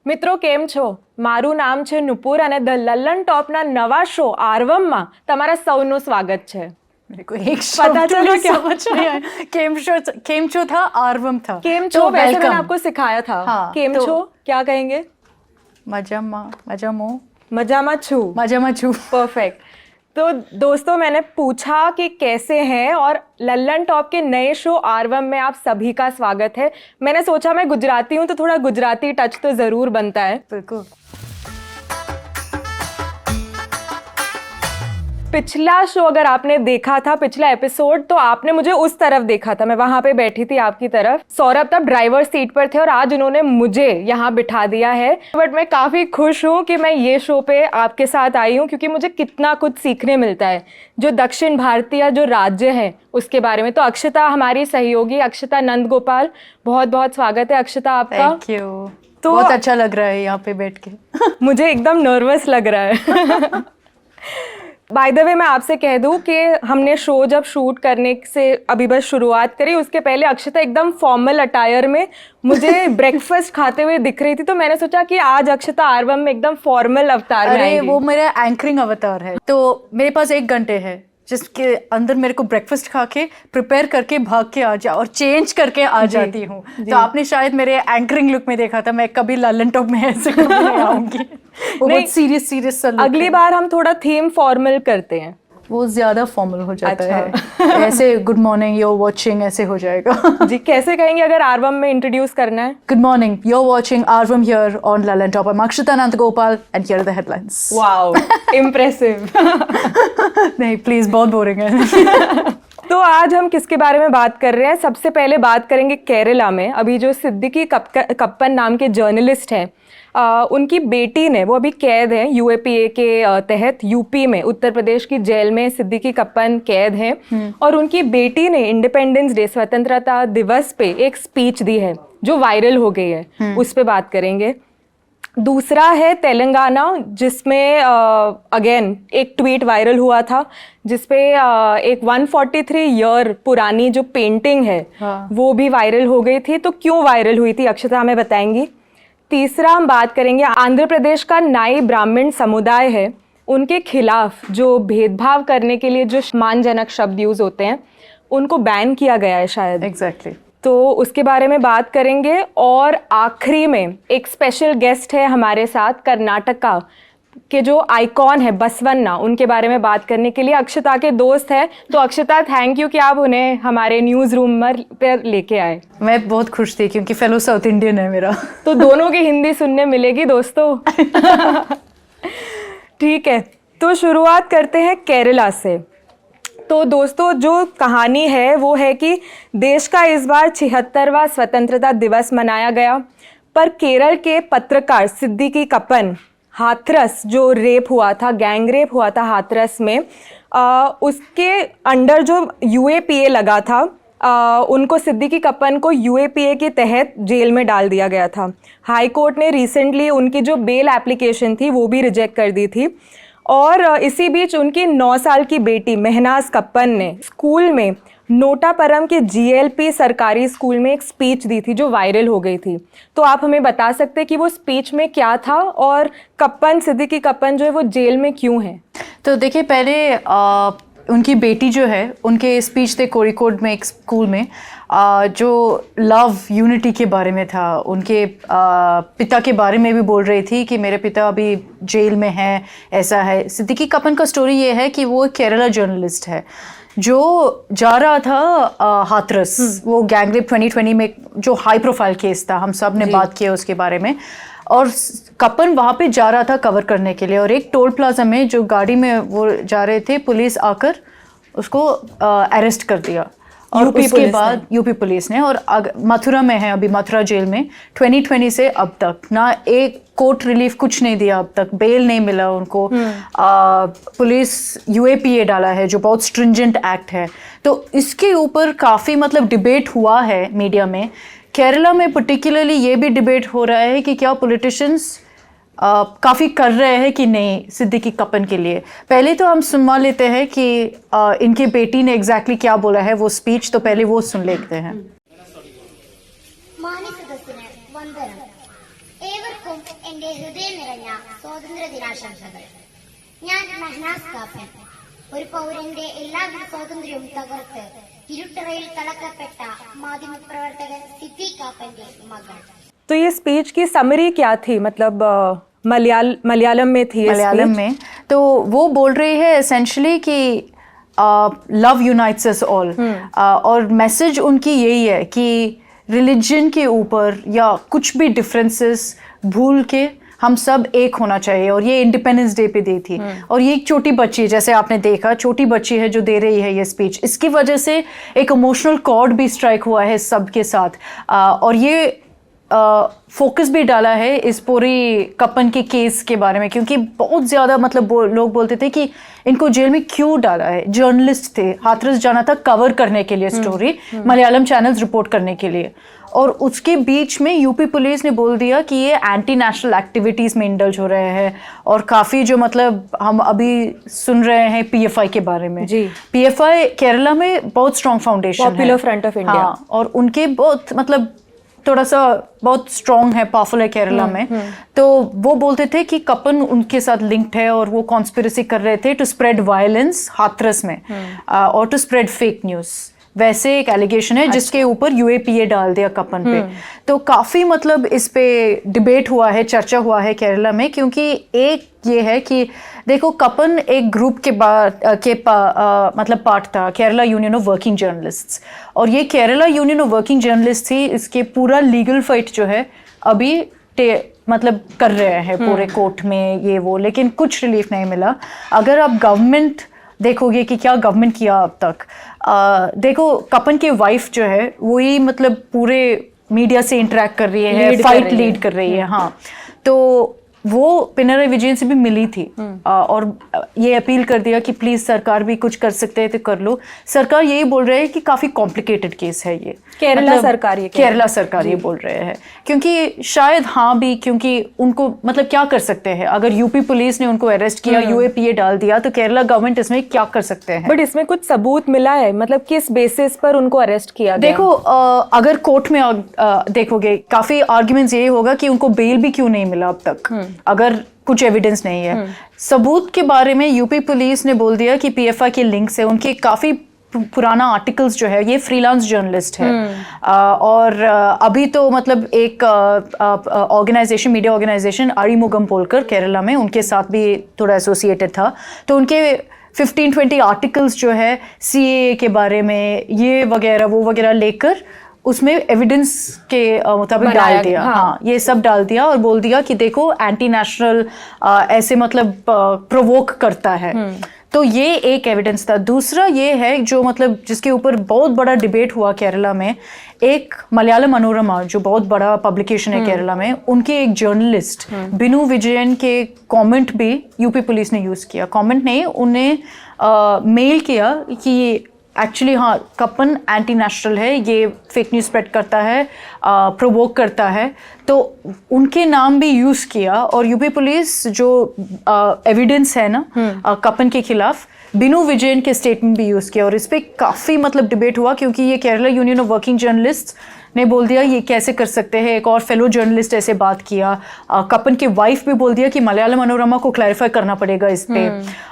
મિત્રો કેમ છો? મારું નામ છે નુપુર અને ધ લલ્લન ટોપના નવા શો આર્વમમાં તમારા સૌનું સ્વાગત છે. मेरे को एक पता चला क्या समझ नहीं आया. केम शो था, आर्वम था. केम छो वैसे मैंने आपको सिखाया था. हाँ, केम छो क्या कहेंगे? मजामा छू. परफेक्ट. तो दोस्तों मैंने पूछा कि कैसे हैं और लल्लन टॉप के नए शो आर्वम में आप सभी का स्वागत है. मैंने सोचा मैं गुजराती हूँ तो थोड़ा गुजराती टच तो ज़रूर बनता है. बिल्कुल. पिछला शो अगर आपने देखा था, पिछला एपिसोड, तो आपने मुझे उस तरफ देखा था. मैं वहां पे बैठी थी आपकी तरफ. सौरभ तब ड्राइवर सीट पर थे और आज उन्होंने मुझे यहाँ बिठा दिया है. बट मैं काफ़ी खुश हूँ कि मैं ये शो पे आपके साथ आई हूँ क्योंकि मुझे कितना कुछ सीखने मिलता है जो दक्षिण भारतीय जो राज्य है उसके बारे में. तो अक्षता हमारी सहयोगी, अक्षता नंद गोपाल, बहुत बहुत स्वागत है अक्षता आपका. Thank you. तो बहुत अच्छा लग रहा है यहाँ पे बैठ के. मुझे एकदम नर्वस लग रहा है. बाय द वे मैं आपसे कह दूं कि हमने शो जब शूट करने से अभी बस शुरुआत करी, उसके पहले अक्षता एकदम फॉर्मल अटायर में मुझे ब्रेकफास्ट खाते हुए दिख रही थी. तो मैंने सोचा कि आज अक्षता आर्वम में एकदम फॉर्मल अवतार में आएगी. वो मेरा एंकरिंग अवतार है. तो मेरे पास 1 घंटे है जिसके अंदर मेरे को ब्रेकफास्ट खा के प्रिपेयर करके भाग के आ जा और चेंज करके आ जाती हूँ. तो आपने शायद मेरे एंकरिंग लुक में देखा था. मैं कभी लल्लन टॉप में ऐसे कभी नहीं आऊंगी. वो बहुत सीरियस सा लुक. अगली बार हम थोड़ा थीम फॉर्मल करते हैं. वो ज्यादा फॉर्मल हो जाता है. ऐसे good morning you are watching ऐसे हो जाएगा. जी कैसे कहेंगे अगर आर्वम में इंट्रोड्यूस करना है? Good morning you are watching आर्वम here on Lallan top. I am Akshata Nand Gopal and here are the headlines. Wow, impressive. नहीं प्लीज, बहुत बोरिंग है. तो आज हम किसके बारे में बात कर रहे हैं? सबसे पहले बात करेंगे केरला में. अभी जो सिद्दीकी कप्पन नाम के जर्नलिस्ट हैं, उनकी बेटी ने, वो अभी कैद है यूएपीए के तहत यूपी में, उत्तर प्रदेश की जेल में सिद्दीकी कप्पन कैद हैं. और उनकी बेटी ने इंडिपेंडेंस डे, स्वतंत्रता दिवस पे एक स्पीच दी है जो वायरल हो गई है. उस पर बात करेंगे. दूसरा है तेलंगाना, जिसमें अगेन एक ट्वीट वायरल हुआ था जिसपे एक 143 ईयर पुरानी जो पेंटिंग है वो भी वायरल हो गई थी. तो क्यों वायरल हुई थी अक्षता हमें बताएंगी. तीसरा हम बात करेंगे आंध्र प्रदेश का नाई ब्राह्मण समुदाय है, उनके खिलाफ जो भेदभाव करने के लिए जो सम्मानजनक शब्द यूज होते हैं उनको बैन किया गया है शायद. एग्जैक्टली. तो उसके बारे में बात करेंगे. और आखिरी में एक स्पेशल गेस्ट है हमारे साथ, कर्नाटका के जो आइकॉन है बसवन्ना, उनके बारे में बात करने के लिए अक्षता के दोस्त है. तो अक्षता थैंक यू कि आप उन्हें हमारे न्यूज़ रूम पर लेके आए. मैं बहुत खुश थी क्योंकि फेलो साउथ इंडियन है मेरा. तो दोनों की हिंदी सुनने मिलेगी दोस्तों. ठीक है, तो शुरुआत करते हैं केरला से. तो दोस्तों जो कहानी है वो है कि देश का इस बार 76वां स्वतंत्रता दिवस मनाया गया, पर केरल के पत्रकार सिद्दीकी कप्पन, हाथरस जो रेप हुआ था, गैंग रेप हुआ था हाथरस में, उसके अंडर जो यूएपीए लगा था, उनको, सिद्दीकी कप्पन को यूएपीए के तहत जेल में डाल दिया गया था. हाई कोर्ट ने रिसेंटली उनकी जो बेल एप्लीकेशन थी वो भी रिजेक्ट कर दी थी. और इसी बीच उनकी 9 साल की बेटी महनाज कप्पन ने स्कूल में नोटापरम के जीएलपी सरकारी स्कूल में एक स्पीच दी थी जो वायरल हो गई थी. तो आप हमें बता सकते हैं कि वो स्पीच में क्या था और कप्पन, सिद्दीकी कप्पन जो है वो जेल में क्यों है? तो देखिए, पहले उनकी बेटी जो है, उनके स्पीच थे कोरिकोड में एक स्कूल में, जो लव यूनिटी के बारे में था. उनके पिता के बारे में भी बोल रही थी कि मेरे पिता अभी जेल में हैं, ऐसा है. सिद्दीकी कप्पन का स्टोरी ये है कि वो केरला जर्नलिस्ट है जो जा रहा था हाथरस, वो गैंगरेप 2020 में जो हाई प्रोफाइल केस था, हम सब ने बात की उसके बारे में. और कप्पन वहाँ पे जा रहा था कवर करने के लिए, और एक टोल प्लाजा में जो गाड़ी में वो जा रहे थे, पुलिस आकर उसको अरेस्ट कर दिया. और उसके बाद यूपी पुलिस ने, और मथुरा में है अभी, मथुरा जेल में 2020 से अब तक ना एक कोर्ट रिलीफ कुछ नहीं दिया, अब तक बेल नहीं मिला उनको. पुलिस यूएपीए डाला है जो बहुत स्ट्रिंजेंट एक्ट है. तो इसके ऊपर काफ़ी मतलब डिबेट हुआ है मीडिया में. केरला में पर्टिकुलरली ये भी डिबेट हो रहा है कि क्या पॉलिटिशियंस काफ़ी कर रहे हैं कि नहीं सिद्दीकी कप्पन के लिए. पहले तो हम सुनवा लेते हैं कि इनकी बेटी ने एग्जैक्टली क्या बोला है वो स्पीच, तो पहले वो सुन लेते हैं. മാന്യ സദസ്സിന് വന്ദനം. ഏവർക്കും എന്റെ ഹൃദയം നിറഞ്ഞ സ്വാതന്ത്ര്യ ദിനാശംസകൾ. ഞാൻ മെഹനാസ് കാപ്പൻ, ഒരു പൗരന്റെ എല്ലാവിധ സ്വാതന്ത്ര്യവും തകർത്ത് ഇരുട്ടറയിൽ തളക്കപ്പെട്ട മാധ്യമപ്രവർത്തകൻ സിദ്ദി കാപ്പന്റെ മകൾ. तो ये स्पीच की समरी क्या थी, मतलब मलयालम में थी? मलयालम में तो वो बोल रही है एसेंशली कि लव यूनाइट्स अस ऑल, और मैसेज उनकी यही है कि रिलीजन के ऊपर या कुछ भी डिफरेंसेस भूल के हम सब एक होना चाहिए. और ये इंडिपेंडेंस डे पे दी थी. और ये एक छोटी बच्ची, जैसे आपने देखा, छोटी बच्ची है जो दे रही है ये स्पीच. इसकी वजह से एक इमोशनल कॉर्ड भी स्ट्राइक हुआ है सबके साथ. और ये फोकस भी डाला है इस पूरी कपन के केस के बारे में, क्योंकि बहुत ज़्यादा मतलब लोग बोलते थे कि इनको जेल में क्यों डाला है. जर्नलिस्ट थे, हाथरस जाना था कवर करने के लिए स्टोरी, मलयालम चैनल्स रिपोर्ट करने के लिए. और उसके बीच में यूपी पुलिस ने बोल दिया कि ये एंटी नेशनल एक्टिविटीज़ में इंडल्ज हो रहे हैं. और काफ़ी जो मतलब हम अभी सुन रहे हैं पीएफआई के बारे में. जी, पीएफआई केरला में बहुत स्ट्रॉन्ग फाउंडेशन है, पॉपुलर फ्रंट ऑफ इंडिया. हाँ, और उनके बहुत मतलब थोड़ा सा बहुत स्ट्रॉन्ग है, पावरफुल है केरला में. तो वो बोलते थे कि कपन उनके साथ लिंक्ड है और वो कॉन्स्पिरेसी कर रहे थे टू स्प्रेड वायलेंस हाथरस में, और टू स्प्रेड फेक न्यूज़. वैसे एक एलिगेशन है जिसके ऊपर यूएपीए डाल दिया कपन पे. तो काफ़ी मतलब इस पे डिबेट हुआ है, चर्चा हुआ है केरला में, क्योंकि एक ये है कि देखो कपन एक ग्रुप के मतलब पार्ट था, Kerala union of working journalists. और ये Kerala union of working journalist थी, इसके पूरा लीगल फाइट जो है अभी मतलब कर रहे हैं पूरे कोर्ट में ये वो, लेकिन कुछ रिलीफ नहीं मिला. अगर आप गवर्नमेंट देखोगे कि क्या गवर्नमेंट किया अब तक, देखो कपन की वाइफ जो है वही मतलब पूरे मीडिया से इंटरेक्ट कर रही है, फाइट लीड कर रही है. हाँ, तो वो पिनराई विजयन से भी मिली थी और ये अपील कर दिया कि प्लीज सरकार भी कुछ कर सकते हैं तो कर लो. सरकार यही बोल रहे हैं कि काफी कॉम्प्लिकेटेड केस है ये. केरला सरकार ये बोल रहे हैं, क्योंकि शायद हाँ भी, क्योंकि उनको मतलब क्या कर सकते हैं अगर यूपी पुलिस ने उनको अरेस्ट किया, यूएपीए डाल दिया, तो केरला गवर्नमेंट इसमें क्या कर सकते हैं. बट इसमें कुछ सबूत मिला है, मतलब किस बेसिस पर उनको अरेस्ट किया गया? देखो अगर कोर्ट में देखोगे काफी आर्ग्यूमेंट्स यही होगा कि उनको बेल भी क्यों नहीं मिला अब तक, अगर कुछ एविडेंस नहीं है. सबूत के बारे में यूपी पुलिस ने बोल दिया कि पीएफआई के लिंक्स है, उनके काफी पुराना आर्टिकल्स जो है, ये फ्रीलांस जर्नलिस्ट है. और अभी तो मतलब एक ऑर्गेनाइजेशन, मीडिया ऑर्गेनाइजेशन आरिमुगम बोलकर केरला में, उनके साथ भी थोड़ा एसोसिएटेड था. तो उनके 15-20 आर्टिकल्स जो है सीएए के बारे में, ये वगैरह वो वगैरह लेकर उसमें एविडेंस के मुताबिक डाल दिया. हाँ, ये सब डाल दिया और बोल दिया कि देखो एंटी नेशनल ऐसे मतलब प्रोवोक करता है. तो ये एक एविडेंस था. दूसरा ये है जो मतलब जिसके ऊपर बहुत बड़ा डिबेट हुआ केरला में, एक मलयालम मनोरमा जो बहुत बड़ा पब्लिकेशन है केरला में, उनके एक जर्नलिस्ट बिनु विजयन के कमेंट भी यूपी पुलिस ने यूज़ किया. कमेंट नहीं, उन्हें मेल किया कि एक्चुअली हाँ कपन एंटी नेशनल है, ये फेक न्यूज़ स्प्रेड करता है, प्रोवोक करता है. तो उनके नाम भी यूज़ किया. और यूपी पुलिस जो एविडेंस है ना कपन के खिलाफ, बिनु विजयन के स्टेटमेंट भी यूज़ किया. और इस पर काफ़ी मतलब डिबेट हुआ, क्योंकि ये Kerala union of working journalist ने बोल दिया ये कैसे कर सकते हैं. एक और फेलो जर्नलिस्ट ऐसे बात किया. कपन की वाइफ भी बोल दिया कि मलयालम मनोरमा को क्लैरिफाई करना पड़ेगा इस पे.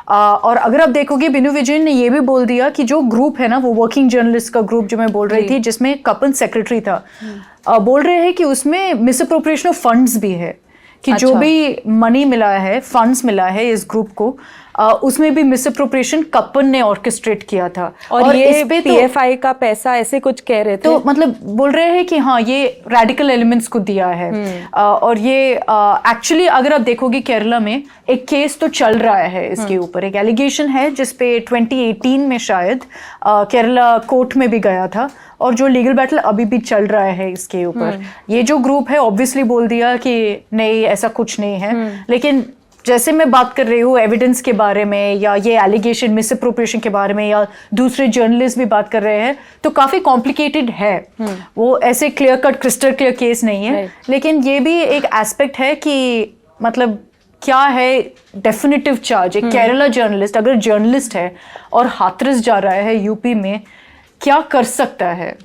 और अगर आप देखोगे बिनु विजयन ने ये भी बोल दिया कि जो ग्रुप है ना, वो वर्किंग जर्नलिस्ट का ग्रुप जो मैं बोल रही थी, जिसमें कपन सेक्रेटरी था, बोल रहे हैं कि उसमें मिसअप्रोप्रिएशन ऑफ फंड्स भी है, कि जो भी मनी मिला है, फंड्स मिला है इस ग्रुप को, उसमें भी मिसअप्रोप्रिएशन कपन ने ऑर्केस्ट्रेट किया था. और ये इस पे पीएफआई का पैसा ऐसे कुछ कह रहे थे. तो मतलब बोल रहे हैं कि हाँ ये रैडिकल एलिमेंट्स को दिया है. और ये एक्चुअली अगर आप देखोगे केरला में एक केस तो चल रहा है इसके ऊपर, एक एलिगेशन है जिसपे 2018 में शायद केरला कोर्ट में भी गया था. और जो लीगल बैटल अभी भी चल रहा है इसके ऊपर. ये जो ग्रुप है ऑब्वियसली बोल दिया कि नहीं ऐसा कुछ नहीं है. लेकिन जैसे मैं बात कर रही हूँ एविडेंस के बारे में, या ये एलिगेशन मिसअप्रोप्रिएशन के बारे में, या दूसरे जर्नलिस्ट भी बात कर रहे हैं, तो काफ़ी कॉम्प्लिकेटेड है. वो ऐसे clear cut crystal clear case नहीं है. लेकिन ये भी एक एस्पेक्ट है कि मतलब क्या है डेफिनेटिव चार्ज. एक केरला जर्नलिस्ट अगर जर्नलिस्ट है और हाथरस जा रहा है यूपी में, क्या कर सकता है।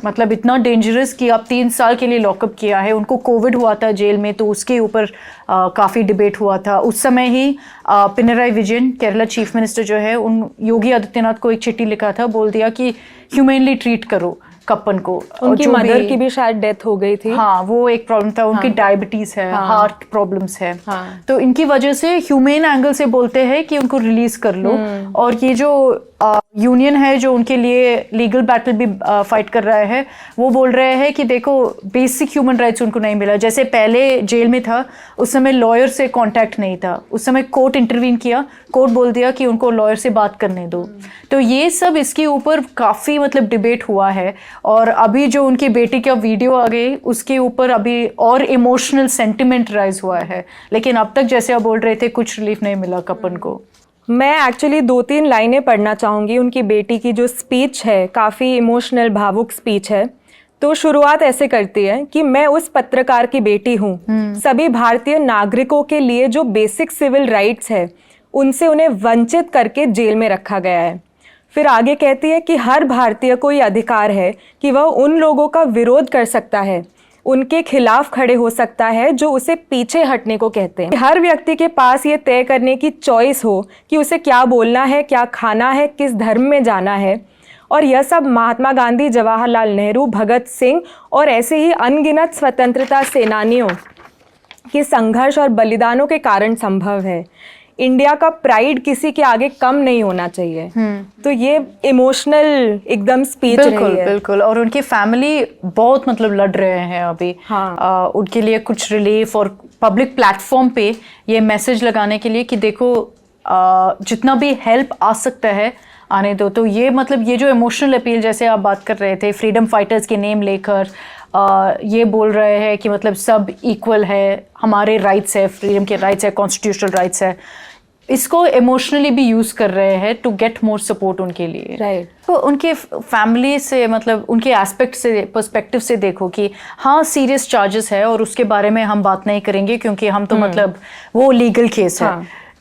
मतलब इतना डेंजरस कि आप 3 साल के लिए लॉकअप किया है। उनको कोविड हुआ था जेल में, तो उसके ऊपर काफ़ी डिबेट हुआ था। उस समय ही पिनराई विजयन, केरला चीफ मिनिस्टर जो है, उन योगी आदित्यनाथ को एक चिट्ठी लिखा था, बोल दिया कि ह्यूमनली ट्रीट करो कप्पन को। उनकी मदर की भी शायद डेथ हो गई थी। हाँ, वो एक प्रॉब्लम था। उनकी डायबिटीज है, हार्ट प्रॉब्लम्स है। तो इनकी वजह से ह्यूमेन एंगल से बोलते हैं कि उनको रिलीज कर लो। और ये जो यूनियन है जो उनके लिए लीगल बैटल भी फाइट कर रहा है, वो बोल रहे हैं कि देखो बेसिक ह्यूमन राइट्स उनको नहीं मिला। जैसे पहले जेल में था, उस समय लॉयर से कांटेक्ट नहीं था, उस समय कोर्ट इंटरवीन किया, कोर्ट बोल दिया कि उनको लॉयर से बात करने दो। तो ये सब इसके ऊपर काफ़ी मतलब डिबेट हुआ है। और अभी जो उनकी बेटी का वीडियो आ गई, उसके ऊपर अभी और इमोशनल सेंटिमेंट राइज हुआ है। लेकिन अब तक जैसे आप बोल रहे थे, कुछ रिलीफ नहीं मिला कप्पन को। मैं एक्चुअली 2-3 लाइनें पढ़ना चाहूँगी। उनकी बेटी की जो स्पीच है, काफ़ी इमोशनल भावुक स्पीच है। तो शुरुआत ऐसे करती है कि मैं उस पत्रकार की बेटी हूँ। सभी भारतीय नागरिकों के लिए जो बेसिक सिविल राइट्स है, उनसे उन्हें वंचित करके जेल में रखा गया है। फिर आगे कहती है कि हर भारतीय को ये अधिकार है कि वह उन लोगों का विरोध कर सकता है, उनके खिलाफ खड़े हो सकता है जो उसे पीछे हटने को कहते हैं। हर व्यक्ति के पास ये तय करने की चॉइस हो कि उसे क्या बोलना है, क्या खाना है, किस धर्म में जाना है। और यह सब महात्मा गांधी, जवाहरलाल नेहरू, भगत सिंह और ऐसे ही अनगिनत स्वतंत्रता सेनानियों के संघर्ष और बलिदानों के कारण संभव है। इंडिया का प्राइड किसी के आगे कम नहीं होना चाहिए। तो ये इमोशनल एकदम स्पीच रही है। बिल्कुल। और उनकी फैमिली बहुत मतलब लड़ रहे हैं अभी। उनके लिए कुछ रिलीफ और पब्लिक प्लेटफॉर्म पे ये मैसेज लगाने के लिए कि देखो जितना भी हेल्प आ सकता है आने दो। तो ये मतलब ये जो इमोशनल अपील जैसे आप बात कर रहे थे, फ्रीडम फाइटर्स के नेम लेकर ये बोल रहे हैं कि मतलब सब इक्वल है, हमारे राइट्स है, फ्रीडम के राइट्स है, कॉन्स्टिट्यूशनल राइट्स है। इसको इमोशनली भी यूज़ कर रहे हैं टू गेट मोर सपोर्ट उनके लिए। राइट। तो उनके फैमिली से मतलब उनके एस्पेक्ट से, पर्सपेक्टिव से देखो कि हाँ सीरियस चार्जेस है और उसके बारे में हम बात नहीं करेंगे क्योंकि हम तो मतलब वो लीगल केस है,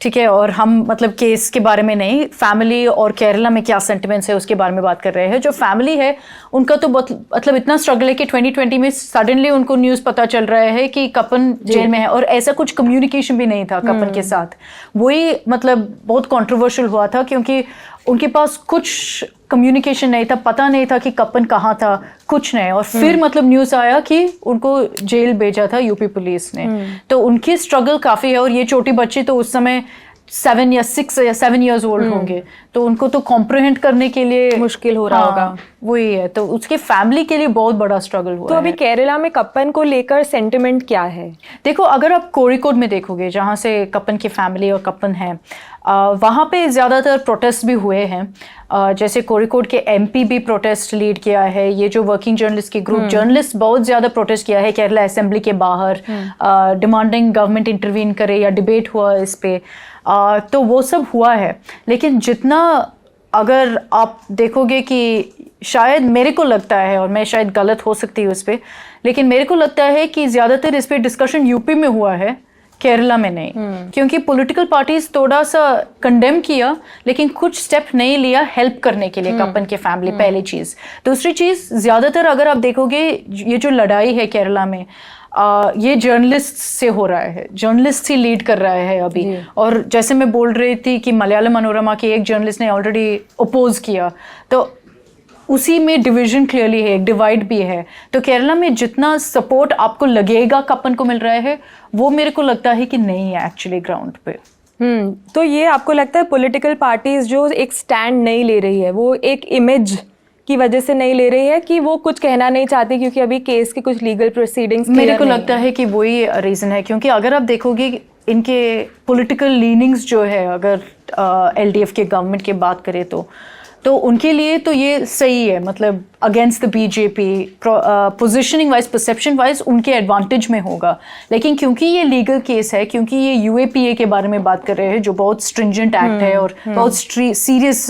ठीक है। और हम मतलब केस के बारे में नहीं, फैमिली और केरला में क्या सेंटिमेंट्स है उसके बारे में बात कर रहे हैं। जो फैमिली है उनका तो मतलब इतना स्ट्रगल है कि 2020 में सडनली उनको न्यूज़ पता चल रहा है कि कप्पन जेल में है और ऐसा कुछ कम्युनिकेशन भी नहीं था कप्पन के साथ। वही मतलब बहुत कंट्रोवर्शियल हुआ था क्योंकि उनके पास कुछ कम्युनिकेशन नहीं था, पता नहीं था कि कप्पन कहाँ था, कुछ नहीं। और फिर मतलब न्यूज़ आया कि उनको जेल भेजा था यूपी पुलिस ने। तो उनकी स्ट्रगल काफ़ी है। और ये छोटी बच्ची तो उस समय 7 या 6 या 7 ईयर्स ओल्ड होंगे, तो उनको तो कॉम्प्रिहेंड करने के लिए मुश्किल हो रहा होगा। वही है, तो उसके फैमिली के लिए बहुत बड़ा स्ट्रगल हुआ। तो अभी केरला में कप्पन को लेकर सेंटिमेंट क्या है? देखो, अगर आप कोरिकोड में देखोगे जहाँ से कप्पन की फैमिली और कप्पन है, वहाँ पे ज़्यादातर प्रोटेस्ट भी हुए हैं। जैसे कोरिकोड के एमपी भी प्रोटेस्ट लीड किया है। ये जो वर्किंग जर्नलिस्ट की ग्रुप जर्नलिस्ट बहुत ज़्यादा प्रोटेस्ट किया है केरला असेंबली के बाहर, डिमांडिंग गवर्नमेंट इंटरवीन करे या डिबेट हुआ इस पे। तो वो सब हुआ है। लेकिन जितना अगर आप देखोगे कि शायद मेरे को लगता है, और मैं शायद गलत हो सकती हूँ इस पर, लेकिन मेरे को लगता है कि ज़्यादातर इस पर डिस्कशन यूपी में हुआ है, केरला में नहीं। क्योंकि पॉलिटिकल पार्टीज थोड़ा सा कंडेम किया लेकिन कुछ स्टेप नहीं लिया हेल्प करने के लिए कप्पन के फैमिली। पहली चीज़। दूसरी चीज़, ज़्यादातर अगर आप देखोगे ये जो लड़ाई है केरला में, ये जर्नलिस्ट से हो रहा है, जर्नलिस्ट ही लीड कर रहा है अभी। और जैसे मैं बोल रही थी कि मलयालम मनोरमा के एक जर्नलिस्ट ने ऑलरेडी अपोज किया, तो उसी में डिवीजन क्लियरली है, एक डिवाइड भी है। तो केरला में जितना सपोर्ट आपको लगेगा कप्पन को मिल रहा है, वो मेरे को लगता है कि नहीं है एक्चुअली ग्राउंड पे। तो ये आपको लगता है पॉलिटिकल पार्टीज जो एक स्टैंड नहीं ले रही है, वो एक इमेज की वजह से नहीं ले रही है कि वो कुछ कहना नहीं चाहती क्योंकि अभी केस की कुछ लीगल प्रोसीडिंग्स मेरे को लगता है कि वही रीज़न है। क्योंकि अगर आप देखोगे इनके पॉलिटिकल लीनिंग्स जो है, अगर एलडीएफ के गवर्नमेंट की बात करें तो उनके लिए तो ये सही है, मतलब against the BJP, positioning wise, perception wise उनके एडवांटेज में होगा। लेकिन क्योंकि ये लीगल केस है, क्योंकि ये यूएपीए के बारे में बात कर रहे हैं जो बहुत स्ट्रिंजेंट एक्ट है और बहुत सीरियस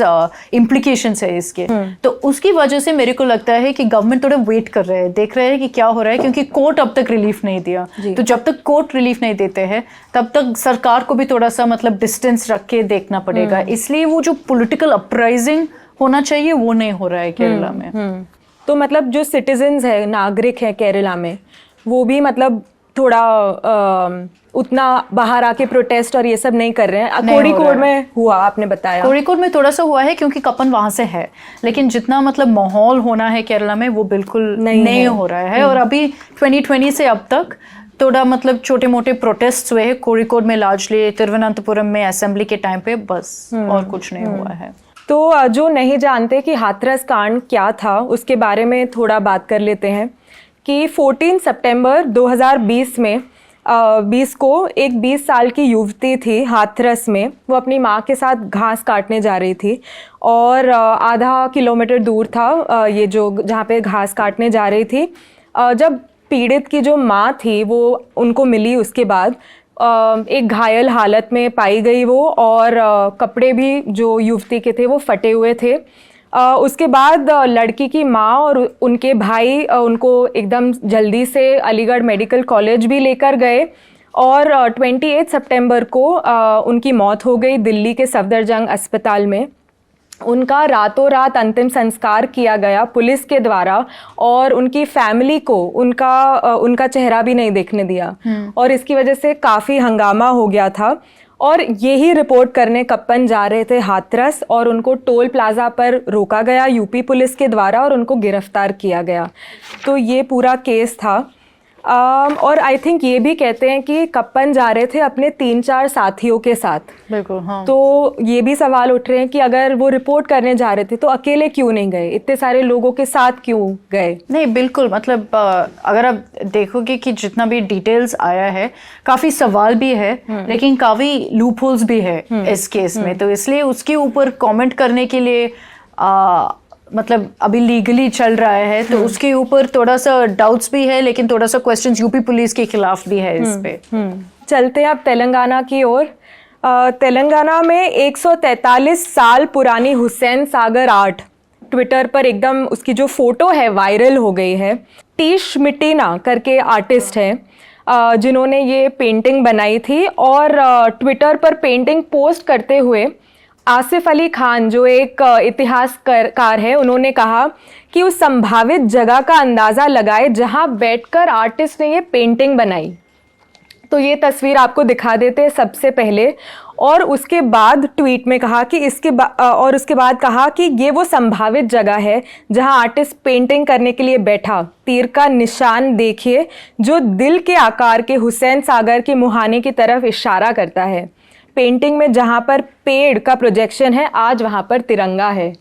इम्प्लीकेशंस है इसके, तो उसकी वजह से मेरे को लगता है कि गवर्नमेंट थोड़ा वेट कर रहे हैं, देख रहे हैं कि क्या हो रहा है। क्योंकि कोर्ट अब तक रिलीफ नहीं दिया, तो जब तक कोर्ट रिलीफ नहीं देते हैं तब तक सरकार को भी थोड़ा सा मतलब डिस्टेंस रख के देखना पड़ेगा। इसलिए वो जो पोलिटिकल अपराइजिंग होना चाहिए वो नहीं हो रहा है केरला में। तो मतलब जो सिटीजन्स है, नागरिक हैं केरला में, वो भी मतलब थोड़ा उतना बाहर आके प्रोटेस्ट और ये सब नहीं कर रहे हैं। कोड़िकोड में हुआ, आपने बताया कोड़िकोड में थोड़ा सा हुआ है क्योंकि कपन वहां से है, लेकिन जितना मतलब माहौल होना है केरला में वो बिल्कुल नहीं हो रहा है। और अभी 2020 से अब तक थोड़ा मतलब छोटे मोटे प्रोटेस्ट हुए हैं कोड़िकोड में, लार्जली तिरुवनंतपुरम में असेंबली के टाइम पे, बस और कुछ नहीं हुआ है। तो जो नहीं जानते कि हाथरस कांड क्या था उसके बारे में थोड़ा बात कर लेते हैं कि 14 सितंबर 2020 में 20 को एक 20 साल की युवती थी हाथरस में। वो अपनी माँ के साथ घास काटने जा रही थी और आधा किलोमीटर दूर था ये जो जहाँ पे घास काटने जा रही थी। जब पीड़ित की जो माँ थी वो उनको मिली, उसके बाद एक घायल हालत में पाई गई वो, और कपड़े भी जो युवती के थे वो फटे हुए थे। उसके बाद लड़की की माँ और उनके भाई उनको एकदम जल्दी से अलीगढ़ मेडिकल कॉलेज भी लेकर गए और 28 सितंबर को उनकी मौत हो गई दिल्ली के सफदरजंग अस्पताल में। उनका रातों रात अंतिम संस्कार किया गया पुलिस के द्वारा और उनकी फैमिली को उनका चेहरा भी नहीं देखने दिया और इसकी वजह से काफ़ी हंगामा हो गया था। और यही रिपोर्ट करने कप्पन जा रहे थे हाथरस और उनको टोल प्लाजा पर रोका गया यूपी पुलिस के द्वारा और उनको गिरफ्तार किया गया। तो ये पूरा केस था। और आई थिंक ये भी कहते हैं कि कप्पन जा रहे थे अपने 3-4 साथियों के साथ। बिल्कुल, हाँ। तो ये भी सवाल उठ रहे हैं कि अगर वो रिपोर्ट करने जा रहे थे तो अकेले क्यों नहीं गए, इतने सारे लोगों के साथ क्यों गए? नहीं, बिल्कुल, मतलब अगर आप देखोगे कि जितना भी डिटेल्स आया है, काफी सवाल भी है लेकिन काफी लूप होल्स भी है इस केस में, तो इसलिए उसके ऊपर कमेंट करने के लिए मतलब अभी लीगली चल रहा है तो उसके ऊपर थोड़ा सा डाउट्स भी है, लेकिन थोड़ा सा क्वेश्चंस यूपी पुलिस के खिलाफ भी है इस पे। चलते हैं अब तेलंगाना की ओर। तेलंगाना में 143 साल पुरानी हुसैन सागर आर्ट ट्विटर पर एकदम उसकी जो फोटो है वायरल हो गई है। टीश मिटीना करके आर्टिस्ट हैं जिन्होंने ये पेंटिंग बनाई थी और ट्विटर पर पेंटिंग पोस्ट करते हुए आसिफ अली खान जो एक इतिहासकार है, उन्होंने कहा कि उस संभावित जगह का अंदाज़ा लगाए जहां बैठकर आर्टिस्ट ने ये पेंटिंग बनाई। तो ये तस्वीर आपको दिखा देते हैं सबसे पहले, और उसके बाद ट्वीट में कहा कि उसके बाद कहा कि ये वो संभावित जगह है जहां आर्टिस्ट पेंटिंग करने के लिए बैठा। तीर का निशान देखिए जो दिल के आकार के हुसैन सागर के मुहाने की तरफ इशारा करता है। पेंटिंग में जहां पर पेड़ का प्रोजेक्शन है आज वहां पर तिरंगा है।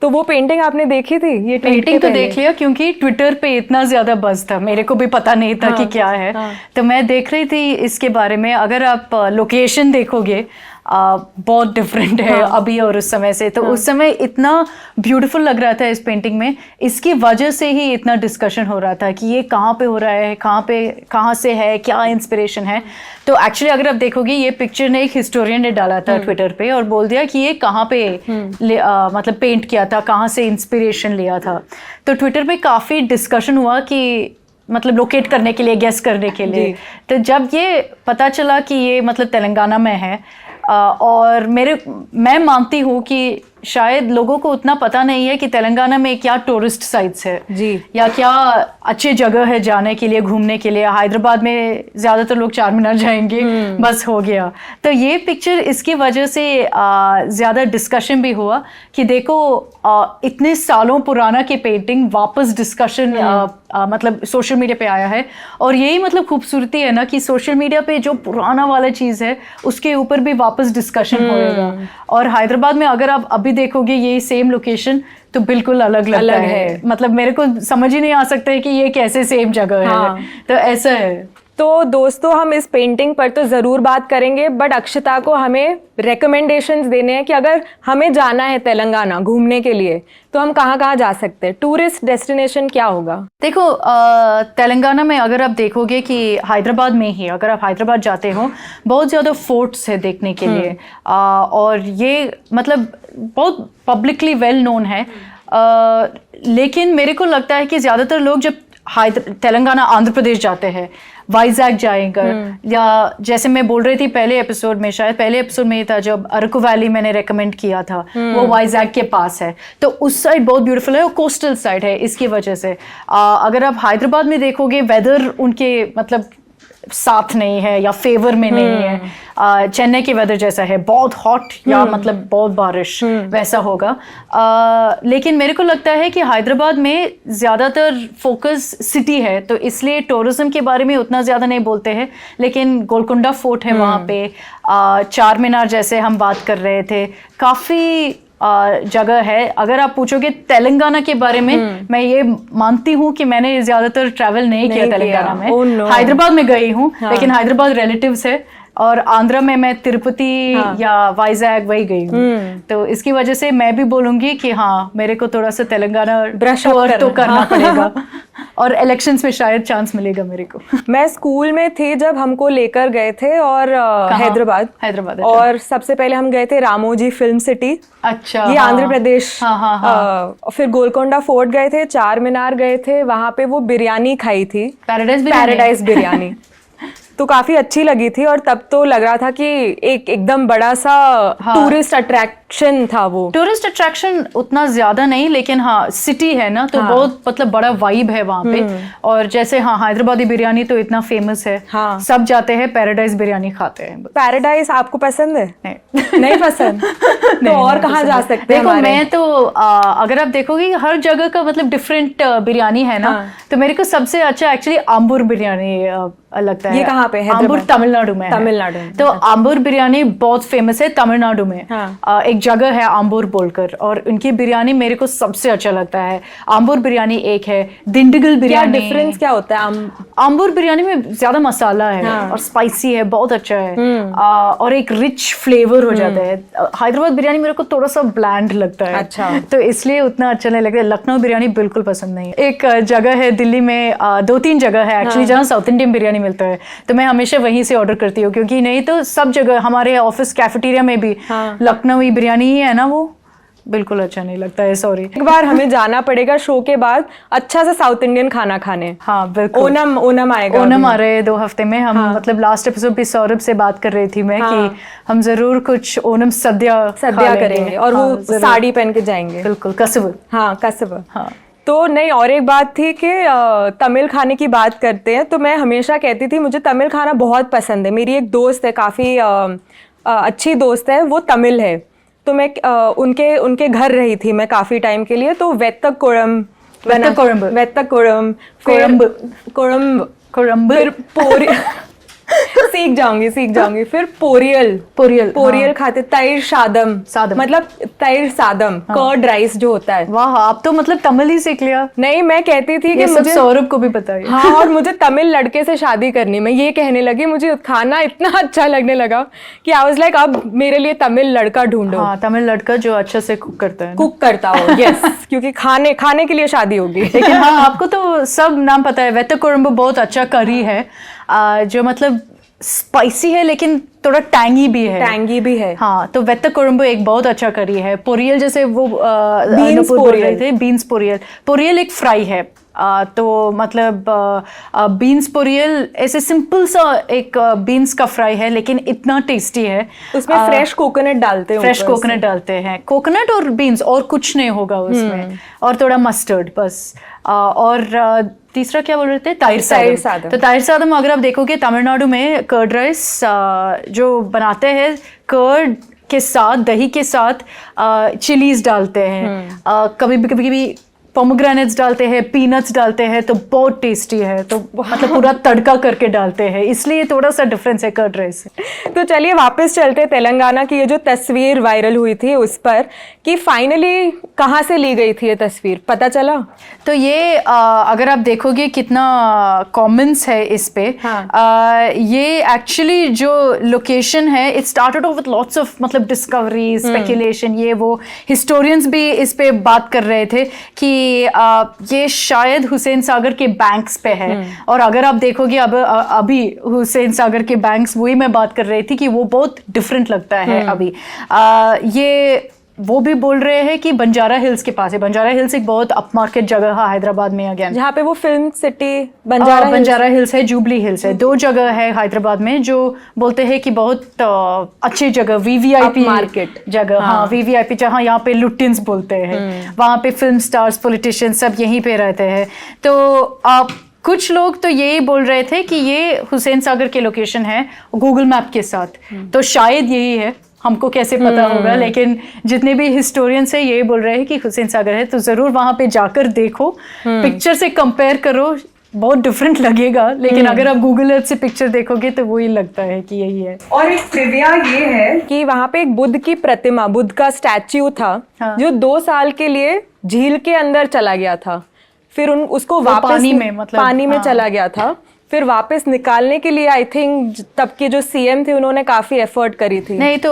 तो वो पेंटिंग आपने देखी थी? ये पेंटिंग तो देख लिया क्योंकि ट्विटर पे इतना ज्यादा बज़ था, मेरे को भी पता नहीं था कि क्या है। तो मैं देख रही थी इसके बारे में। अगर आप लोकेशन देखोगे बहुत डिफरेंट है अभी और उस समय से। तो उस समय इतना ब्यूटीफुल लग रहा था इस पेंटिंग में, इसकी वजह से ही इतना डिस्कशन हो रहा था कि ये कहाँ पे हो रहा है, कहाँ से है, क्या इंस्पिरेशन है। तो एक्चुअली अगर आप देखोगे ये पिक्चर ने एक हिस्टोरियन ने डाला था ट्विटर पे और बोल दिया कि ये कहाँ पे मतलब पेंट किया था, कहाँ से इंस्पिरेशन लिया था। तो ट्विटर पे काफ़ी डिस्कशन हुआ कि मतलब लोकेट करने के लिए, गेस करने के लिए। तो जब ये पता चला कि ये मतलब तेलंगाना में है और मैं मानती हूँ कि शायद लोगों को उतना पता नहीं है कि तेलंगाना में क्या टूरिस्ट साइट्स है जी, या क्या अच्छी जगह है जाने के लिए, घूमने के लिए। हैदराबाद में ज़्यादातर लोग चार मीनार जाएंगे, बस हो गया। तो ये पिक्चर इसकी वजह से ज़्यादा डिस्कशन भी हुआ कि देखो इतने सालों पुराना की पेंटिंग वापस डिस्कशन मतलब सोशल मीडिया पे आया है। और यही मतलब खूबसूरती है ना कि सोशल मीडिया पे जो पुराना वाला चीज़ है उसके ऊपर भी वापस डिस्कशन होएगा। और हैदराबाद में अगर आप अभी देखोगे ये सेम लोकेशन तो बिल्कुल अलग लगता है। मतलब मेरे को समझ ही नहीं आ सकता है कि ये कैसे सेम जगह है। तो ऐसा है। तो दोस्तों हम इस पेंटिंग पर तो ज़रूर बात करेंगे, बट अक्षता को हमें रिकमेंडेशंस देने हैं कि अगर हमें जाना है तेलंगाना घूमने के लिए तो हम कहाँ कहाँ जा सकते हैं, टूरिस्ट डेस्टिनेशन क्या होगा? देखो तेलंगाना में अगर आप देखोगे कि हैदराबाद में ही अगर आप हैदराबाद जाते हो बहुत ज़्यादा फोर्ट्स है देखने के लिए और ये मतलब बहुत पब्लिकली वेल नोन है। लेकिन मेरे को लगता है कि ज़्यादातर लोग जब तेलंगाना आंध्र प्रदेश जाते हैं, वाइजैक जाएंगे, या जैसे मैं बोल रही थी पहले एपिसोड में, शायद पहले एपिसोड में ही था जब अरकू वैली मैंने रेकमेंड किया था, वो वाइजैक के पास है, तो उस साइड बहुत ब्यूटीफुल है, वो कोस्टल साइड है, इसकी वजह से अगर आप हैदराबाद में देखोगे वेदर उनके मतलब साथ नहीं है या फेवर में नहीं है, चेन्नई के वेदर जैसा है, बहुत हॉट या मतलब बहुत बारिश वैसा होगा, लेकिन मेरे को लगता है कि हैदराबाद में ज़्यादातर फोकस सिटी है, तो इसलिए टूरिज्म के बारे में उतना ज़्यादा नहीं बोलते हैं, लेकिन गोलकुंडा फोर्ट है वहाँ पे, चार मीनार जैसे हम बात कर रहे थे, काफ़ी जगह है। अगर आप पूछोगे तेलंगाना के बारे में, मैं ये मानती हूँ कि मैंने ज्यादातर ट्रैवल नहीं किया तेलंगाना में। हैदराबाद में गई हूँ, लेकिन हैदराबाद रिलेटिव्स है, और आंध्रा में मैं तिरुपति या वाइजैक वही गई हूँ, तो इसकी वजह से मैं भी बोलूंगी कि हाँ, मेरे को थोड़ा सा तेलंगाना ब्रश तो करना पड़ेगा, और इलेक्शंस में शायद चांस मिलेगा मेरे को। मैं स्कूल में थी जब हमको लेकर गए थे, और हैदराबाद, और सबसे पहले हम गए थे रामोजी फिल्म सिटी, अच्छा, ये आंध्र प्रदेश, फिर गोलकोंडा फोर्ट गए थे, चार मीनार गए थे, वहां पे वो बिरयानी खाई थी, पैराडाइज बिरयानी तो काफी अच्छी लगी थी, और तब तो लग रहा था कि एकदम बड़ा सा टूरिस्ट अट्रैक्शन था वो। टूरिस्ट अट्रैक्शन उतना ज्यादा नहीं, लेकिन हाँ सिटी है ना, तो बहुत मतलब बड़ा वाइब है वहाँ पे, और जैसे हैदराबादी बिरयानी तो इतना फेमस है, सब जाते हैं पैराडाइज बिरयानी खाते हैं। पैराडाइज आपको पसंद है? नहीं पसंद तो और कहाँ जा सकते हैं? देखो मैं तो अगर आप देखोगे हर जगह का मतलब डिफरेंट बिरयानी है ना, तो मेरे को सबसे अच्छा एक्चुअली आम्बूर बिरयानी लगता है। ये कहाँ पे है? आम्बूर तमिलनाडु में। तमिलनाडु। तो आम्बूर बिरयानी बहुत फेमस है तमिलनाडु में। एक जगह है आम्बूर बोलकर, और उनकी बिरयानी मेरे को सबसे अच्छा लगता है। आम्बूर बिरयानी एक है, दिंडगल बिरयानी। क्या डिफरेंस क्या होता है? आम्बूर बिरयानी में ज्यादा मसाला है और स्पाइसी है, बहुत अच्छा है, और एक रिच फ्लेवर हो जाता है। हैदराबाद बिरयानी मेरे को थोड़ा सा ब्लैंड लगता है, अच्छा, तो इसलिए उतना अच्छा नहीं लगता। लखनऊ बिरयानी बिल्कुल पसंद नहीं। एक जगह है दिल्ली में, 2-3 जगह है एक्चुअली जहाँ साउथ इंडियन बिरयानी मिलता है, तो मैं हमेशा वहीं से ऑर्डर करती हूँ, क्योंकि नहीं तो सब जगह हमारे ऑफिस कैफेटेरिया में भी लखनवी बिरयानी ही है ना, वो बिल्कुल अच्छा नहीं लगता है। सॉरी, एक बार हमें जाना पड़ेगा शो के बाद अच्छा सा साउथ इंडियन खाना खाने। हाँ बिल्कुल, ओनम आएगा, ओनम आ रहे हैं 2 हफ्ते में। हम मतलब लास्ट एपिसोड पे सौरभ से बात कर रही थी मैं कि हम जरूर कुछ ओनम सद्या करेंगे, और वो साड़ी पहन के जाएंगे। बिल्कुल, कसब। हाँ कसब। तो नहीं, और एक बात थी कि तमिल खाने की बात करते हैं, तो मैं हमेशा कहती थी मुझे तमिल खाना बहुत पसंद है। मेरी एक दोस्त है, काफ़ी अच्छी दोस्त है, वो तमिल है, तो मैं उनके घर रही थी मैं काफ़ी टाइम के लिए। तो वेत्तक कोरम, फिर सीख जाऊंगी। फिर पोरियल खाते, तैर सादम, मतलब तैर सादम, कर्ड राइस जो होता है। वाह, आप तो मतलब तमिल ही सीख लिया। नहीं, मैं कहती थी कि मुझे सौरभ को भी पता है। हाँ, और मुझे तमिल लड़के से शादी करनी। मैं ये कहने लगी, मुझे खाना इतना अच्छा लगने लगा कि आई वाज लाइक अब मेरे लिए तमिल लड़का ढूंढो। हाँ, तमिल लड़का जो अच्छे से कुक करता हो। यस, क्योंकि खाने के लिए शादी होगी। लेकिन हाँ, आपको तो सब नाम पता है। वेत्तक कोरम्बु बहुत अच्छा करी है, जो मतलब स्पाइसी है लेकिन थोड़ा टैंगी भी है। हाँ, तो वेत्तक कोरम्बु एक बहुत अच्छा करी है। पोरियल जैसे वो बीन्स पोरियल एक फ्राई है, तो मतलब बीन्स पोरियल ऐसे सिंपल सा एक बीन्स का फ्राई है, लेकिन इतना टेस्टी है। उसमें फ्रेश कोकोनट डालते हैं, कोकोनट और बीन्स, और कुछ नहीं होगा उसमें, और थोड़ा मस्टर्ड बस। और तीसरा क्या बोल रहे थे? तैर सादम। तो तैर सादम अगर आप देखोगे तमिलनाडु में कर्ड राइस जो बनाते हैं, कर्ड के साथ, दही के साथ चिलीज डालते हैं, कभी पोमोग्रेनेट्स डालते हैं, पीनट्स डालते हैं, तो बहुत टेस्टी है। तो मतलब पूरा तड़का करके डालते हैं, इसलिए थोड़ा सा डिफरेंस है कर्ड राइस से। तो चलिए वापस चलते हैं तेलंगाना की ये जो तस्वीर वायरल हुई थी उस पर, कि फाइनली कहाँ से ली गई थी ये तस्वीर, पता चला? तो ये अगर आप देखोगे कितना कमेंट्स है इस पे। ये एक्चुअली जो लोकेशन है, it started off with lots of मतलब डिस्कवरी, स्पेकुलेशन, ये वो। हिस्टोरियंस भी इस पे बात कर रहे थे कि ये शायद हुसैन सागर के बैंक्स पे है, और अगर आप देखोगे अभी हुसैन सागर के बैंक्स, वही मैं बात कर रही थी कि वो बहुत डिफरेंट लगता है अभी। ये वो भी बोल रहे हैं कि बंजारा हिल्स के पास है। बंजारा हिल्स एक बहुत अपमार्केट जगह है हैदराबाद में, अगेन जहाँ पे वो फिल्म सिटी बंजारा हिल्स है, जुबली हिल्स है, 2 जगह है हैदराबाद में जो बोलते हैं कि बहुत अच्छी जगह, वीवीआईपी मार्केट जगह। हाँ, वीवीआईपी, जहाँ यहाँ पे लुटिन्स बोलते हैं, वहाँ पे फिल्म स्टार्स, पॉलिटिशियंस सब यहीं पे रहते हैं। तो कुछ लोग तो यही बोल रहे थे कि ये हुसैन सागर के लोकेशन है गूगल मैप के साथ, तो शायद यही है, हमको कैसे पता होगा, लेकिन जितने भी हिस्टोरियंस है यही बोल रहे हैं कि हुसैन सागर है। तो जरूर वहां पे जाकर देखो, पिक्चर से कंपेयर करो, बहुत डिफरेंट लगेगा, लेकिन अगर आप गूगल अर्थ से पिक्चर देखोगे तो वही लगता है कि यही है। और एक ट्रिविया ये है कि वहां पे एक बुद्ध की प्रतिमा, बुद्ध का स्टैच्यू था, जो 2 साल के लिए झील के अंदर चला गया था, फिर उसको वापस पानी में चला गया था, फिर वापस निकालने के लिए आई थिंक तब के जो सीएम थे उन्होंने काफी एफर्ट करी थी। नहीं तो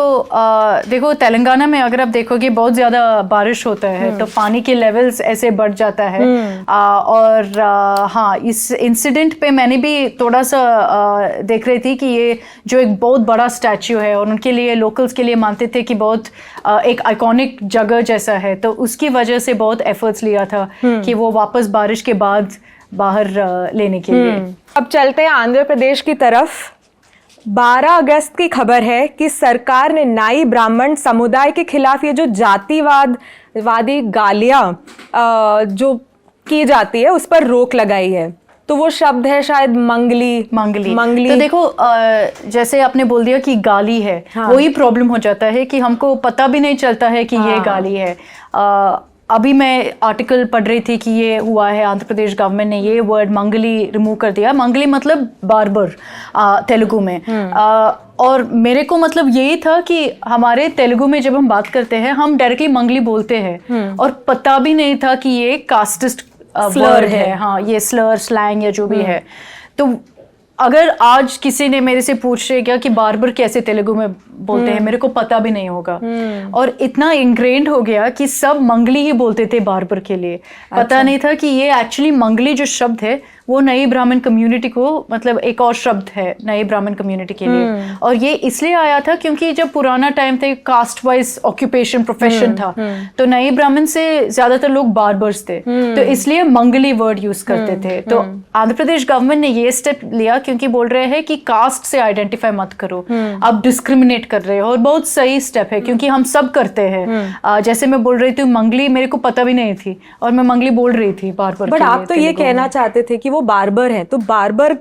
देखो तेलंगाना में अगर आप देखोगे बहुत ज्यादा बारिश होता है, तो पानी के लेवल्स ऐसे बढ़ जाता है। और हाँ, इस इंसिडेंट पे मैंने भी थोड़ा सा देख रही थी कि ये जो एक बहुत बड़ा स्टैच्यू है और उनके लिए, लोकल्स के लिए मानते थे कि बहुत एक आइकॉनिक जगह जैसा है, तो उसकी वजह से बहुत एफर्ट्स लिया था कि वो वापस बारिश के बाद बाहर लेने के लिए। अब चलते हैं आंध्र प्रदेश की तरफ। 12 अगस्त की खबर है कि सरकार ने नाई ब्राह्मण समुदाय के खिलाफ ये जो जातिवादी गालियां जो की जाती है उस पर रोक लगाई है। तो वो शब्द है शायद मंगली। तो देखो जैसे आपने बोल दिया कि गाली है, वही प्रॉब्लम हो जाता है कि हमको पता भी नहीं चलता है कि ये गाली है। अभी मैं आर्टिकल पढ़ रही थी कि ये हुआ है, आंध्र प्रदेश गवर्नमेंट ने ये वर्ड मंगली रिमूव कर दिया। मंगली मतलब बार्बर तेलुगु में। और मेरे को मतलब यही था कि हमारे तेलुगु में जब हम बात करते हैं हम डायरेक्टली मंगली बोलते हैं, और पता भी नहीं था कि ये कास्टिस्ट वर्ड है। हाँ, ये स्लर, स्लैंग या जो भी है। तो अगर आज किसी ने मेरे से पूछ गया कि बार्बर कैसे तेलुगु में बोलते हैं, मेरे को पता भी नहीं होगा। और इतना इंग्रेन्ड हो गया कि सब मंगली ही बोलते थे बार्बर के लिए। पता नहीं था कि ये एक्चुअली मंगली जो शब्द है वो नई ब्राह्मण कम्युनिटी को, मतलब एक और शब्द है नई ब्राह्मण कम्युनिटी के लिए। और ये इसलिए आया था क्योंकि जब पुराना टाइम था, कास्ट वाइज ऑक्यूपेशन, प्रोफेशन था, तो नई ब्राह्मण से ज्यादातर लोग बार्बर्स थे, तो इसलिए मंगली वर्ड यूज करते थे। तो आंध्र प्रदेश गवर्नमेंट ने ये स्टेप लिया क्योंकि बोल रहे हैं कि कास्ट से आइडेंटिफाई मत करो, आप डिस्क्रिमिनेट कर रहे हो। और बहुत सही स्टेप है क्योंकि हम सब करते हैं। जैसे मैं बोल रही थी मंगली, मेरे को पता भी नहीं थी और मैं मंगली बोल रही थी बार्बर। बट आप तो ये कहना चाहते थे कि वो बार्बर है, तो बार्बर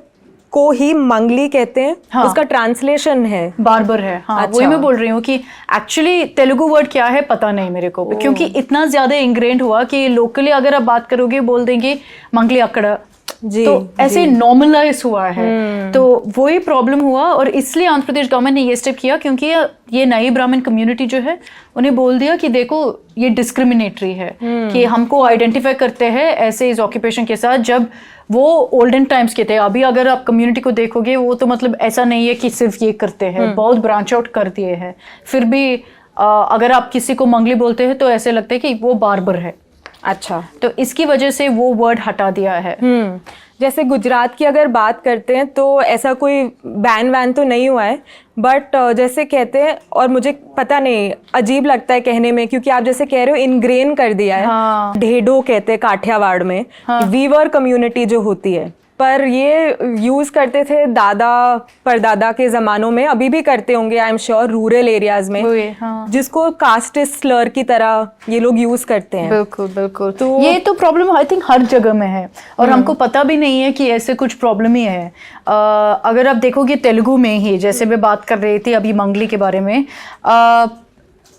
को ही मंगली कहते हैं। हाँ, उसका ट्रांसलेशन है बार्बर है। हाँ, अच्छा। वही मैं बोल रही हूँ कि एक्चुअली तेलुगु वर्ड क्या है पता नहीं मेरे को, क्योंकि इतना ज्यादा इंग्रेन्ड हुआ कि लोकली अगर आप बात करोगे बोल देंगे मंगली अकड़ा, तो ऐसे नॉर्मलाइज हुआ है। तो वही प्रॉब्लम हुआ और इसलिए आंध्र प्रदेश गवर्नमेंट ने ये स्टेप किया क्योंकि ये नई ब्राह्मण कम्युनिटी जो है उन्हें बोल दिया कि देखो ये डिस्क्रिमिनेटरी है, कि हमको आइडेंटिफाई करते हैं ऐसे इस ऑक्यूपेशन के साथ जब वो ओल्डन टाइम्स के थे। अभी अगर आप कम्युनिटी को देखोगे वो तो मतलब ऐसा नहीं है कि सिर्फ ये करते हैं, बहुत ब्रांच आउट कर दिए हैं। फिर भी अगर आप किसी को मंगली बोलते हैं तो ऐसे लगता है कि वो बार्बर है। अच्छा, तो इसकी वजह से वो वर्ड हटा दिया है। जैसे गुजरात की अगर बात करते हैं तो ऐसा कोई बैन वैन तो नहीं हुआ है, बट जैसे कहते हैं, और मुझे पता नहीं अजीब लगता है कहने में क्योंकि आप जैसे कह रहे हो इनग्रेन कर दिया है। हाँ। ढेडो कहते हैं काठियावाड़ में। हाँ। वीवर कम्युनिटी जो होती है, पर ये यूज करते थे दादा परदादा के जमानों में, अभी भी करते होंगे I am sure rural areas में। हाँ। जिसको कास्टिस्ट स्लर की तरह ये लोग यूज करते हैं। बिल्कुल बिल्कुल। तो ये तो प्रॉब्लम आई थिंक हर जगह में है और हमको पता भी नहीं है कि ऐसे कुछ प्रॉब्लम ही है। अगर आप देखोगे तेलुगु में ही, जैसे मैं बात कर रही थी अभी मंगली के बारे में,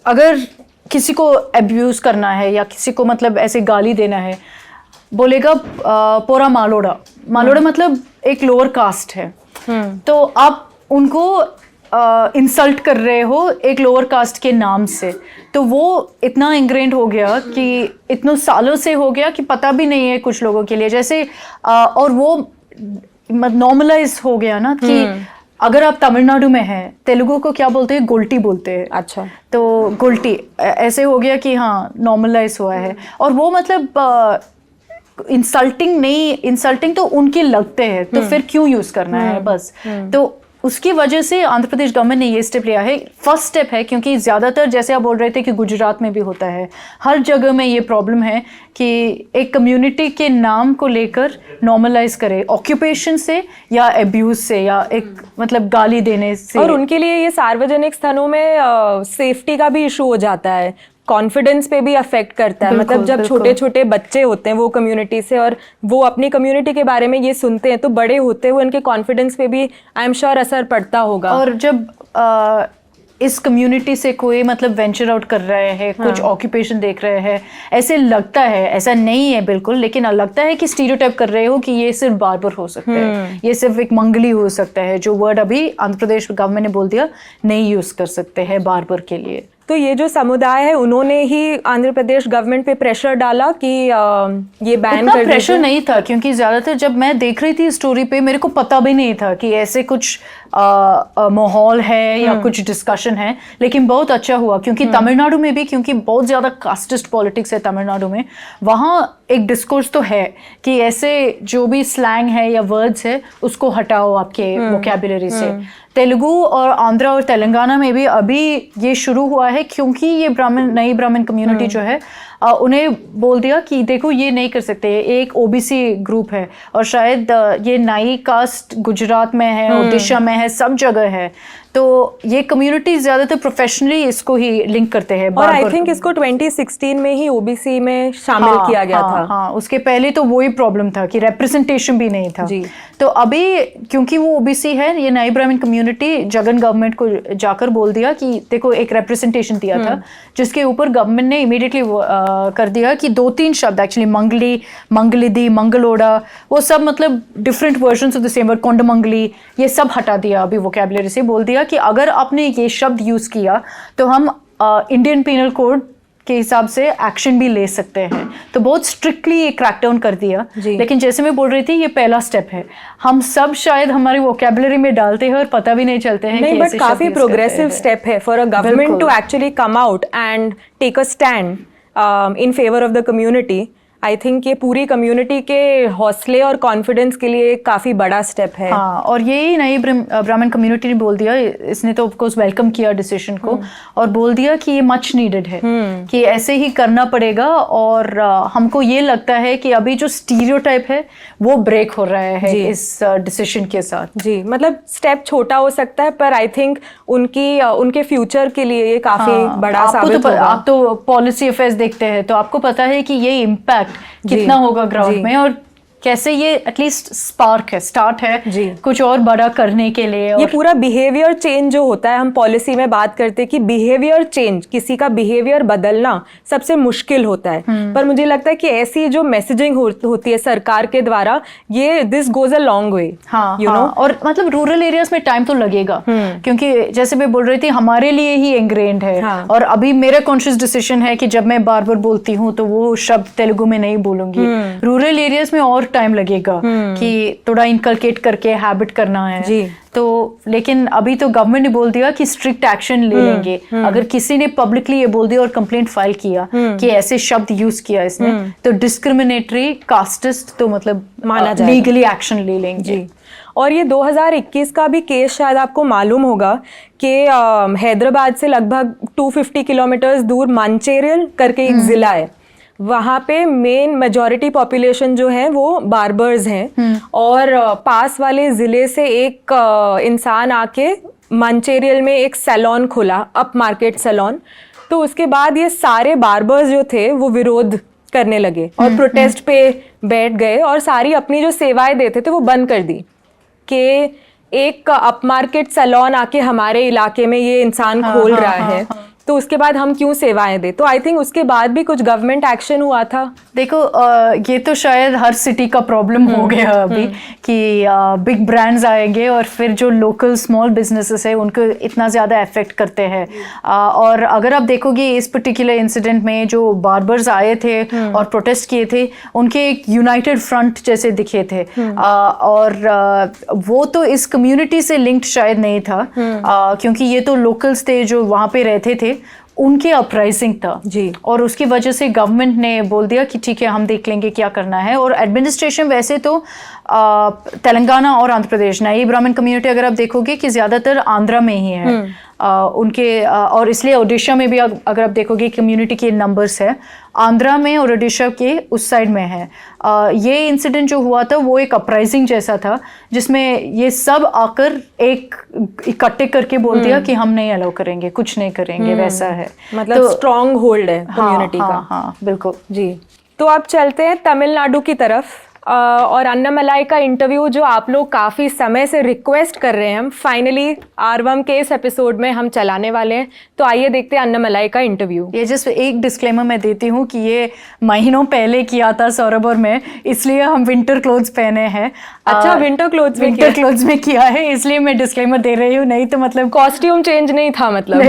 अगर किसी को अब्यूज करना है या किसी को मतलब ऐसे गाली देना है, बोलेगा पोरा मालोड़ा। मालोड़ा मतलब एक लोअर कास्ट है, तो आप उनको इंसल्ट कर रहे हो एक लोअर कास्ट के नाम से। तो वो इतना इंग्रेन्ड हो गया कि इतने सालों से हो गया कि पता भी नहीं है कुछ लोगों के लिए। जैसे और वो नॉर्मलाइज हो गया ना कि अगर आप तमिलनाडु में हैं, तेलुगु को क्या बोलते हैं, गोल्टी बोलते हैं। अच्छा, तो गोल्टी ऐसे हो गया कि हाँ नॉर्मलाइज हुआ है। और वो मतलब इंसल्टिंग नहीं, इंसल्टिंग तो उनके लगते हैं, तो फिर क्यों यूज करना है बस। तो उसकी वजह से आंध्र प्रदेश गवर्नमेंट ने ये स्टेप लिया है। फर्स्ट स्टेप है, क्योंकि ज़्यादातर जैसे आप बोल रहे थे कि गुजरात में भी होता है, हर जगह में ये प्रॉब्लम है कि एक कम्युनिटी के नाम को लेकर नॉर्मलाइज करे ऑक्यूपेशन से या अब्यूज से या एक मतलब गाली देने से। और उनके लिए ये सार्वजनिक स्थानों में सेफ्टी का भी इशू हो जाता है, कॉन्फिडेंस पे भी अफेक्ट करता है। मतलब जब छोटे छोटे बच्चे होते हैं वो कम्युनिटी से और वो अपनी कम्युनिटी के बारे में ये सुनते हैं, तो बड़े होते हुए उनके कॉन्फिडेंस पे भी आई एम श्योर असर पड़ता होगा। और जब इस कम्युनिटी से कोई मतलब वेंचर आउट कर रहे हैं, कुछ ऑक्यूपेशन देख रहे हैं, ऐसे लगता है, ऐसा नहीं है बिल्कुल, लेकिन लगता है कि स्टीरियोटाइप कर रहे हो कि ये सिर्फ बार्बर हो सकता है, ये सिर्फ एक मंगली हो सकता है, जो वर्ड अभी आंध्र प्रदेश गवर्नमेंट ने बोल दिया नहीं यूज कर सकते हैं बार्बर के लिए। तो ये जो समुदाय है उन्होंने ही आंध्र प्रदेश गवर्नमेंट पे प्रेशर डाला कि ये बैन कर प्रेशर नहीं था, क्योंकि ज्यादातर जब मैं देख रही थी स्टोरी पे मेरे को पता भी नहीं था कि ऐसे कुछ माहौल है या कुछ डिस्कशन है। लेकिन बहुत अच्छा हुआ, क्योंकि तमिलनाडु में भी, क्योंकि बहुत ज्यादा कास्टिस्ट पॉलिटिक्स है तमिलनाडु में, वहाँ एक डिस्कोर्स तो है कि ऐसे जो भी स्लैंग है या वर्ड्स है उसको हटाओ आपके वोकैबुलरी से। तेलुगु और आंध्रा और तेलंगाना में भी अभी ये शुरू हुआ है, क्योंकि ये नई ब्राह्मण कम्युनिटी जो है उन्हें बोल दिया कि देखो ये नहीं कर सकते, एक ओबीसी ग्रुप है और शायद ये नाई कास्ट गुजरात में है, ओडिशा में है, सब जगह है। तो ये कम्युनिटी ज्यादातर प्रोफेशनली इसको ही लिंक करते हैं। और आई थिंक इसको 2016 में ही ओबीसी में शामिल किया गया था। हाँ, उसके पहले तो वही प्रॉब्लम था कि रिप्रेजेंटेशन भी नहीं था जी। तो अभी क्योंकि वो ओबीसी है, ये नई ब्राह्मण कम्युनिटी जगन गवर्नमेंट को जाकर बोल दिया कि देखो एक रिप्रेजेंटेशन दिया था, जिसके ऊपर गवर्नमेंट ने इमीडिएटली कर दिया कि 2-3 शब्द एक्चुअली मंगली, मंगलिदी, मंगलोड़ा, वो सब मतलब different versions of the same word, कोंडमंगली, ये सब हटा दिया अभी वोकैबुलरी से। बोल दिया कि अगर आपने ये शब्द यूज किया तो हम इंडियन पीनल कोड के हिसाब से एक्शन भी ले सकते हैं। तो बहुत स्ट्रिक्टली ये क्रैकडाउन कर दिया। लेकिन जैसे मैं बोल रही थी, ये पहला स्टेप है। हम सब शायद हमारी वोकैबुलरी में डालते हैं और पता भी नहीं चलते हैं। नहीं, बट काफी प्रोग्रेसिव स्टेप है for a government to actually come out and take a stand in favour of the community. I think ये पूरी कम्युनिटी के हौसले और कॉन्फिडेंस के लिए काफी बड़ा स्टेप है। हाँ, और यही नई ब्राह्मण कम्युनिटी ने बोल दिया, इसने तो ऑफ कोर्स वेलकम किया डिसीजन को और बोल दिया कि ये मच नीडेड है, कि ऐसे ही करना पड़ेगा। और हमको ये लगता है कि अभी जो स्टीरियोटाइप है वो ब्रेक हो रहा है इस डिसीजन के साथ। जी, मतलब स्टेप छोटा हो सकता है, पर आई थिंक उनके फ्यूचर के लिए ये काफी बड़ा साबित होगा। आप तो पॉलिसी अफेयर्स देखते हैं, तो आपको पता है कि ये इम्पैक्ट कितना होगा ग्राउंड में, और कैसे ये एटलीस्ट स्पार्क है, स्टार्ट है कुछ और बड़ा करने के लिए। ये पूरा बिहेवियर चेंज जो होता है, हम पॉलिसी में बात करते हैं कि बिहेवियर चेंज, किसी का बिहेवियर बदलना सबसे मुश्किल होता है, पर मुझे लगता है कि ऐसी जो मैसेजिंग होती है सरकार के द्वारा, ये this goes a long way. You know, और मतलब रूरल एरियाज में टाइम तो लगेगा, क्योंकि जैसे मैं बोल रही थी हमारे लिए ही इंग्रेन्ड है। और अभी मेरा कॉन्शियस डिसीजन है कि जब मैं बार बार बोलती हूँ तो वो शब्द तेलुगु में नहीं बोलूंगी। रूरल एरियाज में और टाइम लगेगा कि थोड़ा इनकलकेट करके हैबिट करना है जी। तो लेकिन अभी तो गवर्नमेंट ने बोल दिया कि स्ट्रिक्ट एक्शन ले लेंगे। अगर किसी ने पब्लिकली ये बोल दिया और कंप्लेंट फाइल किया कि ऐसे शब्द यूज किया इसने, तो डिस्क्रिमिनेटरी, कास्टिस्ट, तो मतलब माना जाएगा, लीगली एक्शन ले लेंगे जी। और ये 2021 का भी केस शायद आपको मालूम होगा कि हैदराबाद से लगभग 250 किलोमीटर दूर मंचेरियल करके एक जिला है, वहाँ पे मेन मेजॉरिटी पॉपुलेशन जो है वो बार्बर्स हैं। और पास वाले ज़िले से एक इंसान आके मंचेरियल में एक सैलून खोला, अप मार्केट सैलून। तो उसके बाद ये सारे बार्बर्स जो थे वो विरोध करने लगे और प्रोटेस्ट पे बैठ गए और सारी अपनी जो सेवाएं देते थे वो बंद कर दी कि एक अप मार्केट सैलून आके हमारे इलाके में ये इंसान खोल रहा है, तो उसके बाद हम क्यों सेवाएं दें। तो आई थिंक उसके बाद भी कुछ गवर्नमेंट एक्शन हुआ था। देखो ये तो शायद हर सिटी का प्रॉब्लम हो गया अभी कि बिग ब्रांड्स आएंगे और फिर जो लोकल स्मॉल बिजनेसेस है उनको इतना ज़्यादा अफेक्ट करते हैं। और अगर आप देखोगे इस पर्टिकुलर इंसिडेंट में जो बार्बर्स आए थे और प्रोटेस्ट किए थे, उनके एक यूनाइटेड फ्रंट जैसे दिखे थे। और वो तो इस कम्युनिटी से लिंक्ड शायद नहीं था, क्योंकि ये तो लोकल्स थे जो वहाँ पे रहते थे। उनके अपराइजिंग था जी। और उसकी वजह से गवर्नमेंट ने बोल दिया कि ठीक है हम देख लेंगे क्या करना है। और एडमिनिस्ट्रेशन वैसे तो तेलंगाना और आंध्र प्रदेश, नाई ब्राह्मण कम्युनिटी अगर आप देखोगे कि ज़्यादातर आंध्रा में ही है और इसलिए ओडिशा में भी अगर आप देखोगे कम्युनिटी के नंबर्स है आंध्रा में और ओडिशा के उस साइड में है। ये इंसिडेंट जो हुआ था वो एक अपराइजिंग जैसा था जिसमें ये सब आकर एक इकट्ठे करके बोल दिया कि हम नहीं अलाउ करेंगे, कुछ नहीं करेंगे, वैसा है। मतलब तो स्ट्रॉन्ग होल्ड है कम्युनिटी का। हाँ बिल्कुल जी। तो अब चलते हैं तमिलनाडु की तरफ और अन्नामलाई का इंटरव्यू जो आप लोग काफ़ी समय से रिक्वेस्ट कर रहे हैं, हम फाइनली आरवम के इस एपिसोड में हम चलाने वाले हैं। तो आइए देखते हैं अन्नामलाई का इंटरव्यू। ये जस्ट एक डिस्क्लेमर मैं देती हूँ कि ये महीनों पहले किया था सौरभ और मैं, इसलिए हम विंटर क्लोथ्स पहने हैं। अच्छा, विंटर क्लोथ्स में किया है, इसलिए मैं डिस्क्लेमर दे रही हूँ, नहीं तो मतलब कॉस्ट्यूम चेंज नहीं था मतलब।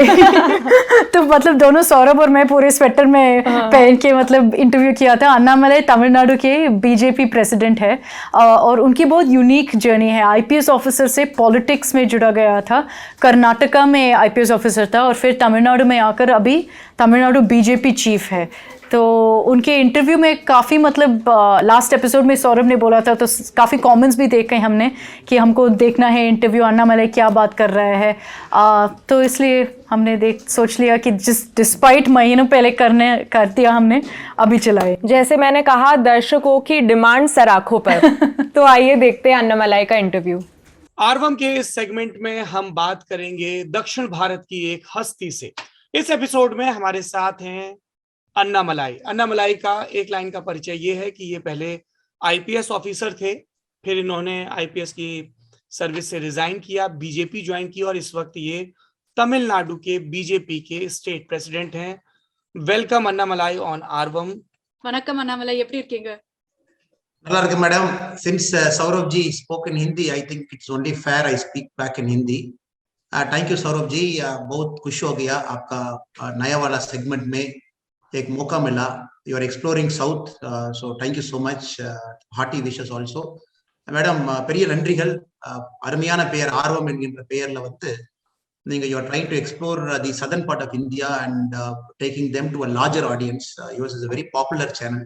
तो मतलब दोनों सौरभ और मैं पूरे स्वेटर में पहन के मतलब इंटरव्यू किया था। अन्नामलाई तमिलनाडु के बीजेपी प्रेसिडेंट है और उनकी बहुत यूनिक जर्नी है। आईपीएस ऑफिसर से पॉलिटिक्स में जुड़ा गया था, कर्नाटका में आईपीएस ऑफिसर था और फिर तमिलनाडु में आकर अभी तमिलनाडु बीजेपी चीफ है। तो उनके इंटरव्यू में काफ़ी मतलब लास्ट एपिसोड में सौरभ ने बोला था तो काफ़ी कमेंट्स भी देखे हमने कि हमको देखना है इंटरव्यू अन्नामलाई क्या बात कर रहा है। तो इसलिए हमने सोच लिया कि डिस्पाइट महीनों पहले कर दिया हमने, अभी चलाए। जैसे मैंने कहा दर्शकों की डिमांड सराखों पर। तो आइए देखते हैं अन्नामलाई का इंटरव्यू। आरवम के इस सेगमेंट में हम बात करेंगे दक्षिण भारत की एक हस्ती से। इस एपिसोड में हमारे साथ हैं अन्नामलाई। अन्नामलाई का एक लाइन का परिचय ये है कि ये पहले आईपीएस ऑफिसर थे, फिर इन्होंने आईपीएस की सर्विस से रिजाइन किया, बीजेपी ज्वाइन की और इस वक्त ये तमिलनाडु के बीजेपी के स्टेट प्रेसिडेंट हैं। Welcome Annamalai on Aravam. வணக்கம் அண்ணாமலை, எப்படி இருக்கீங்க? நல்லா இருக்கு madam. Since Saurabh ji spoke in Hindi, I think it's only fair I speak back in Hindi. Thank you Saurabh ji, बहुत खुश हो गया आपका नया वाला सेगमेंट में एक मौका मिला। You are exploring South, so thank you so much. Hearty wishes also. Madam பெரிய நன்றிகள். அருமையான பெயர் ஆர்வம் என்கின்ற பெயர்ல வந்து நீங்க you are trying to explore the southern part of India and taking them to a larger audience. Yours is a very popular channel.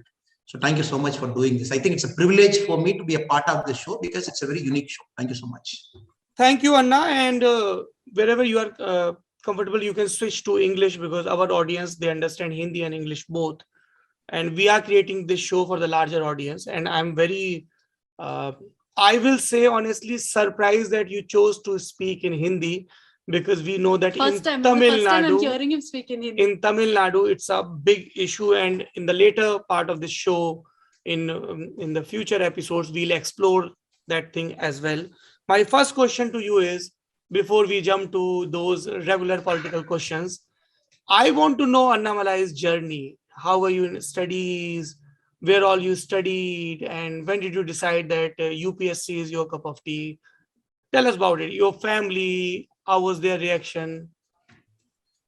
So thank you so much for doing this. I think it's a privilege for me to be a part of this show because it's a very unique show. Thank you so much. Thank you, Anna. And wherever you are comfortable, you can switch to English because our audience, they understand Hindi and English both. And we are creating this show for the larger audience. And I'm very, I will say honestly, surprised that you chose to speak in Hindi because we know that First time Tamil I'm Nadu, hearing him speak in Hindi. in Tamil Nadu, it's a big issue, and in the later part of the show, in the future episodes, we'll explore that thing as well. My first question to you is, before we jump to those regular political questions, I want to know Annamalai's journey. How were you in studies? Where all you studied? And when did you decide that UPSC is your cup of tea? Tell us about it. Your family, how was their reaction?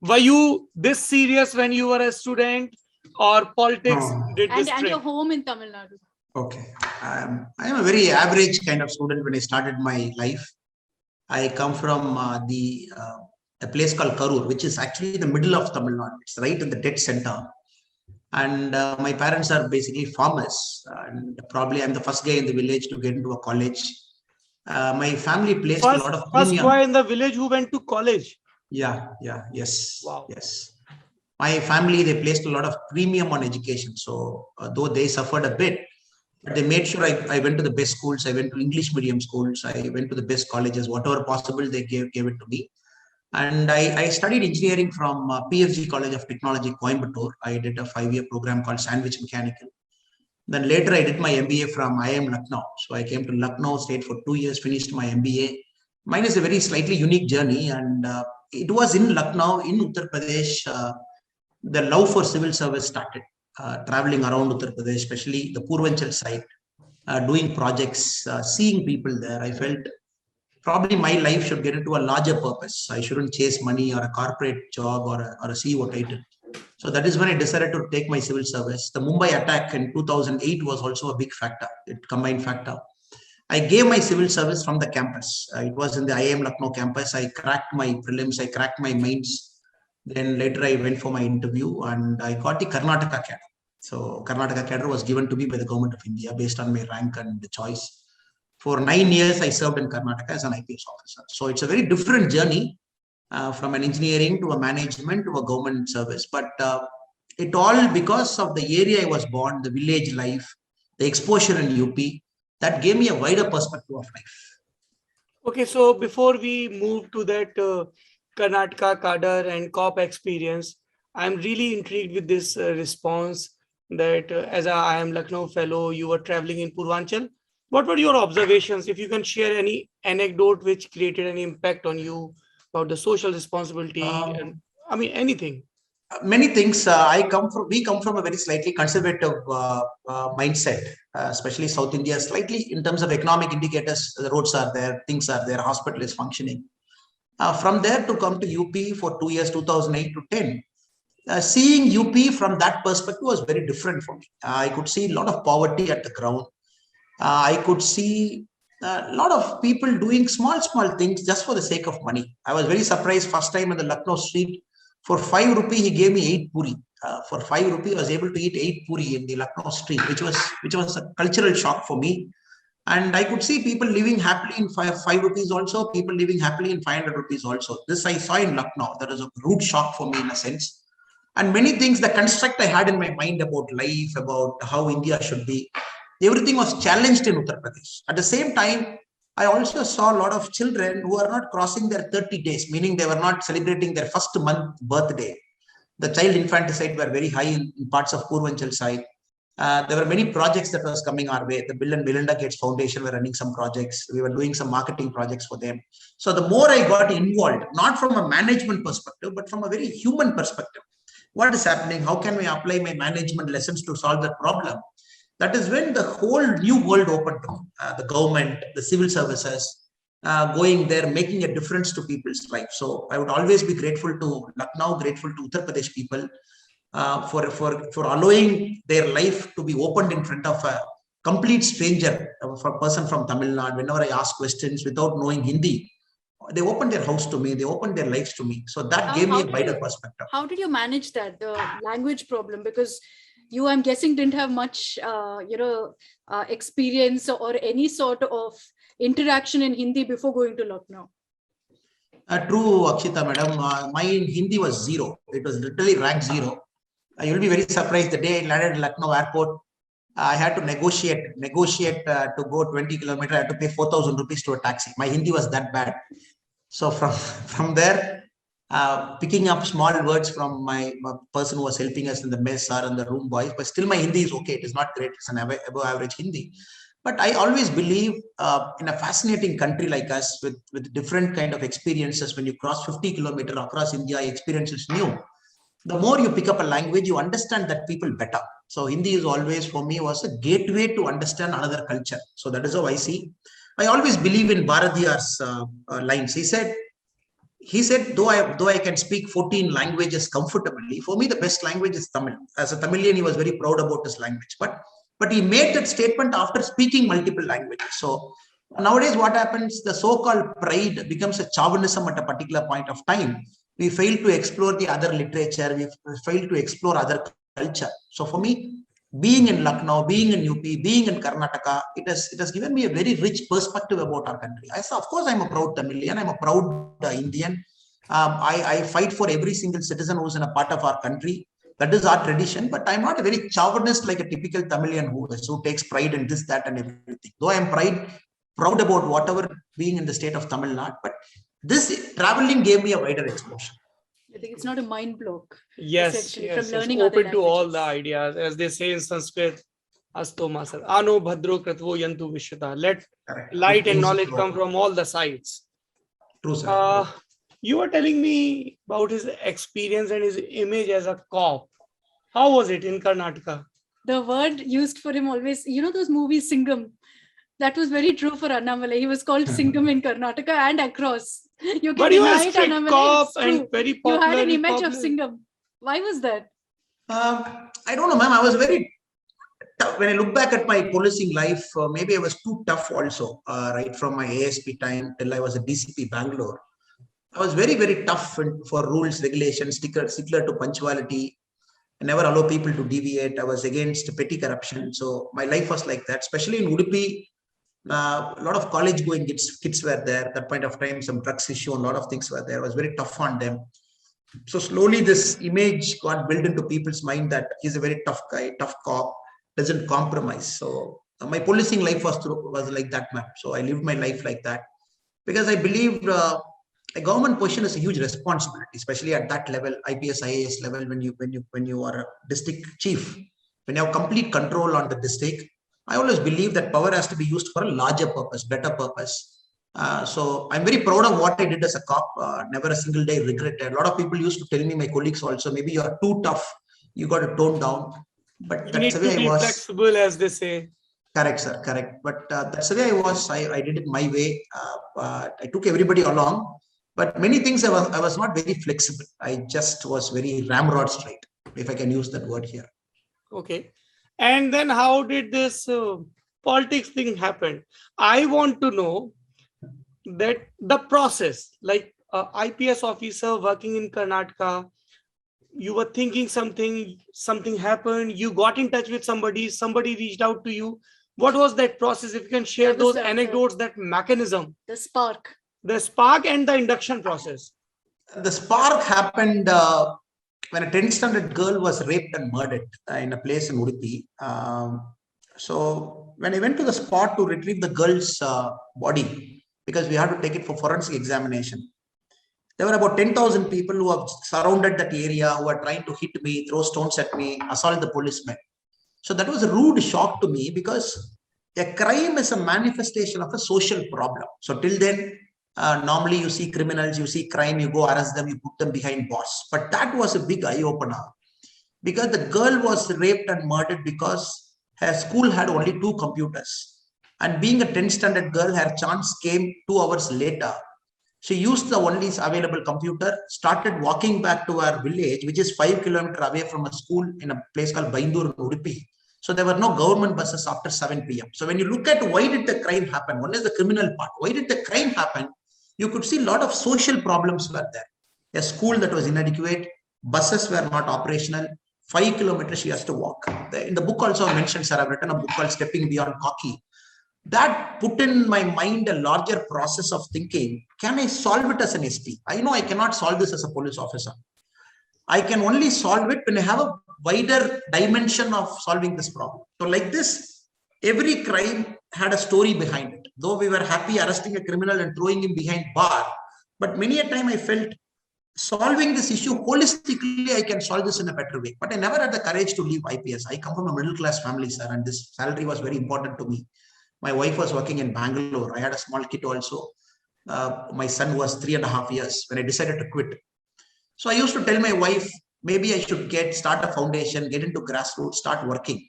Were you this serious when you were a student, or politics did this And trick? your home in Tamil Nadu. Okay. I am a very average kind of student when I started my life. I come from a place called Karur, which is actually in the middle of Tamil Nadu. It's right in the dead center. And my parents are basically farmers. And probably I'm the first guy in the village to get into a college. My family placed a lot of First premium. boy in the village who went to college. Yes. Wow. Yes. My family, they placed a lot of premium on education. So though they suffered a bit, but they made sure I went to the best schools. I went to English medium schools. I went to the best colleges, whatever possible, they gave it to me. And I studied engineering from PFG College of Technology, Coimbatore. I did a 5-year program called Sandwich Mechanical. Then later I did my MBA from IIM Lucknow. So I came to Lucknow, stayed for 2 years, finished my MBA. Mine is a very slightly unique journey. And it was in Lucknow, in Uttar Pradesh, the love for civil service started. Traveling around Uttar Pradesh, especially the Purvanchal side, doing projects, seeing people there. I felt probably my life should get into a larger purpose. I shouldn't chase money or a corporate job or a CEO title. So that is when I decided to take my civil service. The Mumbai attack in 2008 was also a big factor. It combined factor. I gave my civil service from the campus. It was in the IIM Lucknow campus. I cracked my prelims. I cracked my mains. Then later I went for my interview and I got the Karnataka cadre. So Karnataka cadre was given to me by the government of India based on my rank and the choice. For 9 years, I served in Karnataka as an IPS officer. So it's a very different journey from an engineering to a management to a government service. But it all because of the area I was born, the village life, the exposure in UP, that gave me a wider perspective of life. Okay, so before we move to that Karnataka cadre and COP experience, I'm really intrigued with this response that as I am Lucknow fellow, you were traveling in Purvanchal. What were your observations? If you can share any anecdote which created an impact on you about the social responsibility, and I mean anything. Many things. We come from a very slightly conservative mindset, especially South India. Slightly in terms of economic indicators, the roads are there, things are there, hospital is functioning. From there to come to UP for 2 years, 2008 to 10, seeing UP from that perspective was very different for me. I could see a lot of poverty at the ground. I could see a lot of people doing small things just for the sake of money. I was very surprised first time in the Lucknow street. For 5 rupee, he gave me 8 puri. For 5 rupee, I was able to eat 8 puri in the Lucknow street, which was a cultural shock for me. And I could see people living happily in 5 rupees also, people living happily in 500 rupees also. This I saw in Lucknow. That was a rude shock for me in a sense. And many things, the construct I had in my mind about life, about how India should be, everything was challenged in Uttar Pradesh. At the same time, I also saw a lot of children who are not crossing their 30 days, meaning they were not celebrating their first month birthday. The child infanticide were very high in parts of Purvanchal side. There were many projects that was coming our way. The Bill and Melinda Gates Foundation were running some projects. We were doing some marketing projects for them. So the more I got involved, not from a management perspective, but from a very human perspective, what is happening? How can we apply my management lessons to solve that problem? That is when the whole new world opened to me. The government, the civil services, going there, making a difference to people's life. So I would always be grateful to Lucknow, grateful to Uttar Pradesh people for allowing their life to be opened in front of a complete stranger, a person from Tamil Nadu. Whenever I ask questions without knowing Hindi, they opened their house to me, they opened their lives to me. So that gave me a wider perspective. How did you manage that, the language problem? Because you, I'm guessing, didn't have much, experience or any sort of interaction in Hindi before going to Lucknow. True, Akshita madam. My Hindi was 0. It was literally rank 0. You'll be very surprised. The day I landed at Lucknow airport, I had to negotiate to go 20 kilometers. I had to pay 4,000 rupees to a taxi. My Hindi was that bad. So from there, picking up small words from my person who was helping us in the mess or in the room boys, but still my Hindi is okay. It is not great. It's an above average Hindi. But I always believe in a fascinating country like us with different kind of experiences. When you cross 50 kilometers across India, experience is new. The more you pick up a language, you understand that people better. So Hindi is always for me was a gateway to understand another culture. So that is how I see. I always believe in Bharadiyar's lines. He said, though I can speak 14 languages comfortably, for me the best language is Tamil. As a Tamilian, he was very proud about his language. But he made that statement after speaking multiple languages. So nowadays, what happens? The so-called pride becomes a chauvinism at a particular point of time. We fail to explore the other literature. We fail to explore other culture. So for me, being in Lucknow, being in UP, being in Karnataka, it has given me a very rich perspective about our country. Of course, I'm a proud Tamilian. I'm a proud Indian. I fight for every single citizen who's in a part of our country. That is our tradition. But I'm not a very chauvinist like a typical Tamilian who takes pride in this, that, and everything. Though I'm proud about whatever being in the state of Tamil Nadu, but this traveling gave me a wider exposure. I think it's not a mind block. Yes, From yes, learning open other to all languages. the ideas, as they say in Sanskrit. Asto masar, ano bhadro kratvo yantu vishwata. Let Correct. light and knowledge come from all the sides. True, sir. You were telling me about his experience and his image as a cop. How was it in Karnataka? The word used for him always, those movies, Singham. That was very true for Annamalai. He was called Singham in Karnataka and across. You can But he was deny a it, strict Annamalai, cop it's and true. very You popular. had an in image of public. Singham. Why was that? I don't know, ma'am. I was very tough. When I look back at my policing life, maybe I was too tough also, right from my ASP time till I was a DCP Bangalore. I was very, very tough for rules, regulations, stickler to punctuality. I never allow people to deviate. I was against petty corruption. So my life was like that, especially in Udupi. A lot of college going kids were there. At that point of time, some drugs issue, a lot of things were there. I was very tough on them. So slowly this image got built into people's mind that he's a very tough guy, tough cop, doesn't compromise. So my policing life was like that, man. So I lived my life like that because I believed a government position is a huge responsibility, especially at that level, IPS, IAS level, when you are a district chief, when you have complete control on the district. I always believe that power has to be used for a larger purpose, better purpose. So I'm very proud of what I did as a cop. Never a single day regretted. A lot of people used to tell me, my colleagues also, maybe you are too tough. You got to tone down. But You need that's the to way be I was. flexible, as they say. Correct, sir. Correct. But that's the way I was. I did it my way. I took everybody along. But many things I was not very flexible. I just was very ramrod straight, if I can use that word here. Okay. And then how did this politics thing happen? I want to know that the process, like IPS officer working in Karnataka, you were thinking something happened, you got in touch with somebody reached out to you. What was that process? If you can share That was those the- anecdotes, that mechanism, The spark. the spark and the induction process. The spark happened when a 10th standard girl was raped and murdered in a place in Udupi. So when I went to the spot to retrieve the girl's body, because we had to take it for forensic examination, there were about 10,000 people who have surrounded that area, who are trying to hit me, throw stones at me, assault the policemen. So that was a rude shock to me, because a crime is a manifestation of a social problem. So till then, normally you see criminals, you see crime, you go arrest them, you put them behind bars. But that was a big eye opener, because the girl was raped and murdered because her school had only 2 computers. And being a 10th standard girl, her chance came 2 hours later. She used the only available computer, started walking back to her village, which is 5 kilometers away from a school in a place called Baindur in Udupi. So there were no government buses after 7 p.m. So when you look at why did the crime happen, one is the criminal part. Why did the crime happen? You could see a lot of social problems were there. A school that was inadequate, buses were not operational, 5 kilometers she has to walk. In the book also I mentioned, sir, I've written a book called Stepping Beyond Cocky. That put in my mind a larger process of thinking, can I solve it as an SP? I know I cannot solve this as a police officer. I can only solve it when I have a wider dimension of solving this problem. So like this, every crime had a story behind it. Though we were happy arresting a criminal and throwing him behind bar, but many a time I felt solving this issue holistically, I can solve this in a better way. But I never had the courage to leave IPS. I come from a middle class family, sir, and this salary was very important to me. My wife was working in Bangalore. I had a small kid also. My son was 3.5 years when I decided to quit. So I used to tell my wife, maybe I should start a foundation, get into grassroots, start working.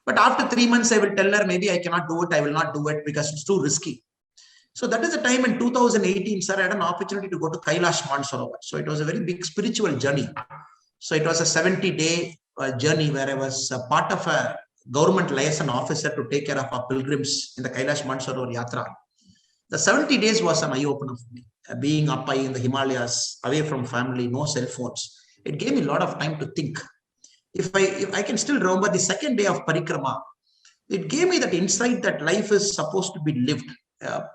But after 3 months, I will tell her, maybe I cannot do it. I will not do it because it's too risky. So that is the time in 2018, sir, I had an opportunity to go to Kailash Mansarovar. So it was a very big spiritual journey. So it was a 70-day journey where I was a part of a government liaison officer to take care of our pilgrims in the Kailash Mansarovar Yatra. The 70 days was an eye-opener for me. Being up high in the Himalayas, away from family, no cell phones. It gave me a lot of time to think. If I can still remember the second day of Parikrama, it gave me that insight that life is supposed to be lived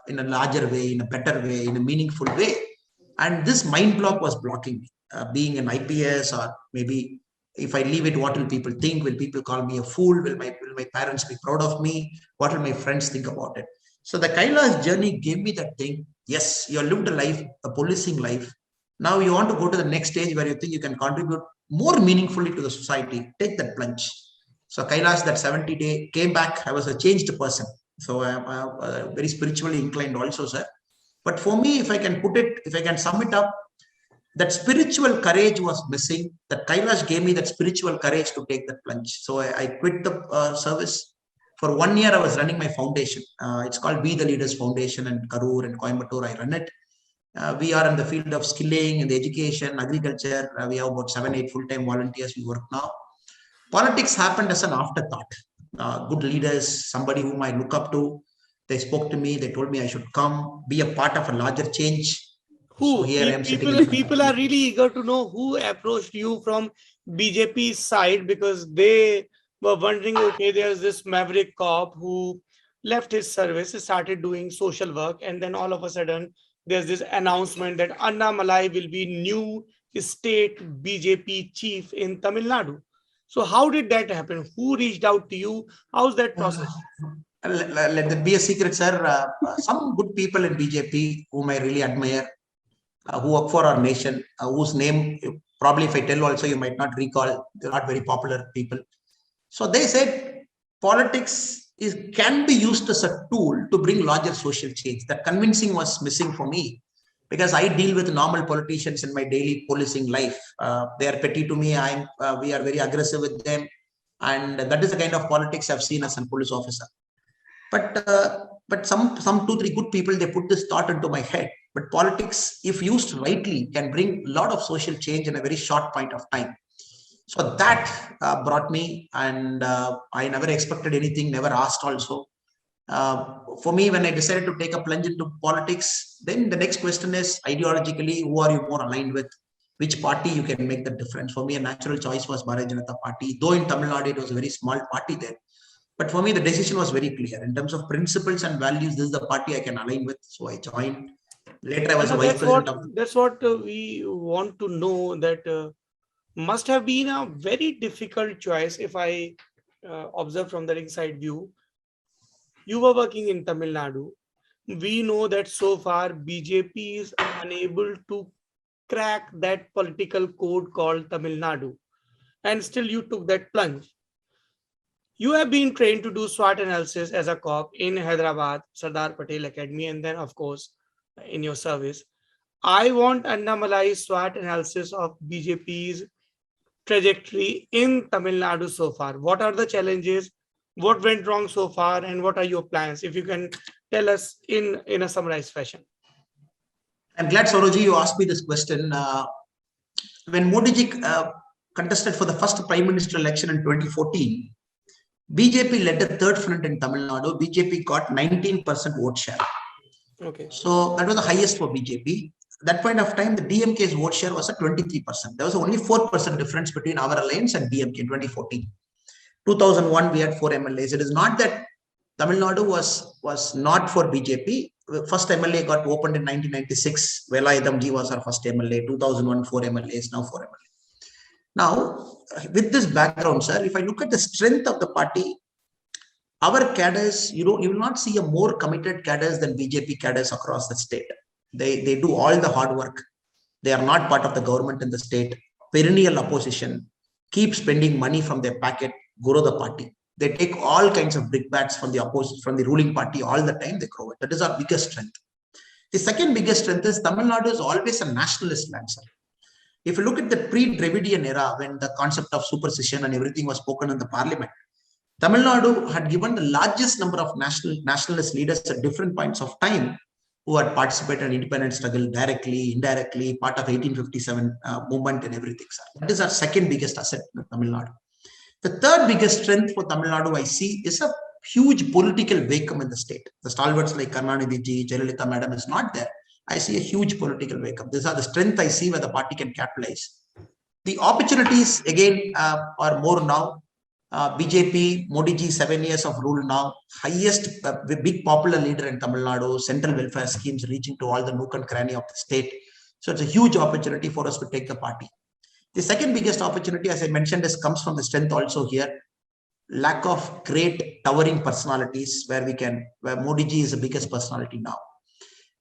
in a larger way, in a better way, in a meaningful way. And this mind block was blocking me. Being an IPS, or maybe if I leave it, what will people think? Will people call me a fool? Will my parents be proud of me? What will my friends think about it? So the Kailash journey gave me that thing. Yes, you lived a life, a policing life. Now you want to go to the next stage where you think you can contribute more meaningfully to the society. Take that plunge. So Kailash, that 70-day, came back. I was a changed person. So I'm very spiritually inclined also, sir. But for me, if I can sum it up, that spiritual courage was missing. That Kailash gave me that spiritual courage to take that plunge. So I quit the service. For 1 year, I was running my foundation. It's called Be the Leaders Foundation in Karur and Coimbatore. I run it. We are in the field of skilling, in the education, agriculture. We have about 7-8 full-time volunteers. We work now. Politics happened as an afterthought. Good leaders, somebody whom I look up to, they spoke to me. They told me I should come, be a part of a larger change. So Who? here I am sitting in the People are really eager to know who approached you from BJP's side, because they were wondering, okay, there's this maverick cop who left his service, started doing social work, and then all of a sudden there's this announcement that Annamalai will be new state BJP chief in Tamil Nadu. So how did that happen? Who reached out to you? How's that process? Let that be a secret, sir. Some good people in BJP whom I really admire, who work for our nation, whose name probably if I tell also you might not recall. They're not very popular people. So they said politics can be used as a tool to bring larger social change. That convincing was missing for me, because I deal with normal politicians in my daily policing life. They are petty to me. We are very aggressive with them, and that is the kind of politics I've seen as a police officer. But some 2-3 good people, they put this thought into my head. But politics, if used rightly, can bring a lot of social change in a very short point of time. So that brought me, and I never expected anything, never asked also. For me, when I decided to take a plunge into politics, then the next question is ideologically, who are you more aligned with? Which party you can make the difference? For me, a natural choice was Bharatiya Janata Party. Though in Tamil Nadu, it was a very small party there. But for me, the decision was very clear. In terms of principles and values, this is the party I can align with. So I joined. Later, I was a vice president of. That's what we want to know. That must have been a very difficult choice. If I observe from the inside view, you were working in Tamil Nadu. We know that so far BJP is unable to crack that political code called Tamil Nadu, and still you took that plunge. You have been trained to do SWOT analysis as a cop in Hyderabad, Sardar Patel Academy, and then, of course, in your service. I want Annamalai's SWOT analysis of BJP's trajectory in Tamil Nadu so far. What are the challenges? What went wrong so far? And what are your plans? If you can tell us in a summarized fashion. I'm glad, Soroji, you asked me this question. When Modi ji contested for the first Prime Minister election in 2014, BJP led the third front in Tamil Nadu. BJP got 19% vote share. Okay. So that was the highest for BJP. At that point of time, the DMK's vote share was at 23%. There was only 4% difference between our alliance and DMK in 2014. 2001, we had 4 MLAs. It is not that Tamil Nadu was not for BJP. First MLA got opened in 1996. Velayadamji was our first MLA. 2001, 4 MLAs, now 4 MLAs. Now, with this background, sir, if I look at the strength of the party, our cadres, you will not see a more committed cadres than BJP cadres across the state. They do all the hard work. They are not part of the government in the state. Perennial opposition, keep spending money from their packet, grow the party. They take all kinds of brickbats from the opposite, from the ruling party all the time. They grow it. That is our biggest strength. The second biggest strength is Tamil Nadu is always a nationalist land, sir. If you look at the pre-Dravidian era, when the concept of superstition and everything was spoken in the parliament, Tamil Nadu had given the largest number of nationalist leaders at different points of time who had participated in independence struggle directly, indirectly, part of 1857 movement and everything, sir. That is our second biggest asset in Tamil Nadu. The third biggest strength for Tamil Nadu I see is a huge political vacuum in the state. The stalwarts like Karunanidhi ji, Jayalalitha madam is not there. I see a huge political wake-up. These are the strength I see where the party can capitalize. The opportunities, again, are more now. BJP, Modi ji, 7 years of rule now. Highest, big popular leader in Tamil Nadu. Central welfare schemes reaching to all the nook and cranny of the state. So it's a huge opportunity for us to take the party. The second biggest opportunity, as I mentioned, comes from the strength also here. Lack of great towering personalities where Modi ji is the biggest personality now.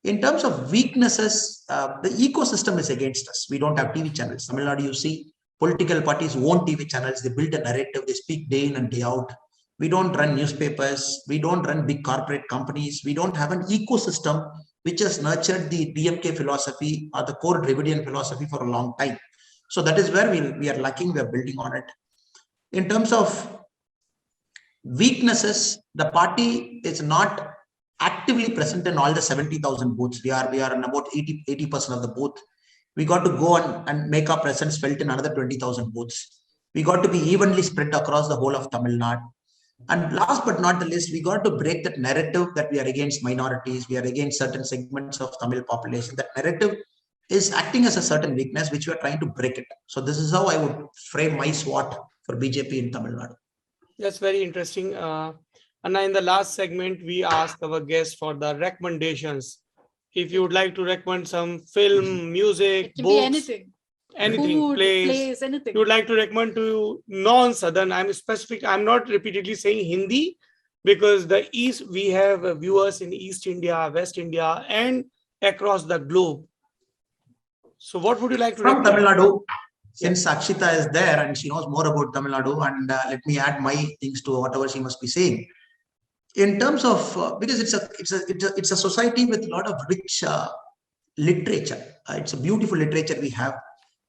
In terms of weaknesses, the ecosystem is against us. We don't have TV channels. Tamil Nadu, you see, political parties own TV channels. They build a narrative. They speak day in and day out. We don't run newspapers. We don't run big corporate companies. We don't have an ecosystem which has nurtured the DMK philosophy or the core Dravidian philosophy for a long time. So that is where we are lacking. We are building on it. In terms of weaknesses, the party is not actively present in all the 70,000 booths. We are in about 80% of the booth. We got to go and make our presence felt in another 20,000 booths. We got to be evenly spread across the whole of Tamil Nadu. And last but not the least, we got to break that narrative that we are against minorities. We are against certain segments of Tamil population. That narrative is acting as a certain weakness, which we are trying to break it. So this is how I would frame my SWOT for BJP in Tamil Nadu. That's very interesting. Anna, in the last segment, we asked our guests for the recommendations. If you would like to recommend some film, music, It can books, be anything. Food, plays, anything. you would like to recommend to non-Southern, I'm not repeatedly saying Hindi, because the East, we have viewers in East India, West India, and across the globe. So what would you like to From Tamil recommend? Nadu, since Akshita is there and she knows more about Tamil Nadu, and let me add my things to whatever she must be saying. In terms of because it's a society with a lot of rich literature. It's a beautiful literature we have.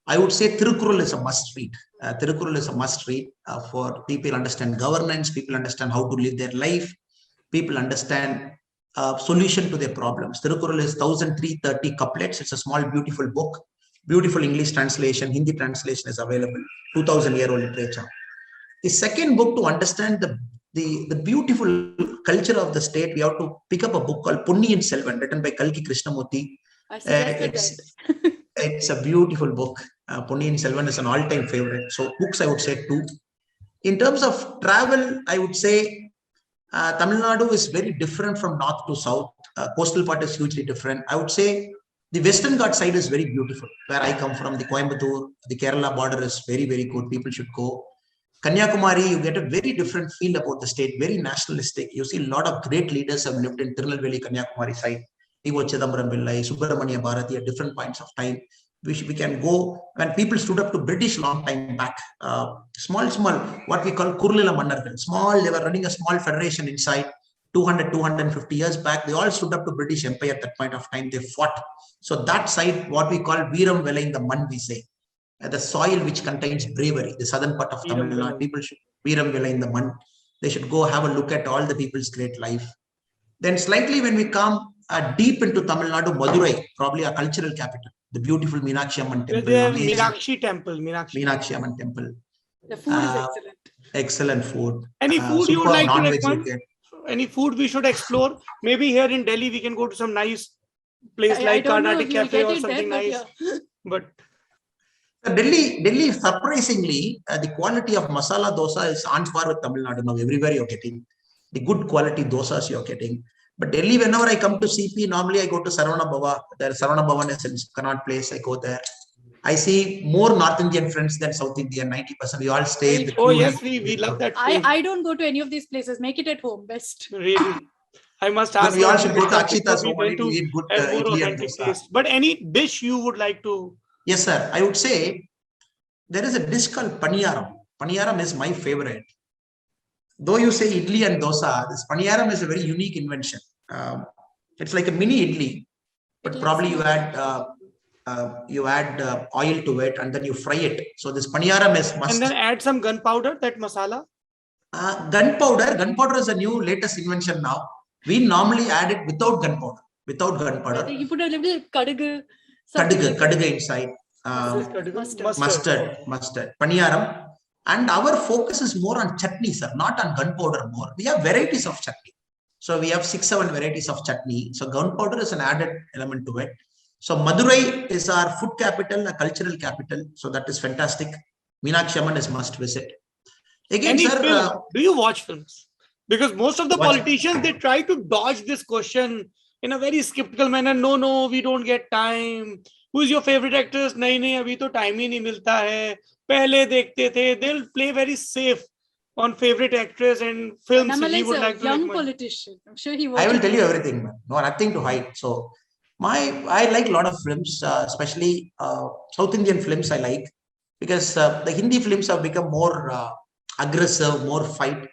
I would say Tirukkural is a must read. Tirukkural is a must read for people understand governance, people understand how to live their life, people understand solution to their problems. Tirukkural is 1,330 couplets. It's a small, beautiful book. Beautiful English translation, Hindi translation is available. 2,000-year-old literature. The second book, to understand the beautiful culture of the state, we have to pick up a book called Ponniyin Selvan, written by Kalki Krishnamurti. I suggested that. It's a beautiful book. Ponniyin Selvan is an all-time favorite. So books, I would say 2. In terms of travel, I would say Tamil Nadu is very different from north to south. Coastal part is hugely different. I would say the Western Ghat side is very beautiful. Where I come from, the Coimbatore, the Kerala border is very, very good. People should go. Kanyakumari, you get a very different feel about the state, very nationalistic. You see a lot of great leaders have lived in Tirunelveli, Kanyakumari side. T.O. Chidambaram Pillai, Subramania Bharati at different points of time. We can go when people stood up to British long time back. Small, what we call Kurlila Mannargal. Small, they were running a small federation inside. 250 years back, they all stood up to British Empire at that point of time. They fought. So that side, what we call Veeram Vela in the Mann, we say. The soil which contains bravery, the southern part of Tamil Nadu, people should Veeram Vela in the Mann. They should go have a look at all the people's great life. Then slightly when we come deep into Tamil Nadu, Madurai, probably a cultural capital, the beautiful Meenakshi Amman temple. Meenakshi temple. Meenakshi Amman temple. The food is excellent. Excellent food. Any food you would like to recommend? Non-veg. Any food we should explore? Maybe here in Delhi, we can go to some nice place like Carnatic Cafe or something nice. But Delhi, surprisingly, the quality of masala dosa is on par with Tamil Nadu. Now, everywhere you're getting the good quality dosas you're getting. But Delhi, whenever I come to CP, normally I go to Saravana Bhava. There, Saravana Bhavan is in Connaught Place. I go there. I see more North Indian friends than South Indian. 90%. We all stay in the oh yes, we love that. I don't go to any of these places. Make it at home, best. Really, I must ask. We all should go to Akshita's home to eat good idli and authentic dosa. taste. But any dish you would like to? Yes, sir. I would say there is a dish called Paniyaram. Paniyaram is my favorite. Though you say idli and dosa, this Paniyaram is a very unique invention. It's like a mini idli, but probably you add oil to it and then you fry it. So this Paniyaram is must. And then add some gunpowder, that masala. Gunpowder is a new latest invention now. We normally add it without gunpowder. You put a little kadugu. Kadugu inside. Mustard. Paniyaram. And our focus is more on chutney, sir, not on gunpowder more. We have varieties of chutney. So we have 6-7 varieties of chutney. So gunpowder is an added element to it. So Madurai is our food capital, a cultural capital. So that is fantastic. Meenakshi Amman is must visit. Again, sir, do you watch films? Because most of the politicians, they try to dodge this question in a very skeptical manner. No, we don't get time. Who is your favorite actress? नहीं, अभी तो time ही नहीं मिलता है. पहले देखते थे. They'll play very safe on favorite actress and films. Namal would is like a to young recommend. politician. I'm sure he I will watches. tell you everything, man. No, nothing to hide. So I like a lot of films, especially South Indian films I like, because the Hindi films have become more aggressive, more fight.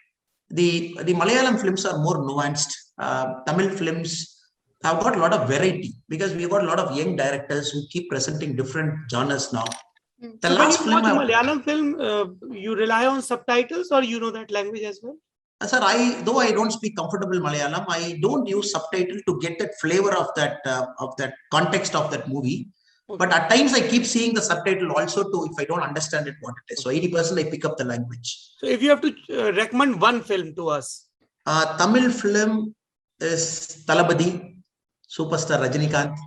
The Malayalam films are more nuanced. Tamil films have got a lot of variety because we've got a lot of young directors who keep presenting different genres now. The So last when you film, watch a Malayalam film, you rely on subtitles or you know that language as well? sir, though I don't speak comfortable Malayalam, I don't use subtitle to get that flavor of that context of that movie. Okay. But at times I keep seeing the subtitle also to, if I don't understand it, what it is. So 80% I pick up the language. So if you have to recommend one film to us. Tamil film is Thalapathy, superstar Rajinikanth.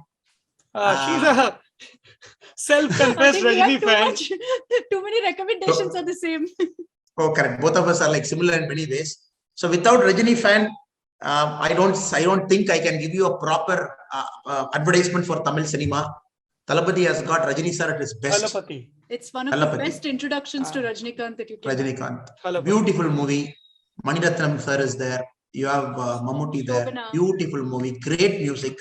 self-confessed Rajini fan. Too many recommendations are the same. Oh, correct. Both of us are like similar in many ways. So without Rajini fan, I don't think I can give you a proper advertisement for Tamil cinema. Thalapathy has got Rajini sir at his best. Thalapathy. It's one of the Thalapathy. best introductions to Rajinikanth that you can. Rajinikanth. Thalapathy. Beautiful movie. Maniratnam sir is there. You have Mammootty there. Shobana. Beautiful movie. Great music.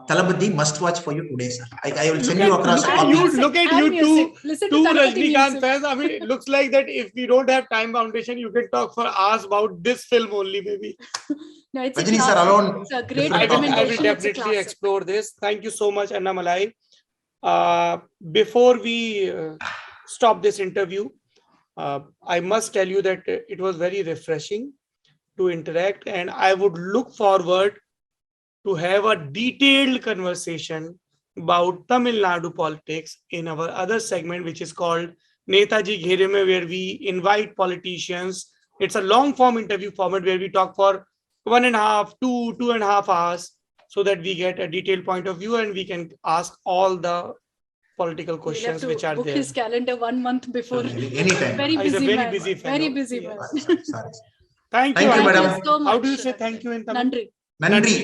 Thalapathy must watch for you today, sir. I will send you across a And copy. you look at and you music. two, Listen to two Thalapathy Rajinikanth music. fans. I mean, it looks like that if we don't have Time Foundation, you can talk for hours about this film only, maybe. No, it's a Rajini sir classic. alone. It's a great different topic. I will recommendation. It's a definitely classic. explore this. Thank you so much, Anna Malai. Before we stop this interview, I must tell you that it was very refreshing to interact, and I would look forward to have a detailed conversation about Tamil Nadu politics in our other segment, which is called Netaji Ghere Mein, where we invite politicians. It's a long form interview format where we talk for 1.5, 2.5 hours, so that we get a detailed point of view and we can ask all the political We'll have questions to which are book there. his calendar 1 month before. Anytime. Very He's a busy very man. busy fellow. Very busy Yes. man. Sorry. Thank you. Thank you, Anna. madam. So much. How do you say thank you in Tamil? Nandri.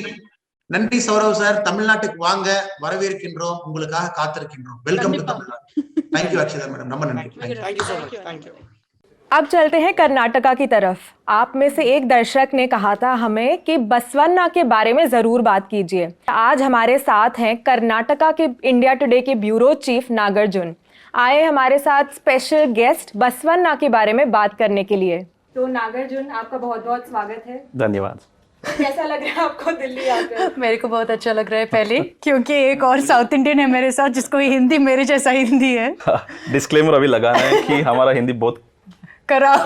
நன்றி Saurav sir தமிழ்நாட்டுக்கு வாங்க வரவேற்கின்றோம் உங்களுக்காக காத்திருக்கின்றோம் welcome to கண்டிப்பா. Tamil Nadu thank you Akshata madam ரொம்ப நன்றி Thank you so much. Thank you. अब चलते हैं कर्नाटका की तरफ। आप में से एक दर्शक ने कहा था हमें कि बसवन्ना के बारे में जरूर बात कीजिए। आज हमारे साथ हैं कर्नाटका के इंडिया टुडे के ब्यूरो चीफ नागार्जुन। आए हमारे साथ स्पेशल गेस्ट बसवन्ना के बारे में बात करने के लिए। तो नागार्जुन, आपका बहुत बहुत स्वागत है। धन्यवाद। कैसा लग रहा है आपको दिल्ली आकर? मेरे को बहुत अच्छा लग रहा है पहले, क्योंकि एक और साउथ इंडियन है मेरे साथ जिसको हिंदी मेरे जैसा हिंदी है। डिस्क्लेमर अभी लगाना है कि हमारा हिंदी बहुत खराब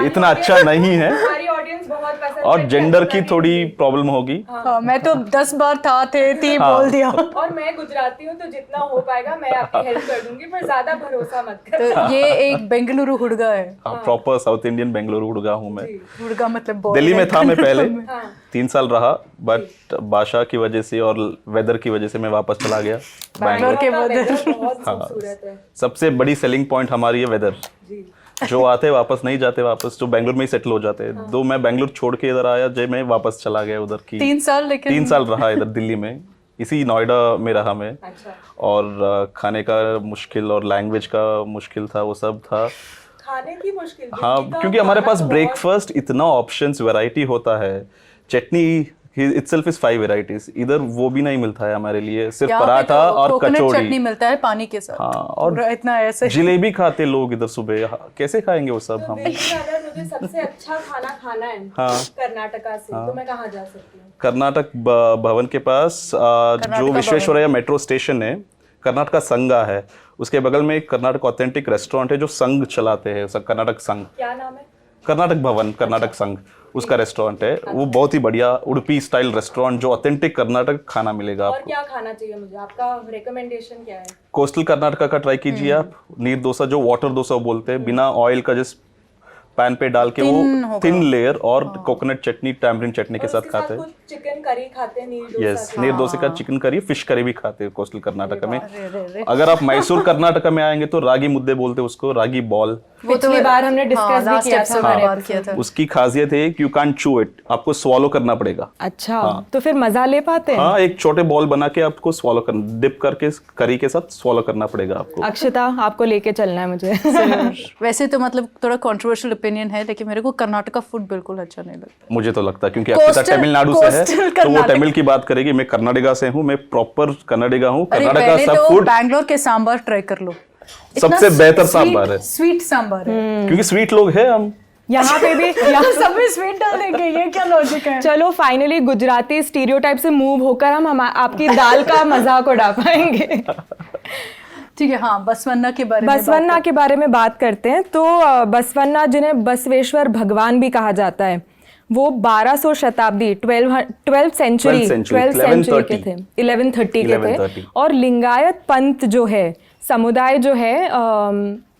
इतना अच्छा नहीं है हमारी ऑडियंस बहुत पसंद और करती है जेंडर आपका की थोड़ी हिंदी। प्रॉब्लम होगी। हाँ, मैं तो 10 बार थी हाँ। बोल दिया। और मैं गुजराती हूँ तो जितना हो पाएगा मैं आपकी हेल्प कर दूंगी, पर ज्यादा भरोसा मत तो कर। ये एक बेंगलुरु हुड़गा है। हाँ, प्रॉपर साउथ इंडियन बेंगलुरु हुड़गा हूँ मैं। हुड़गा मतलब बोल दिल्ली में था मैं पहले हाँ। 3 साल रहा, बट भाषा की वजह से और वेदर की वजह से मैं वापस चला गया बैंगलोर के का weather। weather बहुत हाँ। खूबसूरत है सबसे बड़ी सेलिंग पॉइंट हमारी है वेदर। जी। जो आते वापस नहीं जाते वापस, जो बैंगलोर में ही सेटल हो जाते हैं। तो मैं बैंगलोर छोड़ के इधर आया, जब मैं वापस चला गया उधर की 3 साल, लेकिन 3 साल रहा इधर दिल्ली में, इसी नोएडा में रहा मैं। अच्छा, और खाने का मुश्किल और लैंग्वेज का मुश्किल था, वो सब था। खाने की मुश्किल हाँ, दिल्ली का क्योंकि हमारे खाना पास तो ब्रेकफास्ट इतना ऑप्शंस वैरायटी होता है। चटनी इटसेल्फ इज 5 वेराइटीज, इधर वो भी नहीं मिलता है हमारे लिए, सिर्फ यहाँ पे पराठा तो और कोकोनट चटनी कचौड़ी। मिलता है पानी के साथ। हाँ, और पूरा इतना ऐसे जलेबी खाते लोग इधर सुबह, कैसे खाएंगे वो सब तो हम। दिल्ली में अगर मुझे सबसे अच्छा खाना खाना है हाँ। कर्नाटका से, तो मैं कहाँ जा सकती हूँ? कर्नाटक भवन के पास जो विश्वेश्वरैया मेट्रो स्टेशन है, कर्नाटका संघा है, उसके बगल में एक कर्नाटक ऑथेंटिक रेस्टोरेंट है जो संघ चलाते हैं, कर्नाटक संघ, क्या नाम है? कर्नाटक भवन, कर्नाटक संघ उसका रेस्टोरेंट है। वो बहुत ही बढ़िया उडुपी स्टाइल रेस्टोरेंट, जो ऑथेंटिक कर्नाटक खाना मिलेगा और आपको। क्या खाना चाहिए मुझे? आपका रिकमेंडेशन क्या है? कोस्टल कर्नाटका का ट्राई कीजिए आप। नीर डोसा, जो वाटर डोसा बोलते हैं, बिना ऑयल का, जिस पैन पे डाल के Thin वो होगा। थिन लेयर और कोकोनट चटनी, टैमरिन चटनी के और साथ उसके खाते हैं। कुछ चिकन करी खाते हैं नीर डोसा यस, के? नीर डोसे का चिकन करी, फिश करी भी खाते हैं कोस्टल कर्नाटका में। रे। अगर आप मैसूर कर्नाटका में आएंगे तो रागी मुद्दे बोलते हैं उसको, रागी बॉल। वो तो पिछली बार हमने डिस्कस भी last किया था episode में हमारे बात किया था। उसकी खासियत है कि यू कांट चू इट, आपको स्वॉलो करना पड़ेगा। अच्छा, तो फिर मजा ले पाते हैं? हाँ, एक छोटे बॉल बना के आपको स्वॉलो करना, डिप करके करी के साथ स्वॉलो करना पड़ेगा आपको। अक्षता, आपको लेके चलना है मुझे। वैसे तो मतलब थोड़ा कंट्रोवर्शियल ओपिनियन है, लेकिन मेरे को कर्नाटका फूड बिल्कुल अच्छा नहीं लगता। मुझे तो लगता है क्योंकि अक्षता Coastal- तमिलनाडु से है, coastal तो वो कर्नाटक। तमिल की बात करेगी। मैं कर्नाटका से हूँ, मैं प्रॉपर कर्नाटका हूँ। अरे कर्नाटका पहले सब तो फूड बैंगलोर के सांबार ट्राई कर लो, सबसे बेहतर सांबार है, स्वीट सांबार है। क्योंकि स्वीट लोग हैं हम। यहाँ पे भी यहाँ सब में स्वीट डाल देंगे, ये क्या लॉजिक है? चलो, फाइनली गुजराती स्टीरियोटाइप से मूव होकर हम आपकी दाल का मजाक उड़ा पाएंगे। ठीक है, हाँ, बसवन्ना के बारे में बसवन्ना के बारे में बात करते हैं। तो बसवन्ना, जिन्हें बसवेश्वर भगवान भी कहा जाता है, वो 1200 शताब्दी 12th सेंचुरी के थे, 1130 के थे। और लिंगायत पंथ जो है, समुदाय जो है,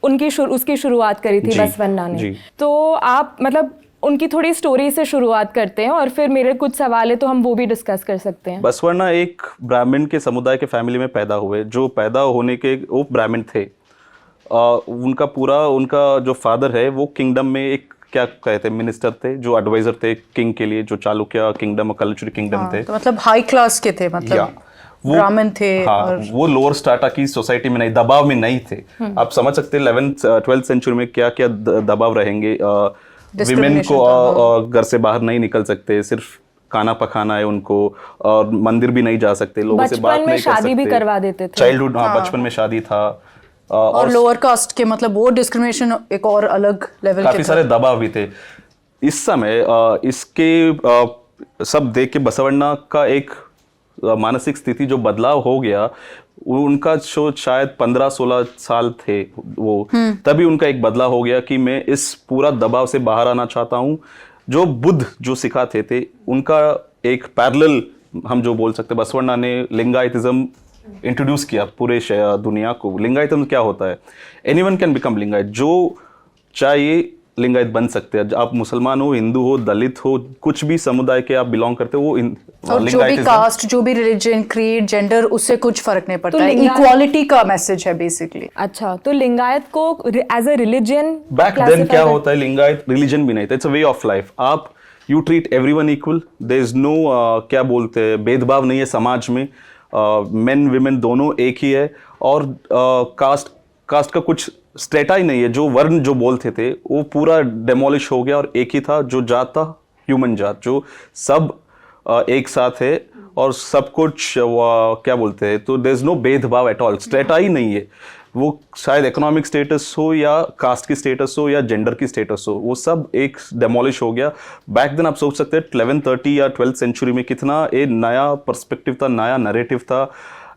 उसकी शुरुआत करी थी जी, बसवन्ना ने। जी। तो आप मतलब उनकी थोड़ी स्टोरी से शुरुआत करते हैं और फिर मेरे कुछ सवाल है तो हम वो भी डिस्कस कर सकते हैं। बसवण्णा एक ब्राह्मण के समुदाय के फैमिली में पैदा हुए, जो पैदा होने के वो ब्राह्मण थे। उनका जो फादर है वो किंगडम में एक क्या कहते हैं मिनिस्टर थे, जो एडवाइजर थे किंग के लिए, जो चालुक्य किंगडम और कलचुरी किंगडम थे। तो मतलब हाई क्लास के थे, मतलब ब्राह्मण थे। हाँ, और वो लोअर स्ट्राटा की सोसाइटी में नहीं, दबाव में नहीं थे। आप समझ सकते हैं 11th-12th सेंचुरी में क्या क्या दबाव रहेंगे। विमेन को घर से बाहर नहीं निकल सकते, सिर्फ खाना पकाना है उनको, और मंदिर भी नहीं जा सकते, लोगों से बात नहीं कर सकते, शादी भी करवा देते थे। चाइल्डहुड, बचपन में शादी था। और लोअर कास्ट के मतलब वो डिस्क्रिमिनेशन एक और अलग लेवल के काफी सारे दबाव भी थे इस समय। इसके सब देख के बसवण्णा का एक मानसिक स्थिति जो बदलाव हो गया, उनका जो शायद 15-16 साल थे वो, तभी उनका एक बदलाव हो गया कि मैं इस पूरा दबाव से बाहर आना चाहता हूँ। जो बुद्ध जो सिखाते थे उनका एक पैरेलल हम जो बोल सकते, बसवण्णा ने लिंगायतिज्म इंट्रोड्यूस किया पूरे दुनिया को। लिंगायतिज्म क्या होता है? एनीवन कैन बिकम लिंगायत, जो चाहिए लिंगायत बन सकते हैं। आप मुसलमान हो, हिंदू हो, दलित हो, कुछ भी समुदाय के आप बिलोंग करते हो, वो और जो भी कास्ट, जो भी रिलीजन, क्रीड, जेंडर, उससे कुछ फर्क नहीं पड़ता है। इक्वालिटी का मैसेज है बेसिकली। अच्छा, तो लिंगायत को as a religion back then क्या होता है, लिंगायत रिलीजन भी नहीं था, it's a way of life. आप you treat everyone equal, there is no क्या बोलते हैं, भेदभाव नहीं है समाज में। मेन विमेन दोनों एक ही है, और कास्ट का कुछ स्टेटा ही नहीं है। जो वर्ण जो बोलते थे वो पूरा डेमोलिश हो गया, और एक ही था जो जात था, ह्यूमन जात, जो सब एक साथ है और सब कुछ क्या बोलते हैं, तो देयर इज नो भेदभाव एट ऑल। स्टेटा ही नहीं है, वो शायद इकोनॉमिक स्टेटस हो या कास्ट की स्टेटस हो या जेंडर की स्टेटस हो, वो सब एक डेमोलिश हो गया। बैक देन आप सोच सकते हैं 1130 या 12th सेंचुरी में कितना एक नया पर्सपेक्टिव था, नया नैरेटिव था।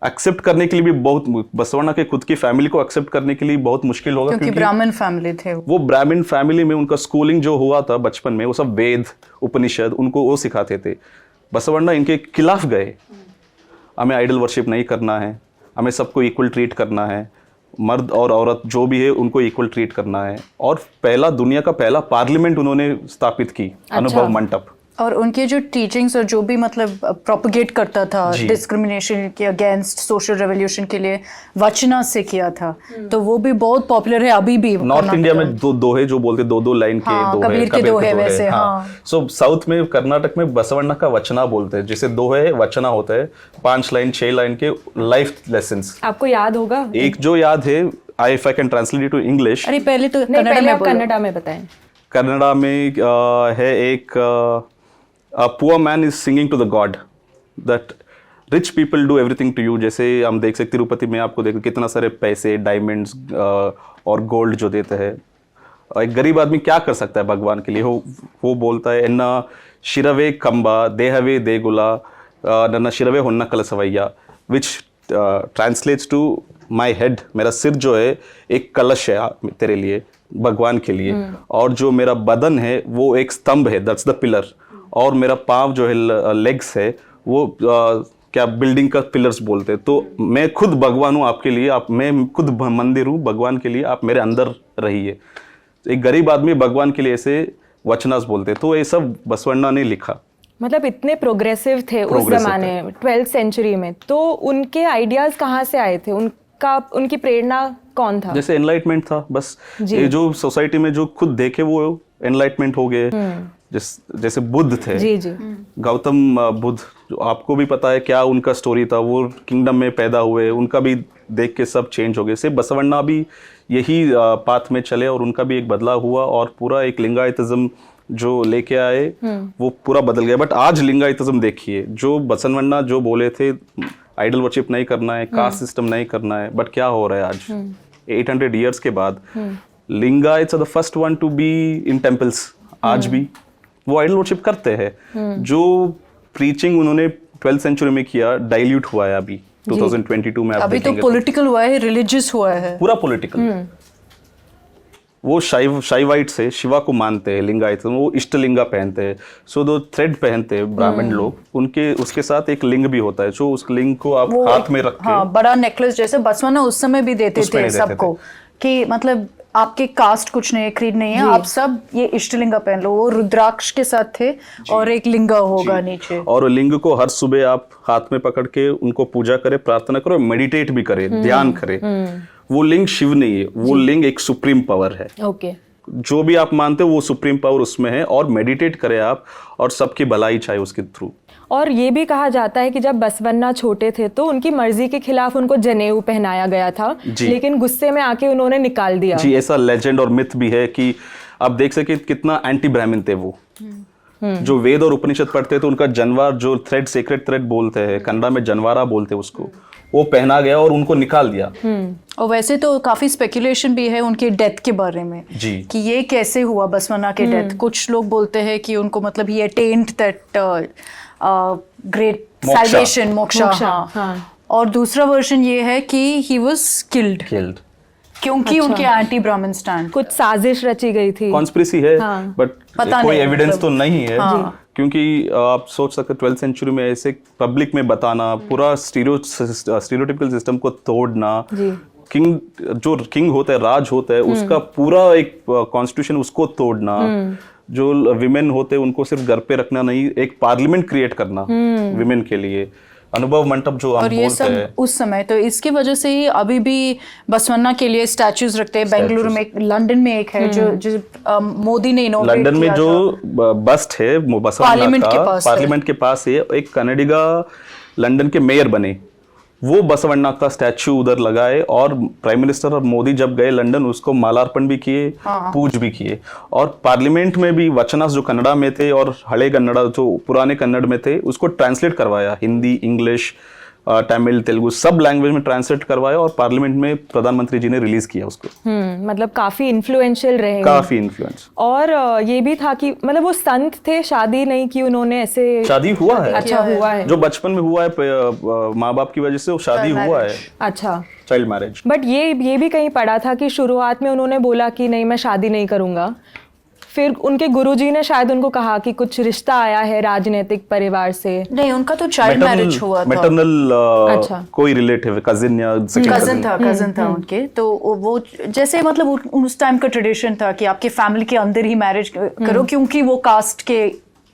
एक्सेप्ट करने के लिए भी बहुत, बसवण्णा के खुद की फैमिली को एक्सेप्ट करने के लिए बहुत मुश्किल होगा, क्योंकि ब्राह्मण फैमिली थे वो ब्राह्मण फैमिली में उनका स्कूलिंग जो हुआ था बचपन में, वो सब वेद उपनिषद उनको वो सिखाते थे। बसवण्णा इनके खिलाफ गए, हमें आइडल वर्शिप नहीं करना है, हमें सबको इक्वल ट्रीट करना है, मर्द और औरत जो भी है उनको इक्वल ट्रीट करना है। और दुनिया का पहला पार्लियामेंट उन्होंने स्थापित की, अनुभव मंडप। और उनके जो टीचिंग्स और जो भी मतलब प्रोपगेट करता था डिस्क्रिमिनेशन के अगेंस्ट, सोशल रेवोल्यूशन के लिए वचना से किया था, तो वो भी बहुत पॉपुलर है अभी भी। नॉर्थ इंडिया में दो दोहे जो बोलते, दो लाइन के कबीर के दोहे वैसे। सो साउथ में, कर्नाटक में बसवण्णा का वचना बोलते हैं, जैसे दोहे वचना होता है, 5 लाइन 6 लाइन के लाइफ लेसन्स। आपको याद होगा? एक जो याद है, if I can translate it to English. अरे पहले तो कन्नड़ा में बताएं। कन्नड़ा में है एक, a poor man is singing to the god that rich people do everything to you। जैसे हम देख सकते तिरुपति में, आपको देख कितना सारे पैसे, डायमंड्स और गोल्ड जो देते हैं, एक गरीब आदमी क्या कर सकता है भगवान के लिए? वो बोलता है, एन्ना शिरवे कंबा देहवे देगुला नन्ना शिरवे होन्ना कलसवैया, विच ट्रांसलेट्स टू माई हेड, मेरा सिर जो है एक कलश है तेरे लिए, भगवान के लिए, और जो मेरा बदन है वो एक स्तंभ है, दैट्स द पिलर, और मेरा पाँव जो है, लेग्स है, वो क्या बिल्डिंग का पिलर्स बोलते हैं। तो मैं खुद भगवान हूँ आपके लिए, मैं खुद मंदिर हूँ भगवान के लिए, आप मेरे अंदर रहिए। एक गरीब आदमी भगवान के लिए ऐसे वचनास बोलते हैं। तो ये सब बसवण्णा ने लिखा। मतलब इतने प्रोग्रेसिव थे उस जमाने, 12th सेंचुरी में। तो उनके आइडियाज कहाँ से आए थे? उनकी प्रेरणा कौन था? जैसे एनलाइटमेंट था, बस ये जो सोसाइटी में जो खुद देखे वो एनलाइटमेंट हो गए। जैसे बुद्ध थे, जी। गौतम बुद्ध, जो आपको भी पता है क्या उनका स्टोरी था, वो किंगडम में पैदा हुए, उनका भी देख के सब चेंज हो गए। सिर्फ बसवण्णा भी यही पाथ में चले और उनका भी एक बदलाव हुआ, और पूरा एक लिंगायतिज्म जो लेके आए वो पूरा बदल गया। बट आज लिंगायतिज्म देखिए, जो बसवण्णा जो बोले थे आइडल वर्शिप नहीं करना है, कास्ट सिस्टम नहीं करना है, बट क्या हो रहा है आज 800 ईयर्स के बाद? Lingayats are the first one to be in temples. आज भी वो आइडल वर्शिप करते हैं। जो प्रीचिंग उन्होंने 12th सेंचुरी में किया, डाइल्यूट हुआ है अभी 2022 में। अभी तो पॉलिटिकल हुआ है, रिलीजियस हुआ है, पूरा पॉलिटिकल। वो शाइवाइट से शिवा को मानते हैं, लिंगायत, वो इष्टलिंगा पहनते हैं। सो दो थ्रेड पहनते हैं ब्राह्मण लोग, उनके उसके साथ एक लिंग भी होता है, जो उस लिंग को आप हाथ में रख के, बड़ा नेकलेस जैसे बसवण्णा उस समय भी देते थे सबको, कि मतलब आपके कास्ट कुछ नहीं है, creed नहीं है, आप सब ये इष्टलिंगा पहन लो। वो रुद्राक्ष के साथ थे और एक लिंगा होगा नीचे। और लिंग को हर सुबह आप हाथ में पकड़ के उनको पूजा करें, प्रार्थना करो, मेडिटेट भी करें, ध्यान करें। वो लिंग शिव नहीं है, वो लिंग एक सुप्रीम पावर है। ओके। जो भी आप मानते हो वो सुप्रीम पावर उसमें है, और मेडिटेट करें आप और सबकी भलाई चाहे उसके थ्रू। और ये भी कहा जाता है कि जब बसवन्ना छोटे थे तो उनकी मर्जी के खिलाफ उनको जनेऊ पहनाया गया था, लेकिन गुस्से में आके उन्होंने निकाल दिया। जी, ऐसा लेजेंड और मिथ भी है कि आप देख सके कितना एंटी ब्राह्मण थे वो। जो वेद और उपनिषद पढ़ते थे उनका जनवार जो थ्रेड, सेक्रेट थ्रेड बोलते हैं, कन्नड़ा में जनवारा बोलते हैं उसको, वो पहना गया और उनको निकाल दिया। और वैसे तो काफी स्पेकुलेशन भी है उनके डेथ के बारे में जी, कि ये कैसे हुआ बसवन्ना के डेथ। कुछ लोग बोलते हैं कि उनको मतलब ही attend that great salvation, moksha. हाँ। और दूसरा वर्जन ये है कि ही वाज किल्ड क्योंकि उनके एंटी ब्राह्मण स्टैंड, कुछ साजिश रची गई थी, कॉन्स्पिरेसी है, बट पता कोई नहीं, एविडेंस मतलब तो नहीं है। क्योंकि आप सोच सकते 12th सेंचुरी में ऐसे पब्लिक में बताना, पूरा स्टीरियोटिपिकल सिस्टम को तोड़ना, किंग जो किंग होता है, राज होता है, उसका पूरा एक कॉन्स्टिट्यूशन उसको तोड़ना, जो विमेन होते हैं उनको सिर्फ घर पे रखना नहीं, एक पार्लियामेंट क्रिएट करना विमेन के लिए, अनुभव मंडप जो हम बोलते हैं। और ये सब उस समय, तो इसकी वजह से ही अभी भी बसवन्ना के लिए स्टैच्यूज रखते हैं। बेंगलुरु में, लंदन में एक है जो मोदी ने इनॉग्रेट किया। लंदन में जो बस्ट है बसवन्ना का, पार्लियामेंट के पास है, एक कनाडिगा लंदन के मेयर बने, वो बसवन्ना का स्टैचू उधर लगाए, और प्राइम मिनिस्टर और मोदी जब गए लंदन उसको मालार्पण भी किए, पूज भी किए। और पार्लियामेंट में भी वचनास जो कन्नड़ा में थे और हड़े कन्नड़ा जो पुराने कन्नड़ में थे उसको ट्रांसलेट करवाया, हिंदी, इंग्लिश, तमिल, तेलुगु सब लैंग्वेज में ट्रांसलेट करवाया, और पार्लियामेंट में प्रधानमंत्री जी ने रिलीज किया उसको। मतलब काफी इन्फ्लुएंशियल रहे, काफी इन्फ्लुएंस। और ये भी था कि मतलब वो संत थे, शादी नहीं की उन्होंने, ऐसे शादी हुआ है। अच्छा, हुआ है जो बचपन में हुआ है माँ बाप की वजह से, वो शादी हुआ है। अच्छा, चाइल्ड मैरिज। बट ये भी कहीं पढ़ा था कि शुरुआत में उन्होंने बोला कि नहीं मैं शादी नहीं करूंगा, फिर उनके गुरुजी ने शायद उनको कहा कि कुछ रिश्ता आया है राजनीतिक परिवार से। नहीं, उनका तो चाइल्ड मैरिज हुआ था, मैटरनल अच्छा, कोई रिलेटिव, कजिन या कजिन था उनके। तो वो जैसे मतलब उस टाइम का ट्रेडिशन था कि आपके फैमिली के अंदर ही मैरिज करो, क्योंकि वो कास्ट के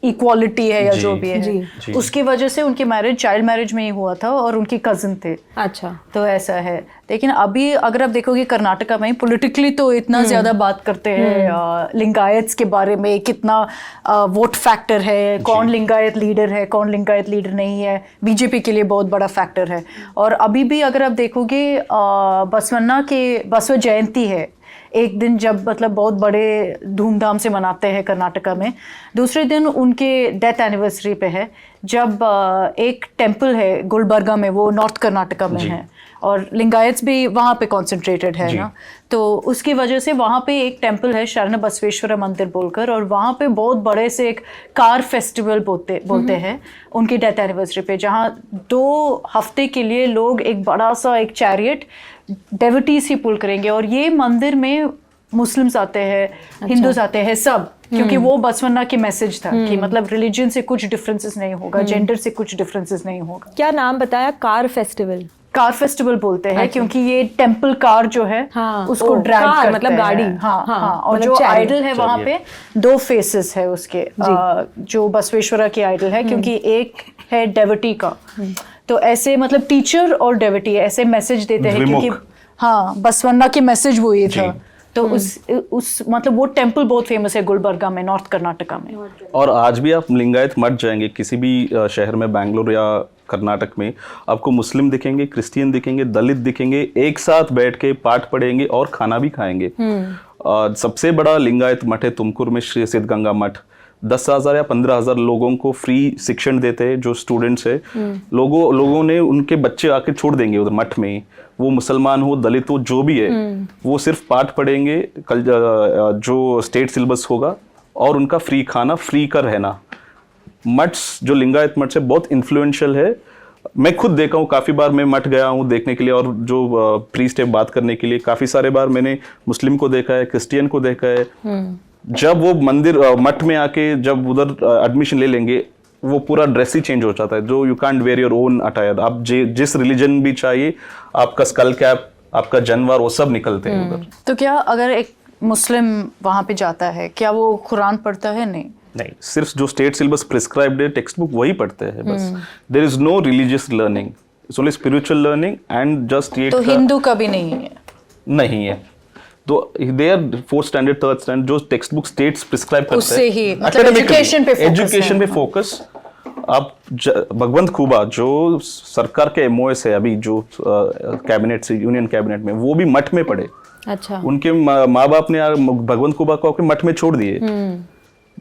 इक्वालिटी है या जो भी है, उसकी वजह से उनकी मैरिज चाइल्ड मैरिज में ही हुआ था, और उनके कजिन थे। अच्छा, तो ऐसा है। लेकिन अभी अगर आप देखोगे कर्नाटका में पॉलिटिकली तो इतना ज्यादा बात करते हैं लिंगायत्स के बारे में, कितना वोट फैक्टर है, कौन लिंगायत लीडर है, कौन लिंगायत लीडर नहीं है, बीजेपी के लिए बहुत बड़ा फैक्टर है। और अभी भी अगर आप देखोगे बसवन्ना के बसव जयंती है एक दिन, जब मतलब बहुत बड़े धूमधाम से मनाते हैं कर्नाटका में। दूसरे दिन उनके डेथ एनिवर्सरी पे है, जब एक टेम्पल है गुलबर्गा में, वो नॉर्थ कर्नाटका में है, और लिंगायत्स भी वहाँ पे कॉन्सेंट्रेटेड है ना, तो उसकी वजह से वहाँ पे एक टेम्पल है शरण बसवेश्वर मंदिर बोलकर, और वहाँ पे बहुत बड़े से एक कार फेस्टिवल बोलते हैं उनकी डेथ एनिवर्सरी पे, जहाँ 2 हफ्ते के लिए लोग एक बड़ा सा एक चैरियट डेवोटीज ही पुल करेंगे। और ये मंदिर में मुस्लिम्स आते हैं, हिंदूज आते हैं, सब, क्योंकि वो बसवन्ना की मैसेज था कि मतलब रिलीजन से कुछ डिफरेंसेस नहीं होगा, जेंडर से कुछ डिफरेंसेस नहीं होगा। क्या नाम बताया? Car festival. कार फेस्टिवल बोलते हैं क्योंकि ये टेम्पल कार जो है उसको ड्रैग करते मतलब गाड़ी। हाँ, और मतलब जो आइडल है वहाँ पे 2 फेसेस है उसके, जो बसवेश्वरा की आइडल है, क्योंकि एक है डेवोटी का, तो ऐसे मतलब टीचर और डेवोटी ऐसे मैसेज देते हैं, क्योंकि बसवन्ना की मैसेज वो ये था। तो उस मतलब वो टेम्पल बहुत फेमस है गुलबर्गा में, नॉर्थ कर्नाटका में। और आज भी आप लिंगायत मठ जाएंगे किसी भी शहर में, बैंगलोर या कर्नाटक में, आपको मुस्लिम दिखेंगे, क्रिश्चियन दिखेंगे, दलित दिखेंगे, एक साथ बैठ के पाठ पढ़ेंगे और खाना भी खाएंगे। सबसे बड़ा लिंगायत मठ है तुमकुर में, श्री सिद्धगंगा मठ। 10,000 या 15,000 लोगों को फ्री शिक्षण देते हैं, जो स्टूडेंट्स है। लोगों ने उनके बच्चे आके छोड़ देंगे उधर मठ में, वो मुसलमान हो, दलित हो, जो भी है, वो सिर्फ पाठ पढ़ेंगे, कल जो स्टेट सिलेबस होगा, और उनका फ्री खाना, फ्री का रहना। मठ्स जो लिंगायत मठ है बहुत इन्फ्लुएंशियल है। मैं खुद देखा हूँ, काफ़ी बार मैं मठ गया हूँ देखने के लिए, और जो प्रीस्ट है बात करने के लिए, काफ़ी सारे बार मैंने मुस्लिम को देखा है, क्रिश्चियन को देखा है। जब वो मंदिर मठ में आके जब उधर एडमिशन ले लेंगे, वो पूरा ड्रेस ही चेंज हो जाता है, जो you can't where your own attire. आप जिस रिलीजन भी चाहिए, आपका स्कल कैप आपका जनवार वो सब निकलते हैं उधर। तो क्या अगर एक मुस्लिम वहां पे जाता है, क्या वो कुरान पढ़ता है? नहीं, सिर्फ जो स्टेट सिलेबस प्रिस्क्राइब्ड है टेक्स्ट बुक वही पढ़ते हैं बस। There is no religious learning, it's only spiritual learning and just ये। तो हिंदू का भी नहीं है? नहीं है, तो they are 4th standard 3rd standard जो टेक्स्ट बुक स्टेट्स प्रिस्क्राइब करते हैं उससे ही मतलब एजुकेशन पे फोकस। आप भगवंत खूबा जो सरकार के एमओएस है अभी जो कैबिनेट से यूनियन कैबिनेट में, वो भी मठ में पढ़े। अच्छा। उनके माँ बाप ने भगवंत खूबा को अपने मठ में छोड़ दिए।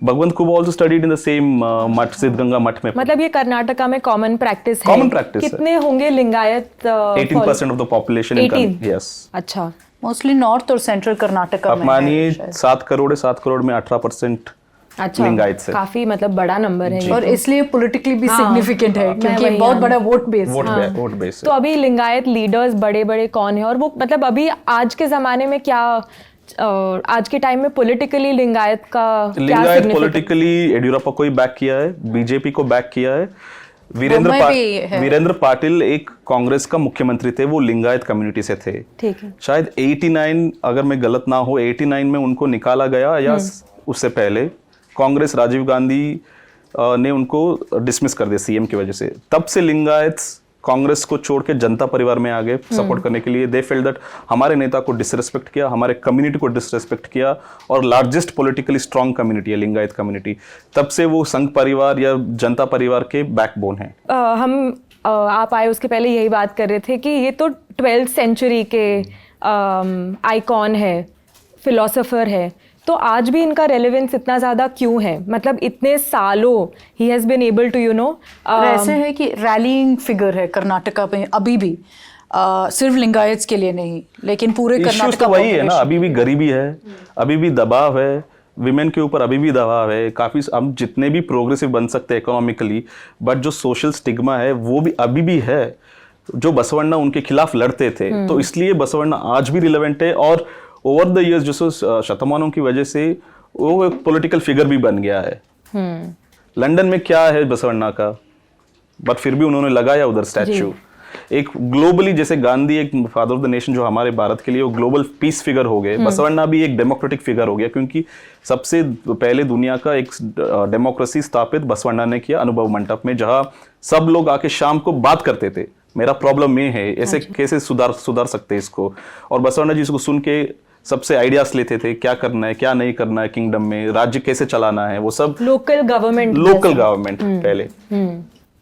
भगवंत खूबा also studied in the same मठ, सिद्धगंगा मठ में। मतलब ये कर्नाटका में कॉमन प्रैक्टिस है। Common practice कितने होंगे Lingayat? 18% of the population in 18? yes। अच्छा। मोस्टली नॉर्थ और सेंट्रल कर्नाटका आप में मानिए है 7 करोड़ है, 7 करोड़ में 18% अच्छा, लिंगायत से। काफी मतलब बड़ा नंबर है ये और तो। इसलिए पॉलिटिकली भी हाँ, सिग्निफिकेंट है मैं क्योंकि वही बहुत हाँ। बड़ा वोट बेस। वोट बेस तो अभी लिंगायत लीडर्स बड़े बड़े कौन है और वो मतलब अभी आज के जमाने में क्या आज के टाइम में पॉलिटिकली लिंगायत का क्या लिंगायत significance? पॉलिटिकली येडियुरप्पा को ही बैक किया है, बीजेपी को बैक किया है। वीरेंद्र पाटिल एक कांग्रेस का मुख्यमंत्री थे, वो लिंगायत कम्युनिटी से थे। ठीक है। शायद 89, अगर मैं गलत ना हो, 89 में उनको निकाला गया या उससे पहले कांग्रेस राजीव गांधी ने उनको डिसमिस कर दिया सीएम की वजह से। तब से लिंगायत कांग्रेस को छोड़ के जनता परिवार में आ गए सपोर्ट करने के लिए। दे फेल्ट दैट हमारे नेता को डिसरेस्पेक्ट किया, हमारे कम्युनिटी को डिसरेस्पेक्ट किया, और लार्जेस्ट पॉलिटिकली स्ट्रांग कम्युनिटी है लिंगायत कम्युनिटी। तब से वो संघ परिवार या जनता परिवार के बैकबोन है। आप आए उसके पहले यही बात कर रहे थे कि ये तो 12th सेंचुरी के आइकॉन है, फिलोसोफर है, तो आज भी इनका रेलेवेंस इतना ज़्यादा क्यों है? मतलब इतने सालों ही हैज़ बीन एबल टू ऐसे है कि रैलिंग फिगर है कर्नाटका में अभी भी, सिर्फ लिंगायत्स के लिए नहीं लेकिन पूरे इश्यूज कर्नाटका तो वही है ना, population। अभी भी गरीबी है, अभी भी दबाव है, विमेन के ऊपर अभी भी दबाव है। काफी हम जितने भी प्रोग्रेसिव बन सकते हैं इकोनॉमिकली, बट जो सोशल स्टिग्मा है वो भी अभी भी है। जो बसवण्णा उनके खिलाफ लड़ते थे, तो इसलिए बसवण्णा आज भी रिलेवेंट है, और ओवर द इयर्स जो शतमानों की वजह से वो एक पॉलिटिकल फिगर भी बन गया है। लंदन में क्या है बसवण्णा का, बट फिर भी उन्होंने लगाया उधर स्टैच्यू। एक ग्लोबली जैसे गांधी एक फादर ऑफ द नेशन जो हमारे भारत के लिए वो ग्लोबल पीस फिगर हो गए, बसवण्णा भी एक डेमोक्रेटिक फिगर हो गया, क्योंकि सबसे पहले दुनिया का एक डेमोक्रेसी स्थापित बसवण्णा ने किया अनुभव मंडप में, जहां सब लोग आके शाम को बात करते थे, मेरा प्रॉब्लम ये है, ऐसे कैसे सुधार सकते इसको। और बसवण्णा जी इसको सुन के सबसे आइडियाज लेते थे, क्या करना है क्या नहीं करना है किंगडम में, राज्य कैसे चलाना है, वो सब लोकल गवर्नमेंट पहले।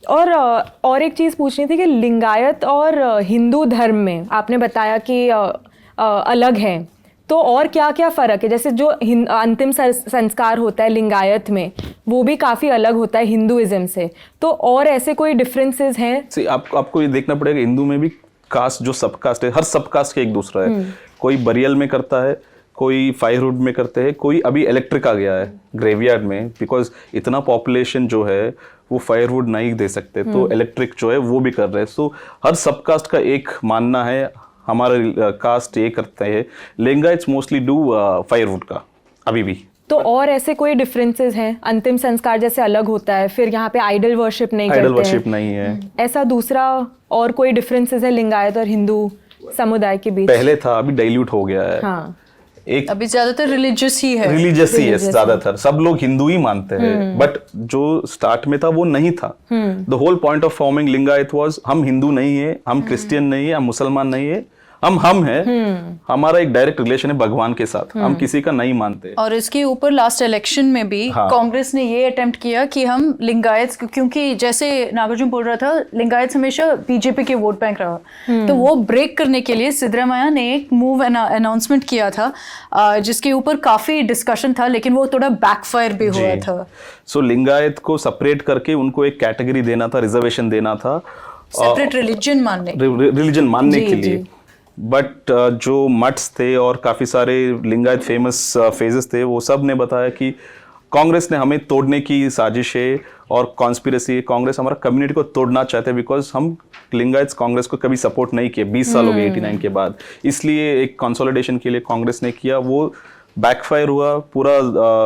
और एक चीज़ पूछनी थी कि लिंगायत और हिंदू धर्म में आपने बताया कि अलग हैं, तो और क्या क्या फ़र्क है? जैसे जो अंतिम संस्कार होता है लिंगायत में वो भी काफ़ी अलग होता है हिंदुइज्म से, तो और ऐसे कोई डिफरेंसेस हैं? आपको ये देखना पड़ेगा, हिंदू में भी कास्ट जो सब कास्ट है, हर सब कास्ट के एक दूसरा है। कोई बरियल में करता है, कोई फायरवुड में करते हैं, कोई अभी इलेक्ट्रिक आ गया है ग्रेवयार्ड में, बिकॉज इतना पॉपुलेशन जो है वो फायरवुड नहीं दे सकते, तो इलेक्ट्रिक जो है वो भी कर रहे हैं। सो हर सब कास्ट का एक मानना है, हमारा कास्ट ये करते हैं। लिंगायत्स मोस्टली डू फायरवुड का अभी भी। तो और ऐसे कोई डिफरेंसेस हैं? अंतिम संस्कार जैसे अलग होता है, फिर यहाँ पे आइडल वर्शिप नहीं करते हैं। आइडल वर्शिप नहीं है। ऐसा दूसरा और कोई डिफरेंसेस है लिंगायत और हिंदू समुदाय के बीच? पहले था, अभी डाइल्यूट हो गया है। हाँ, एक अभी ज्यादातर रिलीजियस ही है, रिलीजियस ही है ज्यादातर, सब लोग हिंदू ही मानते हैं, बट जो स्टार्ट में था वो नहीं था। The whole point of forming Lingayat was, हम हिंदू नहीं है, हम क्रिश्चियन नहीं है, हम मुसलमान नहीं है, हम हैं। हमारा एक डायरेक्ट रिलेशन है भगवान के साथ, हम किसी का नहीं मानते। और इसके ऊपर लास्ट इलेक्शन में भी कांग्रेस ने ये अटेम्प्ट किया कि हम लिंगायत, क्योंकि जैसे नागार्जुन बोल रहा था लिंगायत हमेशा बीजेपी के वोट बैंक रहा, तो वो ब्रेक करने के लिए सिद्धरामैया ने एक मूव अनाउंसमेंट किया था, जिसके ऊपर काफी डिस्कशन था, लेकिन वो थोड़ा बैकफायर भी हुआ था। सो लिंगायत को सेपरेट करके उनको एक कैटेगरी देना था, रिजर्वेशन देना था, सेपरेट रिलीजन मानने के लिए। बट जो मठ्स थे और काफ़ी सारे लिंगायत फेमस फेजेस थे, वो सब ने बताया कि कांग्रेस ने हमें तोड़ने की साजिश है और कॉन्स्पिरेसी, कांग्रेस हमारा कम्युनिटी को तोड़ना चाहते हैं, बिकॉज हम लिंगायत कांग्रेस को कभी सपोर्ट नहीं किए 20 साल हो गए 89 के बाद, इसलिए एक कंसोलिडेशन के लिए कांग्रेस ने किया, वो बैकफायर हुआ, पूरा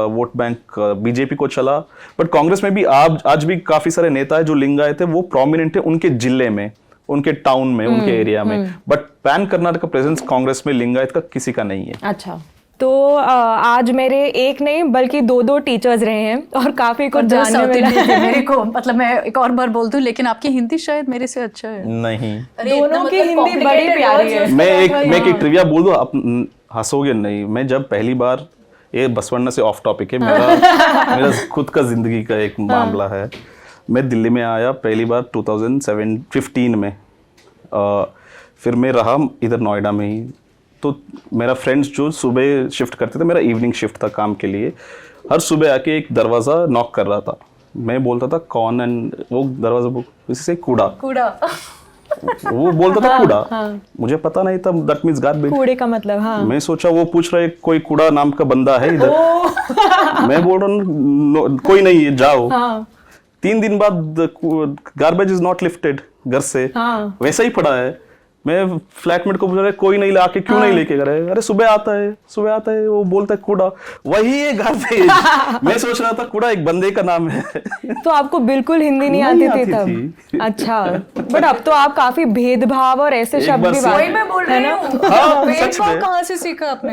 वोट बैंक बीजेपी को चला। बट कांग्रेस में भी आज भी काफ़ी सारे नेता है जो लिंगायत है, वो प्रोमिनेंट है उनके जिले में, उनके टाउन में, उनके एरिया में, बट पैन कर्नाटक का प्रेजेंस कांग्रेस में लिंगायत का किसी का नहीं है। अच्छा, तो आज मेरे एक नहीं बल्कि 2 टीचर्स रहे हैं और काफी कुछ जानने मिला मेरे को। मतलब मैं एक और बार बोल दूं, लेकिन आपकी हिंदी शायद मेरे से अच्छा है। नहीं, दोनों की हिंदी बड़ी प्यारी है। मैं एक ट्रिविया बोल दूं, आप हंसोगे नहीं। मैं जब पहली बार, ये बसवन्ना से ऑफ टॉपिक है, मेरा खुद का जिंदगी का एक मामला है। मैं दिल्ली में आया पहली बार 2015 में, फिर मैं रहा इधर नोएडा में ही। तो मेरा फ्रेंड्स जो सुबह शिफ्ट करते थे, मेरा इवनिंग शिफ्ट था काम के लिए, हर सुबह आके एक दरवाज़ा नॉक कर रहा था। मैं बोलता था कौन, एंड वो दरवाज़ा किसी से कूड़ा वो बोलता था कूड़ा। मुझे पता नहीं था दैट मींस गार्बेज, कूड़े का मतलब। हाँ, मैं सोचा वो पूछ रहा है कोई कूड़ा नाम का बंदा है इधर। मैं बोल रहा हूँ कोई नहीं है, जाओ। 3 दिन बाद गार्बेज इज नॉट लिफ्टेड घर से, वैसा ही पड़ा है। मैं फ्लैटमेट को पूछ रहा है कोई नहीं लाके, क्यों नहीं लेके गए? अरे सुबह आता है, वो बोलता है कूड़ा, वही है गार्बेज। मैं सोच रहा था कूड़ा एक बंदे का नाम है। तो आपको बिल्कुल हिंदी नहीं आती थी तब? अच्छा, बट अब तो आप काफी भेदभाव और ऐसे शब्द भी वही मैं बोल रही हूँ। भेदभाव कहाँ से सीखा आपने?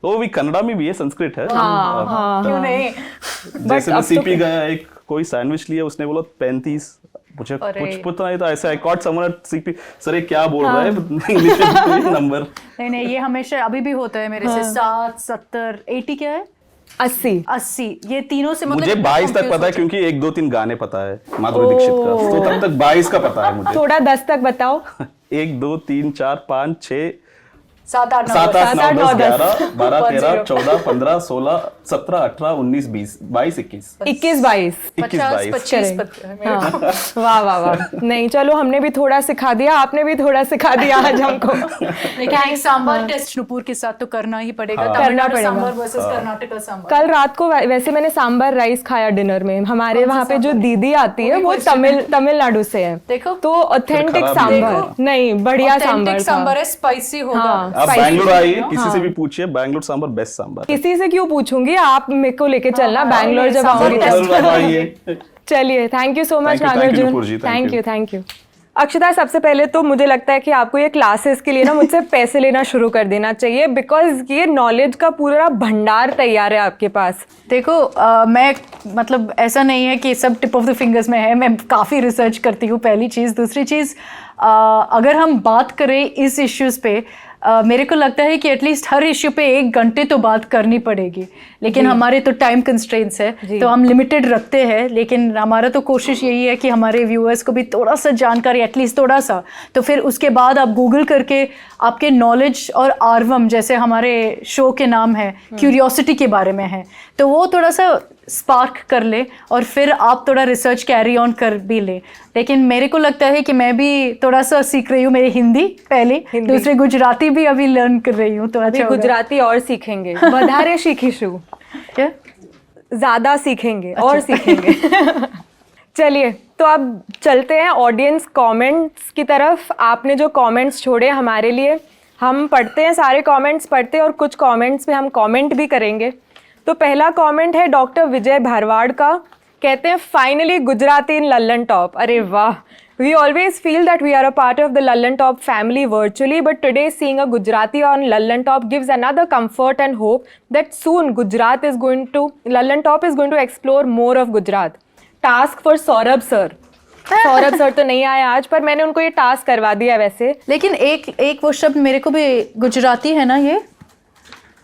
वो भी कन्नड़ा में भी है, संस्कृत है। क्यों नहीं? जैसे मैं सीपी गया, एक कोई सैंडविच लिया, उसने बोला 35, मुझे कुछ पता नहीं था। ऐसे आई cot someone eight CP, sir ये क्या बोल रहा है इंग्लिश में नंबर। नहीं, ये हमेशा अभी भी होता है मेरे से। 7, 70, 80 क्या है? 80 ये तीनों से मतलब मुझे 22 तक पता है, क्योंकि 1, 2, 3 गाने पता है माधुरी दीक्षित का, तो तब तक 22 का पता है मुझे। थोड़ा 10 तक बताओ। 1, 2, 3, 4, 5, 6, 7, 8, 9, 10, 11, 12, 13, 14, 15, 16, 17, 18, 19, 20, 22, 21, 21, 22, 25। वाह वाह वाह। नहीं, चलो हमने भी थोड़ा सिखा दिया, आपने भी थोड़ा सिखा दिया आज हमको। लेकिन सांबर टेस्ट नुपुर के साथ तो करना ही पड़ेगा। करना पड़ेगा। सांबर वर्सेस कर्नाटक सांबर। कल रात को वैसे मैंने सांबर राइस खाया डिनर में। हमारे वहाँ पे जो दीदी आती है वो तमिलनाडु से है। देखो तो ऑथेंटिक सांबर नहीं, बढ़िया सांबर है, स्पाइसी होगा। आप बैंगलोर आइए, किसी से भी पूछिए, बैंगलोर सांबर बेस्ट सांबर। किसी से क्यों पूछूंगी, आप मेरे को लेके चलना बैंगलोर जब आओगे। चलिए, thank you so much Nagarjuna, thank you. Akshata, सबसे पहले तो मुझे लगता है कि आपको ये क्लासेस के लिए ना मुझसे पैसे लेना शुरू कर देना चाहिए, बिकॉज ये नॉलेज का पूरा भंडार तैयार है आपके पास। देखो मैं मतलब ऐसा नहीं है कि सब टिप ऑफ द फिंगर्स में है, मैं काफ़ी रिसर्च करती हूँ, पहली चीज़। दूसरी चीज़, अगर हम बात करें इस इश्यूज़ पे, मेरे को लगता है कि एटलीस्ट हर इश्यू पे 1 घंटे तो बात करनी पड़ेगी, लेकिन हमारे तो टाइम कंस्ट्रेंट्स है, तो हम लिमिटेड रखते हैं। लेकिन हमारा तो कोशिश यही है कि हमारे व्यूअर्स को भी थोड़ा सा जानकारी, एटलीस्ट थोड़ा सा, तो फिर उसके बाद आप गूगल करके आपके नॉलेज और आर्वम, जैसे हमारे शो के नाम है, क्यूरियोसिटी के बारे में है, तो वो थोड़ा सा स्पार्क कर ले और फिर आप थोड़ा रिसर्च कैरी ऑन कर भी ले। लेकिन मेरे को लगता है कि मैं भी थोड़ा सा सीख रही हूँ, मेरी हिंदी पहले, दूसरे गुजराती भी अभी लर्न कर रही हूँ, तो अच्छा गुजराती और सीखेंगे, વધારે શીખીશું, क्या ज्यादा सीखेंगे और सीखेंगे। चलिए, तो अब चलते हैं ऑडियंस कमेंट्स की तरफ। आपने जो कमेंट्स छोड़े हमारे लिए, हम पढ़ते हैं, सारे कमेंट्स पढ़ते हैं और कुछ कमेंट्स पे हम कमेंट भी करेंगे। तो पहला कमेंट है डॉक्टर विजय भारवाड़ का। कहते हैं finally Gujarati in Lallan top. अरे वाह, we always feel that we are a part of the Lallan top family virtually, but today seeing a Gujarati on Lallan Top gives another comfort and hope that soon Lallan Top is going to explore more of Gujarat. Task for Saurabh sir. Saurabh sir तो नहीं आए आज, पर मैंने उनको ये task करवा दिया वैसे। लेकिन एक वो शब्द मेरे को भी गुजराती है ना ये।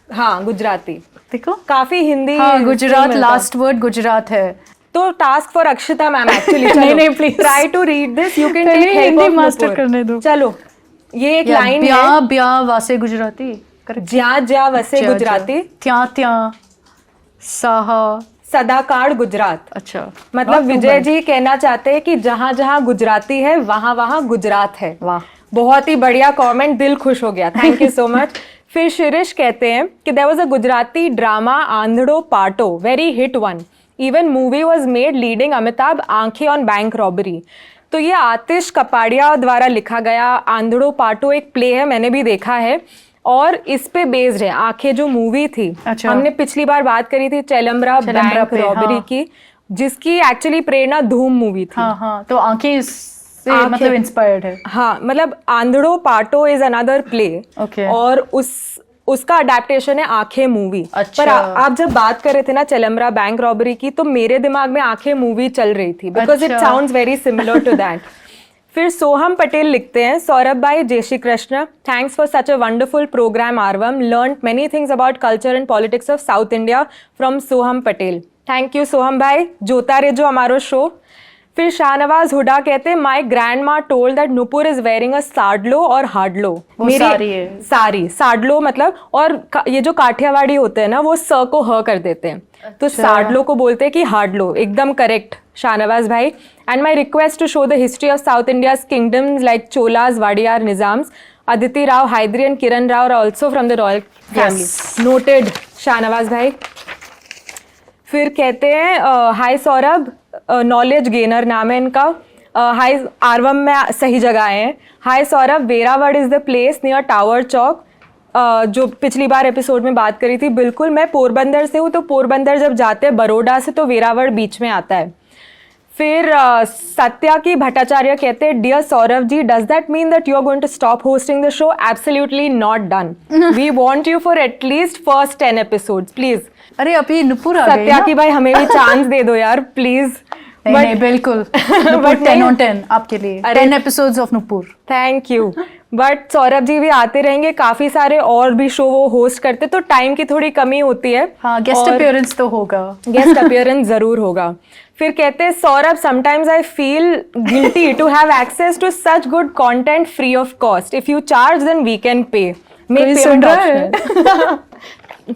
हाँ, गुजराती। देखो काफी हिंदी। हाँ, गुजरात, लास्ट वर्ड गुजरात है। तो task for Akshata ma'am actually. नहीं please try to read this, you can take help Hindi master करने दो। चलो, ये एक लाइन है। ब्या ब्या वासे गुजराती, ज्या ज्या वसे गुजराती, त्या त्या साहा सदाकाड़ गुजरात। अच्छा, मतलब विजय जी कहना चाहते हैं कि जहां जहां गुजराती है वहां वहां गुजरात है। वाह, बहुत ही बढ़िया कमेंट, दिल खुश हो गया, थैंक यू सो मच। फिर शिरीष कहते हैं कि there was a Gujarati drama Andhado Pato, very hit one, even movie was made leading Amitabh Aankhen on bank robbery. तो ये आतिश कपाड़िया द्वारा लिखा गया आंधड़ो पाटो एक प्ले है, मैंने भी देखा है, और इस पे बेस्ड है आंखें जो मूवी थी। अच्छा। हमने पिछली बार बात करी थी चेलम्बरा बैंक रॉबरी की, जिसकी एक्चुअली प्रेरणा धूम मूवी थी। हाँ, तो आंखें से मतलब इंस्पायर्ड है। हाँ, मतलब आंधड़ो पाटो इज अनदर प्ले। Okay. और उसका अडेप्टेशन है आंखें मूवी। अच्छा। पर आप जब बात कर रहे थे ना चेलम्बरा बैंक रॉबरी की, तो मेरे दिमाग में आंखें मूवी चल रही थी, बिकॉज इट अच्छा। Sounds very similar to that. फिर सोहम पटेल लिखते हैं, सौरभ भाई, जय Shri Krishna, thanks for such a wonderful program आरवम, learn many things about culture and politics of south India from Soham Patel. Thank you Soham भाई, जोता रे जो हमारो शो। फिर शाहनवाज हुडा कहते हैं, my grandma told that Nupur is wearing a साडलो और हाडलो। वो साड़ी है। साड़ी, साडलो मतलब, और ये जो काठियावाड़ी होते हैं ना, वो स को ह कर देते हैं, तो साडलो को बोलते हैं कि हाडलो। एकदम करेक्ट शाहनवाज भाई। And my request to show the history of south India's kingdoms like Cholas, Wadiyar, Nizams. Aditi Rao, Hydari and Kiran Rao are also from the royal family. Noted Shahnawaz भाई। फिर कहते हैं, हाय सौरभ, नॉलेज गेनर नाम है इनका। हाय आरवम में सही जगह आए हैं। हाय सौरभ, वेरावड़ is the place near tower Chowk, जो पिछली बार एपिसोड में बात करी थी। बिल्कुल, मैं पोरबंदर से हूँ, तो पोरबंदर जब जाते हैं बड़ौदा से, तो वेरावड़ बीच में आता है। फिर सत्या की भट्टाचार्य कहते हैं, dear Saurabh ji, does that mean that you are going to stop hosting the show? Absolutely not done. We want you for at least first 10 episodes, please. अरे अभी नुपुर आ गई सत्या ना? की भाई, हमें भी चांस दे दो यार, प्लीज। नहीं, बिल्कुल। But 10 on 10 आपके लिए। 10 episodes of Nupur. Thank you. But Saurabh ji भी आते रहेंगे, काफी सारे और भी शो वो होस्ट करते, तो टाइम की थोड़ी कमी होती है। हाँ, गेस्ट अपीयरेंस तो होगा। गेस्ट अपीयरेंस जरूर होगा। फिर कहते हैं, Saurabh, sometimes I feel guilty to have access to such good content free of cost. If you charge then we can pay. Make सुन पेमेंट रहा है? ऑप्शनल।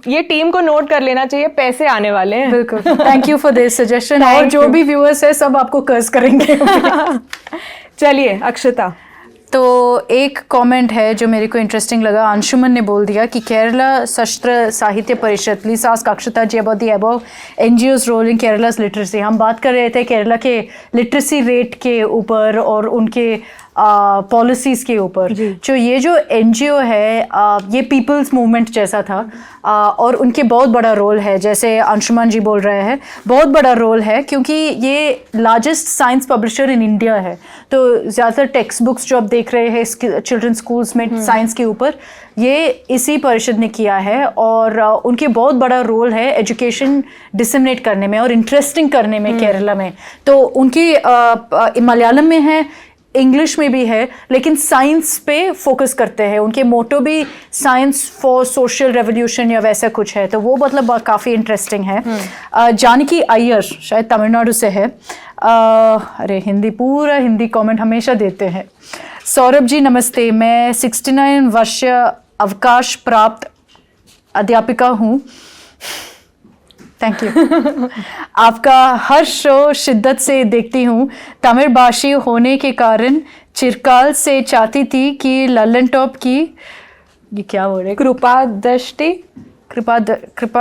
ये टीम को नोट कर लेना चाहिए, पैसे आने वाले हैं। बिल्कुल, thank you for this suggestion. और जो भी व्यूअर्स है सब आपको कर्ज करेंगे। चलिए अक्षता। तो एक कमेंट है जो मेरे को इंटरेस्टिंग लगा। अंशुमन ने बोल दिया कि Kerala Sastra Sahitya Parishad, please ask Akshata ji about the above NGOs role in Kerala's literacy. हम बात कर रहे थे केरला के लिटरेसी रेट के ऊपर और उनके पॉलिसीज़ के ऊपर। जो ये जो एनजीओ है, ये पीपल्स मूवमेंट जैसा था, और उनके बहुत बड़ा रोल है, जैसे अंशुमान जी बोल रहे हैं, बहुत बड़ा रोल है, क्योंकि ये largest science publisher in India है। तो ज़्यादातर टेक्स्ट बुक्स जो आप देख रहे हैं चिल्ड्रन स्कूल्स में साइंस के ऊपर, ये इसी परिषद ने किया है, और उनके बहुत बड़ा रोल है एजुकेशन डिसमिनेट करने में और इंटरेस्टिंग करने में केरला में। तो उनकी मलयालम में है, इंग्लिश में भी है, लेकिन साइंस पे फोकस करते हैं। उनके मोटो भी साइंस फॉर सोशल रेवोल्यूशन या वैसा कुछ है, तो वो मतलब काफ़ी इंटरेस्टिंग है। जानकी अय्यर शायद तमिलनाडु से है। अरे हिंदी, पूरा हिंदी कमेंट हमेशा देते हैं। सौरभ जी नमस्ते, मैं 69 वर्षीय अवकाश प्राप्त अध्यापिका हूँ। Thank you. आपका हर शो शिद्दत से देखती हूँ। तमिल भाषी होने के कारण चिरकाल से चाहती थी कि लल्लन टॉप की, ये क्या हो रहा है, कृपा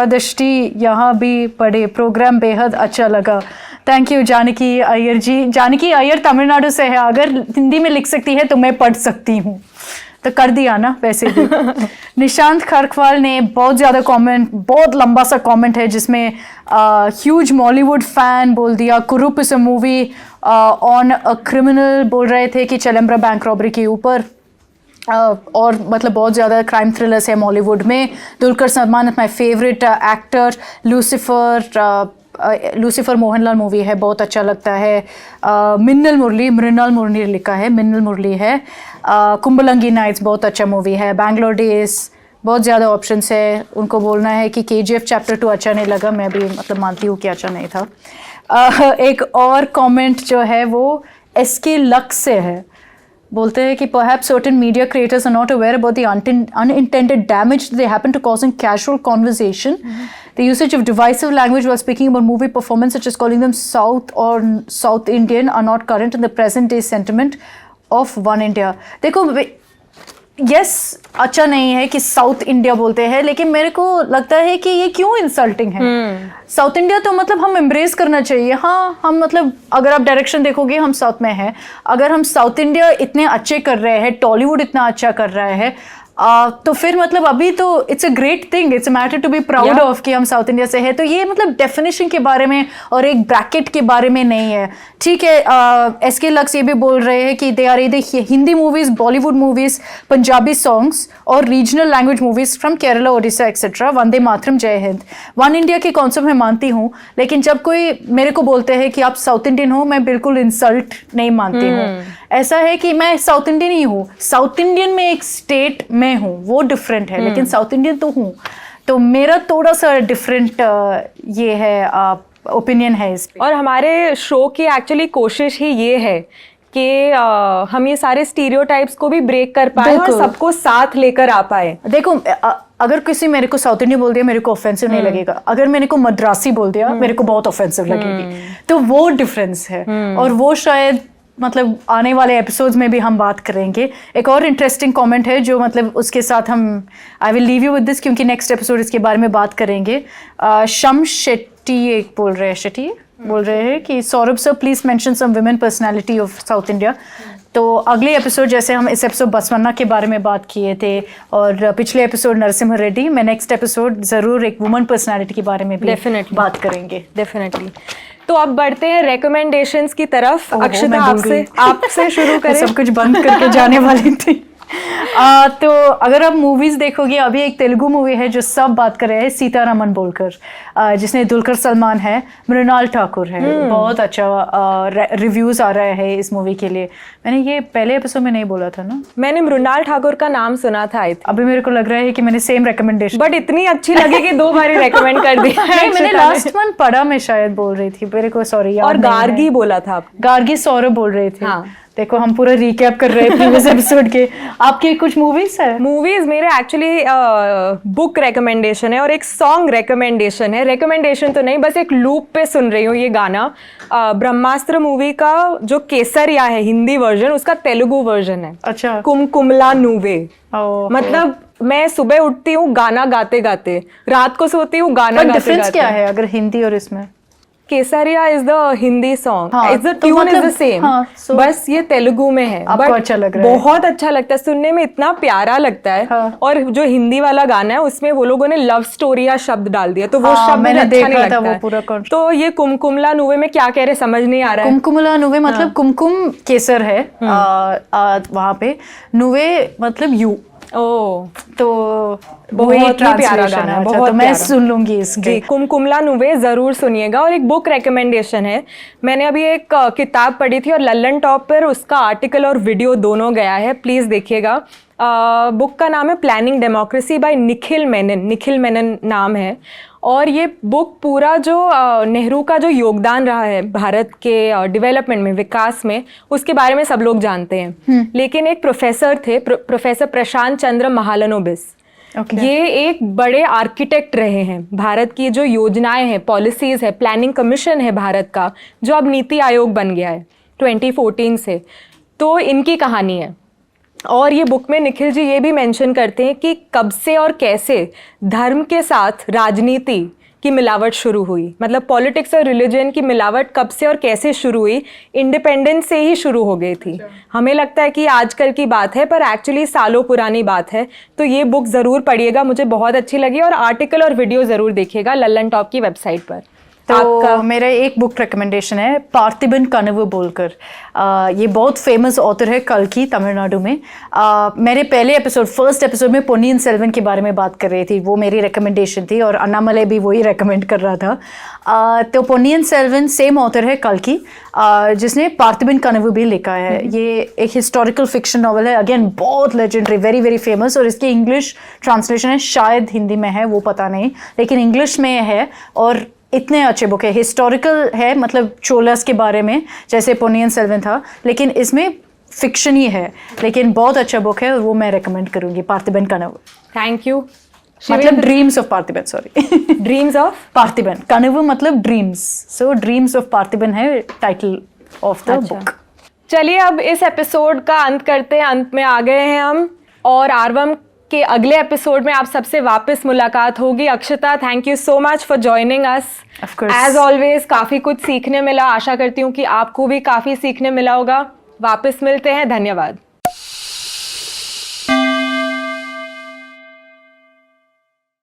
दृष्टि यहाँ भी पढ़े। प्रोग्राम बेहद अच्छा लगा। थैंक यू जानकी अय्यर जी। जानकी अय्यर तमिलनाडु से है, अगर हिंदी में लिख सकती है तो मैं पढ़ सकती हूँ, तो कर दिया ना वैसे भी। निशांत खरखवाल ने बहुत ज़्यादा कमेंट, बहुत लंबा सा कमेंट है जिसमें ह्यूज मॉलीवुड फैन बोल दिया, कुरूप is a movie on a criminal, बोल रहे थे कि चेलम्बरा बैंक रॉबरी के ऊपर, और मतलब बहुत ज़्यादा क्राइम थ्रिलर्स है मॉलीवुड में। Dulquer Salman my favourite actor. Lucifer Mohanlal movie है, बहुत अच्छा लगता है। मृणाल मुरली लिखा है, मिन्नल मुरली है। कुंभलंगी नाइट्स बहुत अच्छा मूवी है। बैंगलोर डेज, बहुत ज़्यादा ऑप्शंस है। उनको बोलना है कि KGF चैप्टर 2 अच्छा नहीं लगा, मैं भी मतलब मानती हूँ कि अच्छा नहीं था। एक और कमेंट जो है वो SK लक्स से है, बोलते हैं कि perhaps certain media creators are not aware about the unintended damage they happen to cause in casual conversation. The usage of divisive language while speaking about movie performance, such as calling them South or South Indian, are not current in the present day sentiment of One India. देखो, yes अच्छा नहीं है कि south India बोलते हैं, लेकिन मेरे को लगता है कि ये क्यों इंसल्टिंग है। साउथ इंडिया तो मतलब हम एम्ब्रेस करना चाहिए। हाँ, हम मतलब अगर आप डायरेक्शन देखोगे हम साउथ में हैं, अगर हम साउथ इंडिया इतने अच्छे कर रहे हैं, टॉलीवुड इतना अच्छा कर रहा है, तो फिर मतलब अभी तो it's a great thing, it's a matter to be proud Yeah. Of कि हम साउथ इंडिया से है। तो ये मतलब डेफिनेशन के बारे में और एक ब्रैकेट के बारे में नहीं है। ठीक है, SK लक्स ये भी बोल रहे हैं कि दे आर इधर Hindi movies, Bollywood movies, Punjabi songs और regional language movies from Kerala, Odisha etcetera. Vande Mataram, जय हिंद। वन इंडिया के कॉन्सेप्ट मैं मानती हूँ, लेकिन जब कोई मेरे को बोलते हैं कि आप साउथ इंडियन हो, मैं बिल्कुल इंसल्ट नहीं मानती हूँ। ऐसा है कि मैं साउथ इंडियन ही हूँ, साउथ इंडियन में एक स्टेट में हूँ, वो डिफरेंट है, लेकिन साउथ इंडियन तो हूँ। तो मेरा थोड़ा सा डिफरेंट ये है ओपिनियन है इस पे। और हमारे शो की एक्चुअली कोशिश ही ये है कि हम ये सारे स्टीरियोटाइप्स को भी ब्रेक कर पाए और बिल्कुल। सबको साथ लेकर आ पाए। देखो अगर किसी मेरे को साउथ इंडियन बोल दिया मेरे को ऑफेंसिव नहीं लगेगा, अगर मेरे को मद्रासी बोल दिया मेरे को बहुत ऑफेंसिव लगेगी। तो वो डिफरेंस है, और वो शायद मतलब आने वाले एपिसोड्स में भी हम बात करेंगे। एक और इंटरेस्टिंग कमेंट है जो मतलब उसके साथ हम I will leave you with this, क्योंकि नेक्स्ट एपिसोड इसके बारे में बात करेंगे। शम शेट्टी एक बोल रहे हैं कि Saurabh sir please mention some women personality of south India. तो अगले एपिसोड, जैसे हम इस एपिसोड बसवन्ना के बारे में बात किए थे और पिछले एपिसोड नरसिम्हा रेड्डी, मैं नेक्स्ट एपिसोड जरूर एक वुमन पर्सनालिटी के बारे में भी Definitely. बात करेंगे। डेफिनेटली। तो अब बढ़ते हैं रिकमेंडेशंस की तरफ। ओहो, अक्षता, मैं भूल गई। आपसे शुरू मैं करें। सब कुछ बंद करके जाने वाली थी। तो अगर आप मूवीज देखोगे, अभी एक तेलुगु मूवी है जो सब बात कर रहे हैं, सीतारामन बोलकर, जिसमें दुलकर सलमान है, मृणाल ठाकुर है। बहुत अच्छा रिव्यूज आ रहा है इस मूवी के लिए। मैंने ये पहले एपिसोड में नहीं बोला था ना, मैंने मृणाल ठाकुर का नाम सुना था आई थिंक, अभी मेरे को लग रहा है कि मैंने सेम रिकमेंडेशन, बट इतनी अच्छी लगी कि 2 बारी रेकमेंड कर दिया है नहीं, मैंने अक्षता ने। लास्ट वन पढ़ा, मैं शायद बोल रही थी, मेरे को सॉरी और गार्गी बोला था आप। गार्गी सौरभ बोल रहे थे। हाँ। देखो हम पूरा रिकैप कर रहे थे प्रीवियस एपिसोड के। आपकी कुछ मूवीज है? मूवीज मेरे एक्चुअली बुक रिकमेंडेशन है और एक सॉन्ग रिकमेंडेशन है। रिकमेंडेशन तो नहीं, बस एक लूप पे सुन रही हूँ ये गाना। ब्रह्मास्त्र मूवी का जो केसरिया है हिंदी वर्जन, उसका तेलुगु वर्जन है, अच्छा। कुमकुमला नुवे। ओह। मतलब मैं सुबह उठती हूँ गाना गाते गाते, रात को सोती हूँ गाना गाते डिफरेंस गाते। क्या है अगर हिंदी और इसमें? केसरिया इज द हिंदी सॉन्ग, हाँ, इज द तो ट्यून इज मतलब- द सेम, हाँ, so- बस ये तेलुगु में है। आपको but अच्छा लग रहा है? बहुत अच्छा लगता है, सुनने में इतना प्यारा लगता है। हाँ। और जो हिंदी वाला गाना है उसमें वो लोगों ने लव स्टोरी या शब्द डाल दिया, तो वो हाँ, शब्द मैंने अच्छा देखा नहीं था लगता वो है। पूरा concept। तो ये कुमकुमला नुवे में क्या कह रहे समझ नहीं आ रहा है। कुमकुमला नुवे मतलब कुमकुम केसर है वहां पे, नुवे मतलब यू, ओ तो बहुत ही प्यारा translation गाना है, है। अच्छा, बहुत तो मैं प्यारा। सुन लूंगी इसके। जी, कुमकुमला नुवे जरूर सुनिएगा। और एक बुक रिकमेंडेशन है, मैंने अभी एक किताब पढ़ी थी और लल्लन टॉप पर उसका आर्टिकल और वीडियो दोनों गया है, प्लीज देखिएगा। बुक का नाम है planning democracy by Nikhil Menon नाम है। और ये बुक पूरा जो नेहरू का जो योगदान रहा है भारत के डेवलपमेंट में, विकास में, उसके बारे में सब लोग जानते हैं। लेकिन एक प्रोफेसर थे, प्रोफेसर प्रशांत चंद्र महालनोबिस। Okay. ये एक बड़े आर्किटेक्ट रहे हैं। भारत की जो योजनाएं हैं, पॉलिसीज है, प्लानिंग कमीशन है भारत का, जो अब नीति आयोग बन गया है 2014 से, तो इनकी कहानी है। और ये बुक में निखिल जी ये भी मेंशन करते हैं कि कब से और कैसे धर्म के साथ राजनीति की मिलावट शुरू हुई, मतलब पॉलिटिक्स और रिलीजन की मिलावट कब से और कैसे शुरू हुई। इंडिपेंडेंस से ही शुरू हो गई थी। हमें लगता है कि आजकल की बात है, पर एक्चुअली सालों पुरानी बात है। तो ये बुक ज़रूर पढ़िएगा, मुझे बहुत अच्छी लगी। और आर्टिकल और वीडियो ज़रूर देखिएगा लल्लन टॉप की वेबसाइट पर। तो मेरा एक बुक रिकमेंडेशन है, पार्थिबन कनवु बोलकर। ये बहुत फेमस ऑथर है, कल्कि, तमिलनाडु में। मेरे पहले एपिसोड, फर्स्ट एपिसोड में पोन्नियिन सेल्वन के बारे में बात कर रही थी, वो मेरी रिकमेंडेशन थी और अन्नामले भी वही रेकमेंड कर रहा था। तो पोन्नियिन सेल्वन सेम ऑथर है, कल्कि, जिसने पार्थिबन कनवु भी लिखा है। ये एक हिस्टोरिकल फिक्शन नॉवल है, अगेन बहुत लेजेंडरी, वेरी वेरी फेमस। और इसकी इंग्लिश ट्रांसलेशन है, शायद हिंदी में है वो पता नहीं, लेकिन इंग्लिश में है। और इतने अच्छे बुक है, हिस्टोरिकल है, मतलब चोलास के बारे में जैसे पोन्नियिन सेल्वन था, लेकिन इसमें फिक्शन ही है, लेकिन बहुत अच्छा बुक है और वो मैं रेकमेंड करूंगी, पार्थिबन कनवु। Thank you. मतलब dreams of Parthiban, sorry dreams of Parthiban, Kanavu मतलब dreams, so dreams of Parthiban है टाइटल ऑफ द बुक। चलिए अब इस एपिसोड का अंत करते हैं। अंत में आ गए हैं हम, और आरवम के अगले एपिसोड में आप सबसे वापस मुलाकात होगी। Akshata, thank you so much for joining us. Of course. As always काफ़ी कुछ सीखने मिला, आशा करती हूँ कि आपको भी काफ़ी सीखने मिला होगा। वापस मिलते हैं, धन्यवाद।